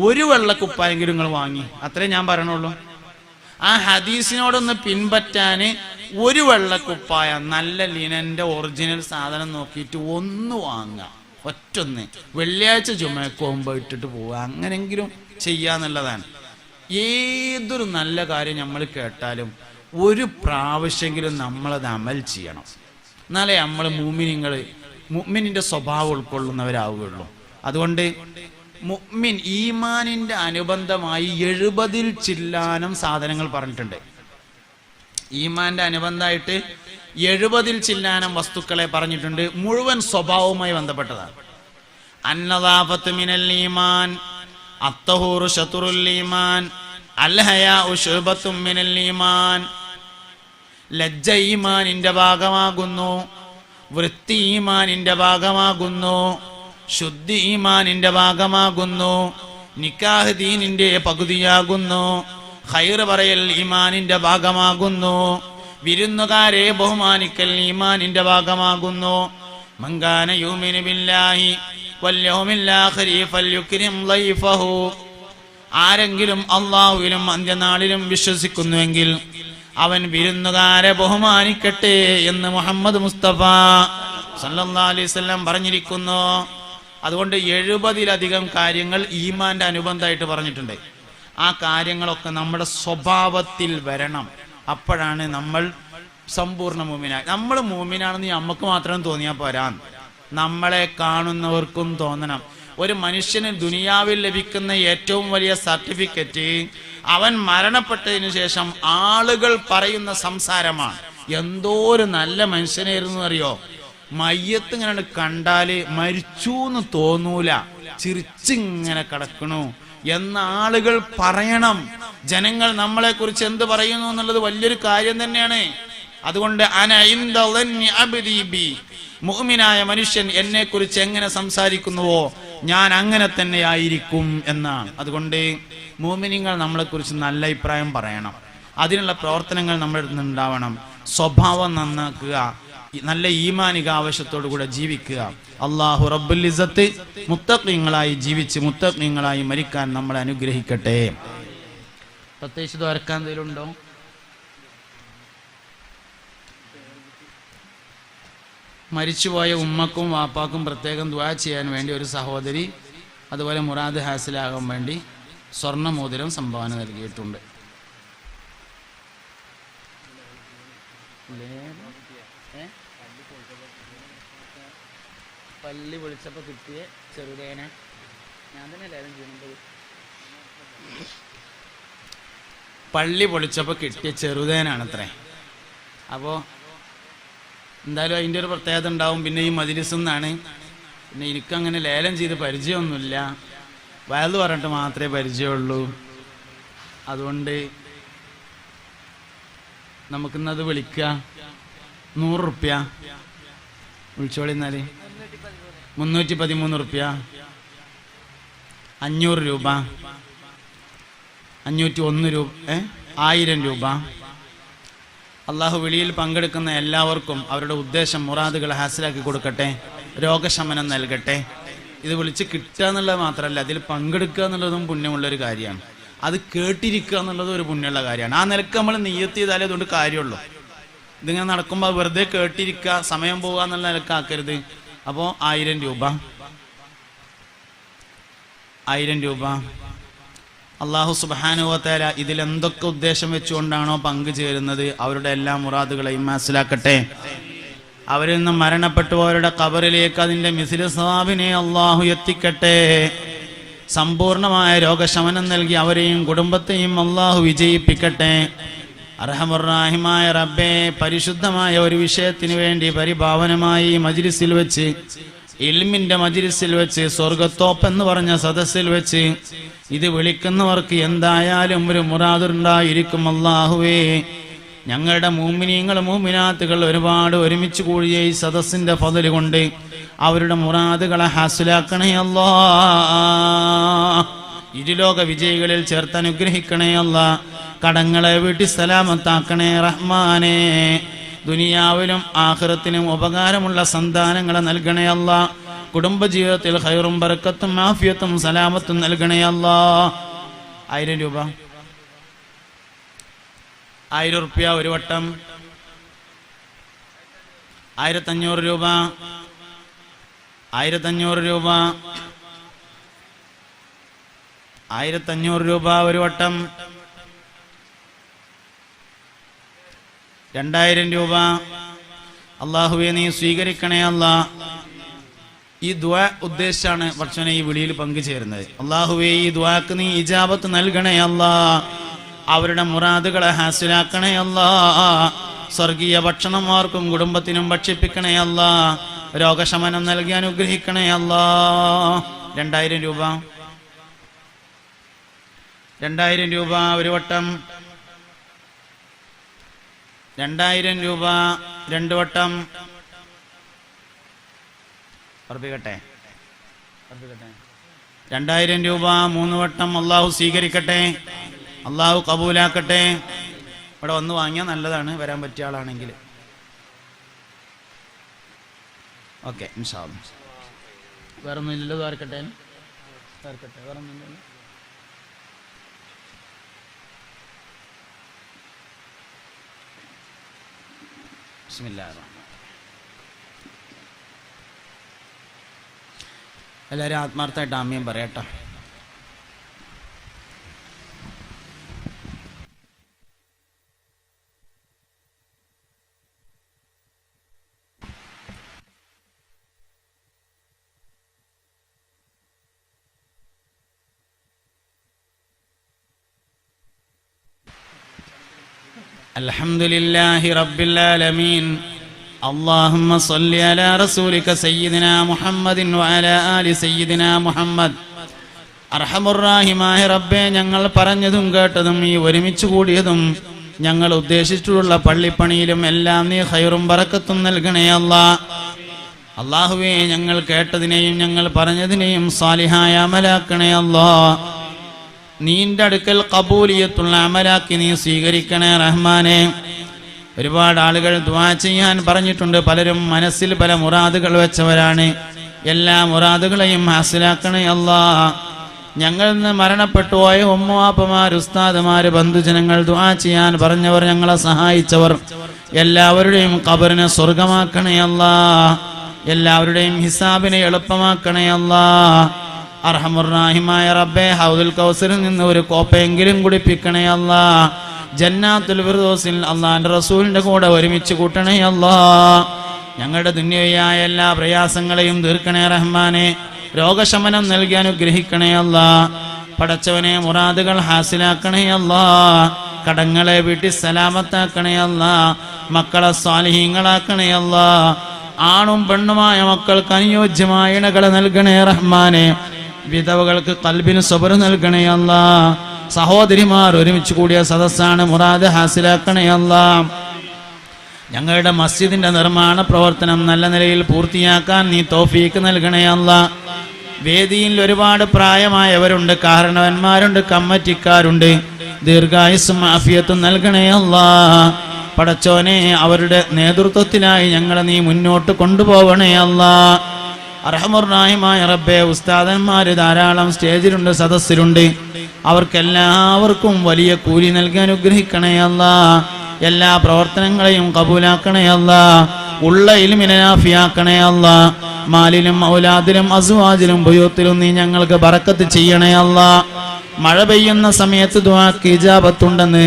ഒരു വെള്ളക്കുപ്പായെങ്കിലും നിങ്ങൾ വാങ്ങി. അത്രേ ഞാൻ പറയണുള്ളൂ. ആ ഹദീസിനോടൊന്ന് പിൻപറ്റാൻ ഒരു വെള്ളക്കുപ്പായ നല്ല ലിനന്റെ ഒറിജിനൽ സാധനം നോക്കിയിട്ട് ഒന്ന് വാങ്ങുക. ഒറ്റൊന്ന് വെള്ളിയാഴ്ച ചുമക്ക് പോകുമ്പോൾ ഇട്ടിട്ട് പോവുക. അങ്ങനെങ്കിലും ചെയ്യാന്നുള്ളതാണ്. ഏതൊരു നല്ല കാര്യം നമ്മൾ കേട്ടാലും ഒരു പ്രാവശ്യമെങ്കിലും നമ്മളത് അമൽ ചെയ്യണം. എന്നാലേ നമ്മൾ മുഅ്മിനിന്റെ സ്വഭാവം ഉൾക്കൊള്ളുന്നവരാവുകയുള്ളൂ. അതുകൊണ്ട് മുഅ്മിൻ ഈമാനിന്റെ അനുബന്ധമായി 70 ചില്ലാനം സാധനങ്ങൾ പറഞ്ഞിട്ടുണ്ട്. ഈമാന്റെ അനുബന്ധമായിട്ട് 70 ചില്ലാനം വസ്തുക്കളെ പറഞ്ഞിട്ടുണ്ട്. മുഴുവൻ സ്വഭാവവുമായി ബന്ധപ്പെട്ടതാണ്. അന്നദാഫത്ത് മിനൽ ഈമാൻ, അത്തഹൂറു ശത്റുൽ ഈമാൻ, അൽ ഹയാഉ ശുബത്തും മിനൽ ഈമാൻ. ലജ്ജ ഈമാനിന്റെ ഭാഗമാകുന്നു, വൃത്തി ഈമാനിന്റെ ഭാഗമാകുന്നു, ശുദ്ധി ഈമാനിന്റെ ഭാഗമാകുന്നു, നിക്കാഹ് ദീനിന്റെ പകുതിയാകുന്നു, ഖൈർ പറയൽ ഈമാനിന്റെ ഭാഗമാകുന്നു, വിരുന്നുകാരെ ബഹുമാനിക്കൽ ഈമാനിന്റെ ഭാഗമാകുന്നു. മങ്കാന യുമിനു ബില്ലാഹി വൽ യൗമിൽ ആഖിരി ഫൽയുക്രിം ളൈഫഹു. ആരെങ്കിലും അല്ലാഹുവിലും അന്ത്യനാളിലും വിശ്വസിക്കുന്നുവെങ്കിൽ അവൻ വിരുന്നുകാരെ ബഹുമാനിക്കട്ടെ എന്ന് മുഹമ്മദ് മുസ്തഫ സല്ലല്ലാഹു അലൈഹി വസല്ലം പറഞ്ഞിരിക്കുന്നു. അതുകൊണ്ട് 70-ലധികം കാര്യങ്ങൾ ഈമാന്റെ അനുബന്ധമായിട്ട് പറഞ്ഞിട്ടുണ്ട്. ആ കാര്യങ്ങളൊക്കെ നമ്മുടെ സ്വഭാവത്തിൽ വരണം. അപ്പോഴാണ് നമ്മൾ സമ്പൂർണ്ണ മൂമിനായി. നമ്മൾ മൂമിനാണെന്ന് നമുക്ക് മാത്രം തോന്നിയാൽ പോരാ, നമ്മളെ കാണുന്നവർക്കും തോന്നണം. ഒരു മനുഷ്യന് ദുനിയാവിൽ ലഭിക്കുന്ന ഏറ്റവും വലിയ സർട്ടിഫിക്കറ്റ് അവൻ മരണപ്പെട്ടതിന് ശേഷം ആളുകൾ പറയുന്ന സംസാരമാണ്. എന്തോ ഒരു നല്ല മനുഷ്യനായിരുന്നു അറിയോ. മയ്യത്ത് ഇങ്ങനെ കണ്ടാല് മരിച്ചു എന്ന് തോന്നൂല, ചിരിച്ചിങ്ങനെ കിടക്കണു എന്ന ആളുകൾ പറയണം. ജനങ്ങൾ നമ്മളെ കുറിച്ച് എന്ത് പറയുന്നു എന്നുള്ളത് വലിയൊരു കാര്യം തന്നെയാണ്. അതുകൊണ്ട് മുഅ്മിനായ മനുഷ്യൻ എന്നെ കുറിച്ച് എങ്ങനെ സംസാരിക്കുന്നുവോ ഞാൻ അങ്ങനെ തന്നെ ആയിരിക്കും എന്നാണ്. അതുകൊണ്ട് മുഅ്മിനീങ്ങൾ നമ്മളെ കുറിച്ച് നല്ല അഭിപ്രായം പറയണം. അതിനുള്ള പ്രവർത്തനങ്ങൾ നമ്മുടെ അടുത്ത് ഉണ്ടാവണം. സ്വഭാവം നന്നാക്കുക, നല്ല ഈമാനിക ആവശ്യത്തോടു കൂടെ ജീവിക്കുക. അല്ലാഹു റബ്ബുൽ ഇസ്സത്ത് മുത്തഖീങ്ങളായി ജീവിച്ച് മുത്തഖീങ്ങളായി മരിക്കാൻ നമ്മളെ അനുഗ്രഹിക്കട്ടെ. പ്രത്യേകിച്ച് ദ്വാരക്കാൻ എന്തെങ്കിലും ഉണ്ടോ? മരിച്ചുപോയ ഉമ്മക്കും വാപ്പാക്കും പ്രത്യേകം ദുആ ചെയ്യാൻ വേണ്ടി ഒരു സഹോദരി അതുപോലെ മുറാദ് ഹാസിലാകാൻ വേണ്ടി സ്വർണ്ണമോതിരം സംഭാവന നൽകിയിട്ടുണ്ട്. പള്ളി പൊളിച്ചപ്പോൾ കിട്ടിയ ചെറുതേന ഞാൻ തന്നെ ലേലം ചെയ്യുന്നത്. പള്ളി പൊളിച്ചപ്പോൾ കിട്ടിയ ചെറുതേനാണത്രേ. അപ്പോൾ എന്തായാലും അതിൻ്റെ ഒരു പ്രത്യേകത ഉണ്ടാവും. പിന്നെ ഈ മജ്‌ലിസിൽ നിന്നാണ്. പിന്നെ എനിക്കങ്ങനെ ലേലം ചെയ്ത് പരിചയമൊന്നുമില്ല, വയല് പറഞ്ഞിട്ട് മാത്രമേ പരിചയമുള്ളൂ. അതുകൊണ്ട് നമുക്കിന്നത് വിളിക്കുക. 100 റുപ്യ വിളിച്ചോളിന്നാൽ 313 റുപ്യ, 500 രൂപ, 501 രൂപ, 1000 രൂപ. അള്ളാഹു വിളിയിൽ പങ്കെടുക്കുന്ന എല്ലാവർക്കും അവരുടെ ഉദ്ദേശം മുറാദുകൾ ഹാസിലാക്കി കൊടുക്കട്ടെ, രോഗശമനം നൽകട്ടെ. ഇത് വിളിച്ച് കിട്ടുക എന്നുള്ളത് മാത്രമല്ല, അതിൽ പങ്കെടുക്കുക എന്നുള്ളതും പുണ്യമുള്ളൊരു കാര്യമാണ്. അത് കേട്ടിരിക്കുക എന്നുള്ളതും ഒരു പുണ്യമുള്ള കാര്യമാണ്. ആ നിലക്ക് നമ്മൾ നിയ്യത്ത് ചെയ്താലേ അതുകൊണ്ട് കാര്യമുള്ളൂ. ഇതിങ്ങനെ നടക്കുമ്പോൾ വെറുതെ കേട്ടിരിക്കുക, സമയം പോവുക എന്നുള്ള നിലക്കാക്കരുത്. അപ്പോൾ 1000 രൂപ, 1000 രൂപ. അള്ളാഹു സുബ്ഹാനഹു വ തആല ഇതിലെന്തൊക്കെ ഉദ്ദേശം വെച്ചുകൊണ്ടാണോ പങ്കുചേരുന്നത് അവരുടെ എല്ലാ മുറാദുകളെയും മനസ്സിലാക്കട്ടെ. അവരിൽ നിന്ന് മരണപ്പെട്ടുപോയവരുടെ ഖബറിലേക്ക് അതിൻ്റെ മിസ്ല സവാബിനെ അള്ളാഹു എത്തിക്കട്ടെ. സമ്പൂർണമായ രോഗശമനം നൽകി അവരെയും കുടുംബത്തെയും അല്ലാഹു വിജയിപ്പിക്കട്ടെ. അർഹമുർ-റഹീമായ റബ്ബേ, പരിശുദ്ധമായ ഒരു വിഷയത്തിന് വേണ്ടി പരിഭാവനമായി മജ്ലിസിൽ വെച്ച്, ഇൽമിന്റെ മജ്ലിസിൽ വെച്ച്, സ്വർഗത്തോപ്പ് എന്ന് പറഞ്ഞ സദസ്സിൽ വെച്ച് ഇത് വിളിക്കുന്നവർക്ക് എന്തായാലും ഒരു മുറാദുണ്ടായിരിക്കും. അല്ലാഹുവേ, ഞങ്ങളുടെ മൂമിനീങ്ങൾ മൂമിനാത്തുകൾ ഒരുപാട് ഒരുമിച്ച് കൂടിയ ഈ സദസ്സിന്റെ ഫضل കൊണ്ട് അവരുടെ മുറാദുകളെ ഹാസിലാക്കണേ അല്ലാ. ഇരുലോക വിജയികളിൽ ചേർത്ത് അനുഗ്രഹിക്കണേ അല്ലാ. കടങ്ങളെ വീട്ടി സലാമത്താക്കണേ റഹ്മാനേ. ദുനിയാവിലും ആഖിറത്തിലും ഉപകാരമുള്ള സന്താനങ്ങളെ നൽകണേ അല്ലാ. കുടുംബജീവിതത്തിൽ ഖൈറും ബറക്കത്തും ആഫിയത്തും സലാമത്തും നൽകണേ അല്ലാ. 1000 രൂപ, 1000 റുപ്യ ഒരു വട്ടം, 1500 രൂപ, 1500 രൂപ, 1500 രൂപ ഒരു വട്ടം, 2000 രൂപ. അല്ലാഹുവേ, നീ സ്വീകരിക്കണേ അല്ലാ. ഈ ദുആ ഉദ്ദേശിച്ചാണ് ഭക്ഷണ ഈ വിളിയിൽ പങ്കുചേരുന്നത്. അല്ലാഹുവേ, ഈ ദുആക്ക് നീ ഇജാബത്ത് നൽകണേ അല്ലാ. അവരുടെ മുറാദുകളെ ഹാസിലാക്കണേ അല്ലാ. സ്വർഗീയ ഭക്ഷണം ആർക്കും കുടുംബത്തിനും ഭക്ഷിപ്പിക്കണേ അല്ലാ. രോഗശമനം നൽകി അനുഗ്രഹിക്കണേ അല്ലാ. 2000 രൂപ, 2000 രൂപ ഒരു വട്ടം, 2000 രൂപ 2 വട്ടം. ഉറപ്പിക്കട്ടെ, 2000 രൂപ 3 വട്ടം. അല്ലാഹു സ്വീകരിക്കട്ടെ, അല്ലാഹു കബൂലാക്കട്ടെ. ഇവിടെ വന്ന് വാങ്ങിയാൽ നല്ലതാണ്, വരാൻ പറ്റിയ ആളാണെങ്കിൽ. ഓക്കെ, ഇൻഷാ അല്ലാഹ്. വേറെ ഒന്നുമില്ലല്ലോ? വേർക്കട്ടെ, വേറെ ഒന്നുമില്ലല്ലോ. ബിസ്മില്ലാഹിർ റഹ്മാനിർ റഹീം. എല്ലാവരും ആത്മാർത്ഥമായിട്ട് ആമീൻ പറയട്ടോ. അൽഹംദുലില്ലാഹി റബ്ബിൽ ആലമീൻ. اللهم صل على رسولك سيدنا محمد وعلى آل سيدنا محمد. അർഹമുർ-റഹീമായ റബ്ബേ, ഞങ്ങൾ പറഞ്ഞതും കേട്ടതും ഈ ഒരുമിച്ച് കൂടിയതും ഞങ്ങൾ ഉദ്ദേശിച്ചിട്ടുള്ള പള്ളിപ്പണിയിലും എല്ലാം നീ ഖൈറും ബറക്കത്തും നൽകണേ അല്ലാ. അല്ലാഹുവേ, ഞങ്ങൾ കേട്ടതിനെയും ഞങ്ങൾ പറഞ്ഞതിനെയും സാലിഹായ അമലാക്കണേ അല്ലാ. നീന്റെ അടുക്കൽ ഖബൂലിയത്തുള്ള അമലാക്കി നീ സ്വീകരിക്കണേ റഹ്മാനെ. ഒരുപാട് ആളുകൾ ദുആ ചെയ്യാൻ പറഞ്ഞിട്ടുണ്ട്. പലരും മനസ്സിൽ പല മുറാദുകൾ വെച്ചവരാണ്. എല്ലാ മുറാദുകളെയും ഹാസിലാക്കണേ അല്ലാ. ഞങ്ങളിൽ നിന്ന് മരണപ്പെട്ടു പോയ ഉമ്മാപ്പമാർ, ഉസ്താദുമാര്, ബന്ധുജനങ്ങൾ, ദുആ ചെയ്യാൻ പറഞ്ഞവർ, ഞങ്ങളെ സഹായിച്ചവർ എല്ലാവരുടെയും ഖബറിനെ സ്വർഗമാക്കണേ അല്ലാ. എല്ലാവരുടെയും ഹിസാബിനെ എളുപ്പമാക്കണേ അല്ലാ. അർഹമുർ-റഹീമായ റബ്ബേ, ഹൗദുൽ കൗസറിൽ നിന്ന് ഒരു കോപ്പയെങ്കിലും കുടിപ്പിക്കണേ അല്ലാ. ജന്നാത്തുൽ ഫിർദൗസിൽ അല്ലാഹുവിന്റെ റസൂലിന്റെ കൂടെ ഒരുമിച്ച് കൂട്ടണേ അല്ലാ. ഞങ്ങളുടെ ദുനിയയായ എല്ലാ പ്രയാസങ്ങളെയും തീർക്കണേ റഹ്മാനെ. രോഗശമനം നൽകി അനുഗ്രഹിക്കണേ അല്ലാ. പടച്ചവനെ, മുറാദുകൾ ഹാസിലാക്കണേ അല്ലാ. കടങ്ങളെ വീട്ടി സലാമത്താക്കണേ അല്ലാ. മക്കളെ സ്വാലിഹീങ്ങളാക്കണേ അല്ലാ. ആണും പെണ്ണുമായ മക്കൾക്ക് അനുയോജ്യമായ ഇണകളെ നൽകണേ റഹ്മാനെ. വിധവകൾക്ക് ഖൽബിന് സബർ നൽകണേ അല്ലാ. സഹോദരിമാർ ഒരുമിച്ച് കൂടിയ സദസ്സാണ്, മുറാദ് ഹാസിലാക്കണേ അല്ലാ. ഞങ്ങളുടെ മസ്ജിദിന്റെ നിർമ്മാണ പ്രവർത്തനം നല്ല നിലയിൽ പൂർത്തിയാക്കാൻ നീ തൗഫീക്ക് നൽകണേ അല്ലാ. വേദിയിൽ ഒരുപാട് പ്രായമായവരുണ്ട്, കാരണവന്മാരുണ്ട്, കമ്മിറ്റിക്കാരുണ്ട്. ദീർഘായുസ്സും ആഫിയത്തും നൽകണേ അല്ലാ. പടച്ചോനെ, അവരുടെ നേതൃത്വത്തിലായി ഞങ്ങളെ നീ മുന്നോട്ട് കൊണ്ടുപോകണേ അല്ലാ. അർഹമുർ-റഹീമായ റബ്ബേ, ഉസ്താദന്മാര് ധാരാളം സ്റ്റേജിലുണ്ട്, സദസ്സിലുണ്ട്. അവർക്കെല്ലാവർക്കും വലിയ കൂലി നൽകി അനുഗ്രഹിക്കണേ അല്ലാ. എല്ലാ പ്രവർത്തനങ്ങളെയും കബൂലാക്കണേ അല്ലാ. ഉള്ള ഇൽമിനെ നാഫിയാക്കണേ അല്ലാ. മാലിലും ഔലാദിലും അസ്വാജിലും ബുയൂത്തിലും നീ ഞങ്ങൾക്ക് ബറക്കത്ത് ചെയ്യണേ അല്ലാ. മഴ പെയ്യുന്ന സമയത്ത് ദുആക്ക് ഇജാബത്തുണ്ടെന്ന്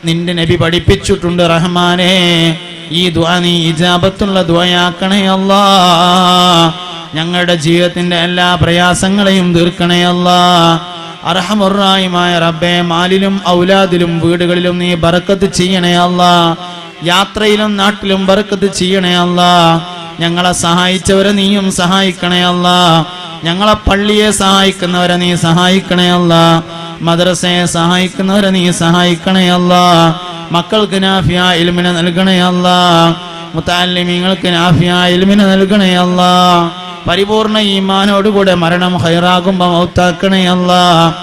നിന്റെ നബി പഠിപ്പിച്ചിട്ടുണ്ട് റഹ്മാനേ. ഈ ദുആ നീ ഇജാബത്തുള്ള ദുആയാക്കണേ അല്ലാ. ഞങ്ങളുടെ ജീവിതത്തിന്റെ എല്ലാ പ്രയാസങ്ങളെയും തീർക്കണേ അല്ലാ. അർഹമുർ റഹീമായ റബ്ബേ, മാലിലും ഔലാദിലും വീടുകളിലും നീ ബറക്കത്ത് ചെയ്യണേ അല്ലാ. യാത്രയിലും നാട്ടിലും ബറക്കത്ത് ചെയ്യണേ അല്ലാ. ഞങ്ങളെ സഹായിച്ചവരെ നീയും സഹായിക്കണേ അല്ലാ. ഞങ്ങളെ പള്ളിയെ സഹായിക്കുന്നവരെ നീ സഹായിക്കണേ അല്ലാ. മദ്രസയെ സഹായിക്കുന്നവരെ നീ സഹായിക്കണേ അല്ലാ. മക്കൾക്ക് നാഫിയ ഇൽമിനെ നൽകണേ അല്ലാ. മുതഅല്ലിമീങ്ങൾക്ക് നാഫിയ ഇൽമിനെ നൽകണേ അല്ലാ. പരിപൂർണ ഈമാനോടുകൂടെ മരണം ഖൈറാകുമ്പോൾ മൗത്താക്കണേ അല്ലാ.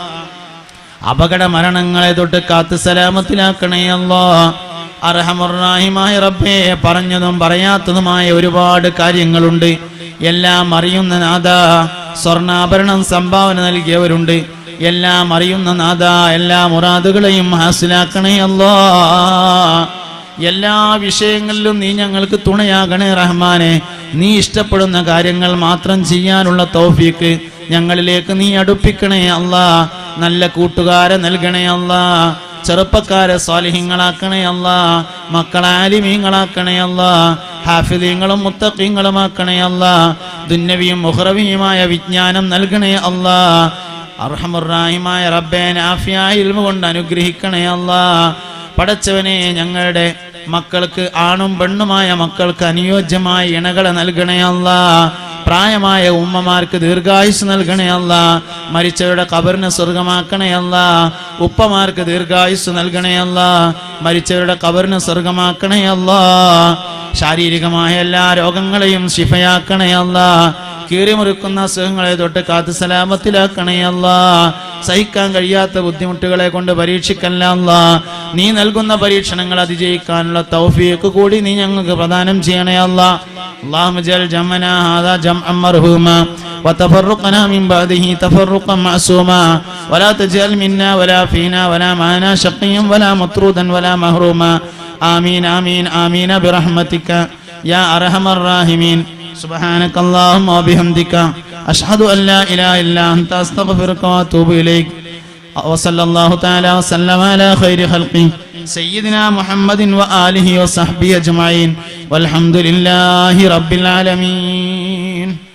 അപകട മരണങ്ങളെ തൊട്ട് കാത്ത് സലാമത്തിലാക്കണേ അല്ലാ. അർഹമുർ റഹീമായ റബ്ബേ, പറഞ്ഞതും പറയാത്തതുമായ ഒരുപാട് കാര്യങ്ങളുണ്ട്. എല്ലാം അറിയുന്ന നാഥാ, സ്വർണ്ണാഭരണം സംഭാവന നൽകിയവരുണ്ട്. എല്ലാം അറിയുന്ന നാഥാ, എല്ലാ മുറാദുകളെയും ഹാസിലാക്കണേ അല്ലാ. എല്ലാ വിഷയങ്ങളിലും നീ ഞങ്ങൾക്ക് തുണയാകണേ റഹ്മാനെ. നീ ഇഷ്ടപ്പെടുന്ന കാര്യങ്ങൾ മാത്രം ചെയ്യാനുള്ള തൗഫീക്ക് ഞങ്ങളിലേക്ക് നീ അടുപ്പിക്കണേ അല്ലാ. നല്ല കൂട്ടുകാരെ നൽകണേ അല്ലാ. ചെറുപ്പക്കാരെ സ്വാലിഹീങ്ങളാക്കണേ അല്ലാ. മക്കളെ ആലിമീങ്ങളാക്കണേ അല്ലാ. ഹാഫിദീങ്ങളും മുത്തഖീങ്ങളുമാക്കണേ അല്ലാ. ദുന്യവിയും ഉഖ്റവിയുമായ വിജ്ഞാനം നൽകണേ അല്ലാ. അർഹമുർ റഹീമായ റബ്ബേ, നാഫിയായ ഇൽമു കൊണ്ട് അനുഗ്രഹിക്കണേ അല്ലാ. പടച്ചവനെ, ഞങ്ങളുടെ മക്കൾക്ക്, ആണും പെണ്ണുമായ മക്കൾക്ക് അനുയോജ്യമായ ഇണകളെ നൽകണേ അല്ലാ. പ്രായമായ ഉമ്മമാർക്ക് ദീർഘായുസ് നൽകണേ അല്ലാ. മരിച്ചവരുടെ ഖബറിനെ സ്വർഗമാക്കണേ അല്ലാ. ഉപ്പമാർക്ക് ദീർഘായുസ് നൽകണേ അല്ലാ. മരിച്ചവരുടെ ഖബറിനെ സ്വർഗമാക്കണേ അല്ലാ. ശാരീരികമായ എല്ലാ രോഗങ്ങളെയും ശിഫയാക്കണേ അല്ലാ. കീറിമുറുക്കുന്ന അസുഖങ്ങളെ തൊട്ട് കാത്ത് സലാമത്തിലാക്കണേ അല്ലാ. സഹിക്കാൻ കഴിയാത്ത ബുദ്ധിമുട്ടുകളെ കൊണ്ട് പരീക്ഷിക്കല്ല അല്ലാ. നീ നൽകുന്ന പരീക്ഷണങ്ങൾ അതിജയിക്കാനുള്ള തൗഫീഖ് കൂടി നീ ഞങ്ങൾക്ക് പ്രദാനം ചെയ്യണേ അല്ലാ. اللهم اجعل جمعنا هذا جمعا مرحوما وتفرقنا من بعده تفرقا معصوما ولا تجعل منا ولا فينا ولا معنا شقيا ولا مطرودا ولا محروما آمين آمين آمين برحمتك يا أرحم الراحمين. سبحانك اللهم وبحمدك أشهد أن لا إله إلا أنت أستغفرك وأتوب إليك. وصلى الله تعالى وسلم على خير خلقه سيدنا محمد وآله وصحبه أجمعين والحمد لله رب العالمين.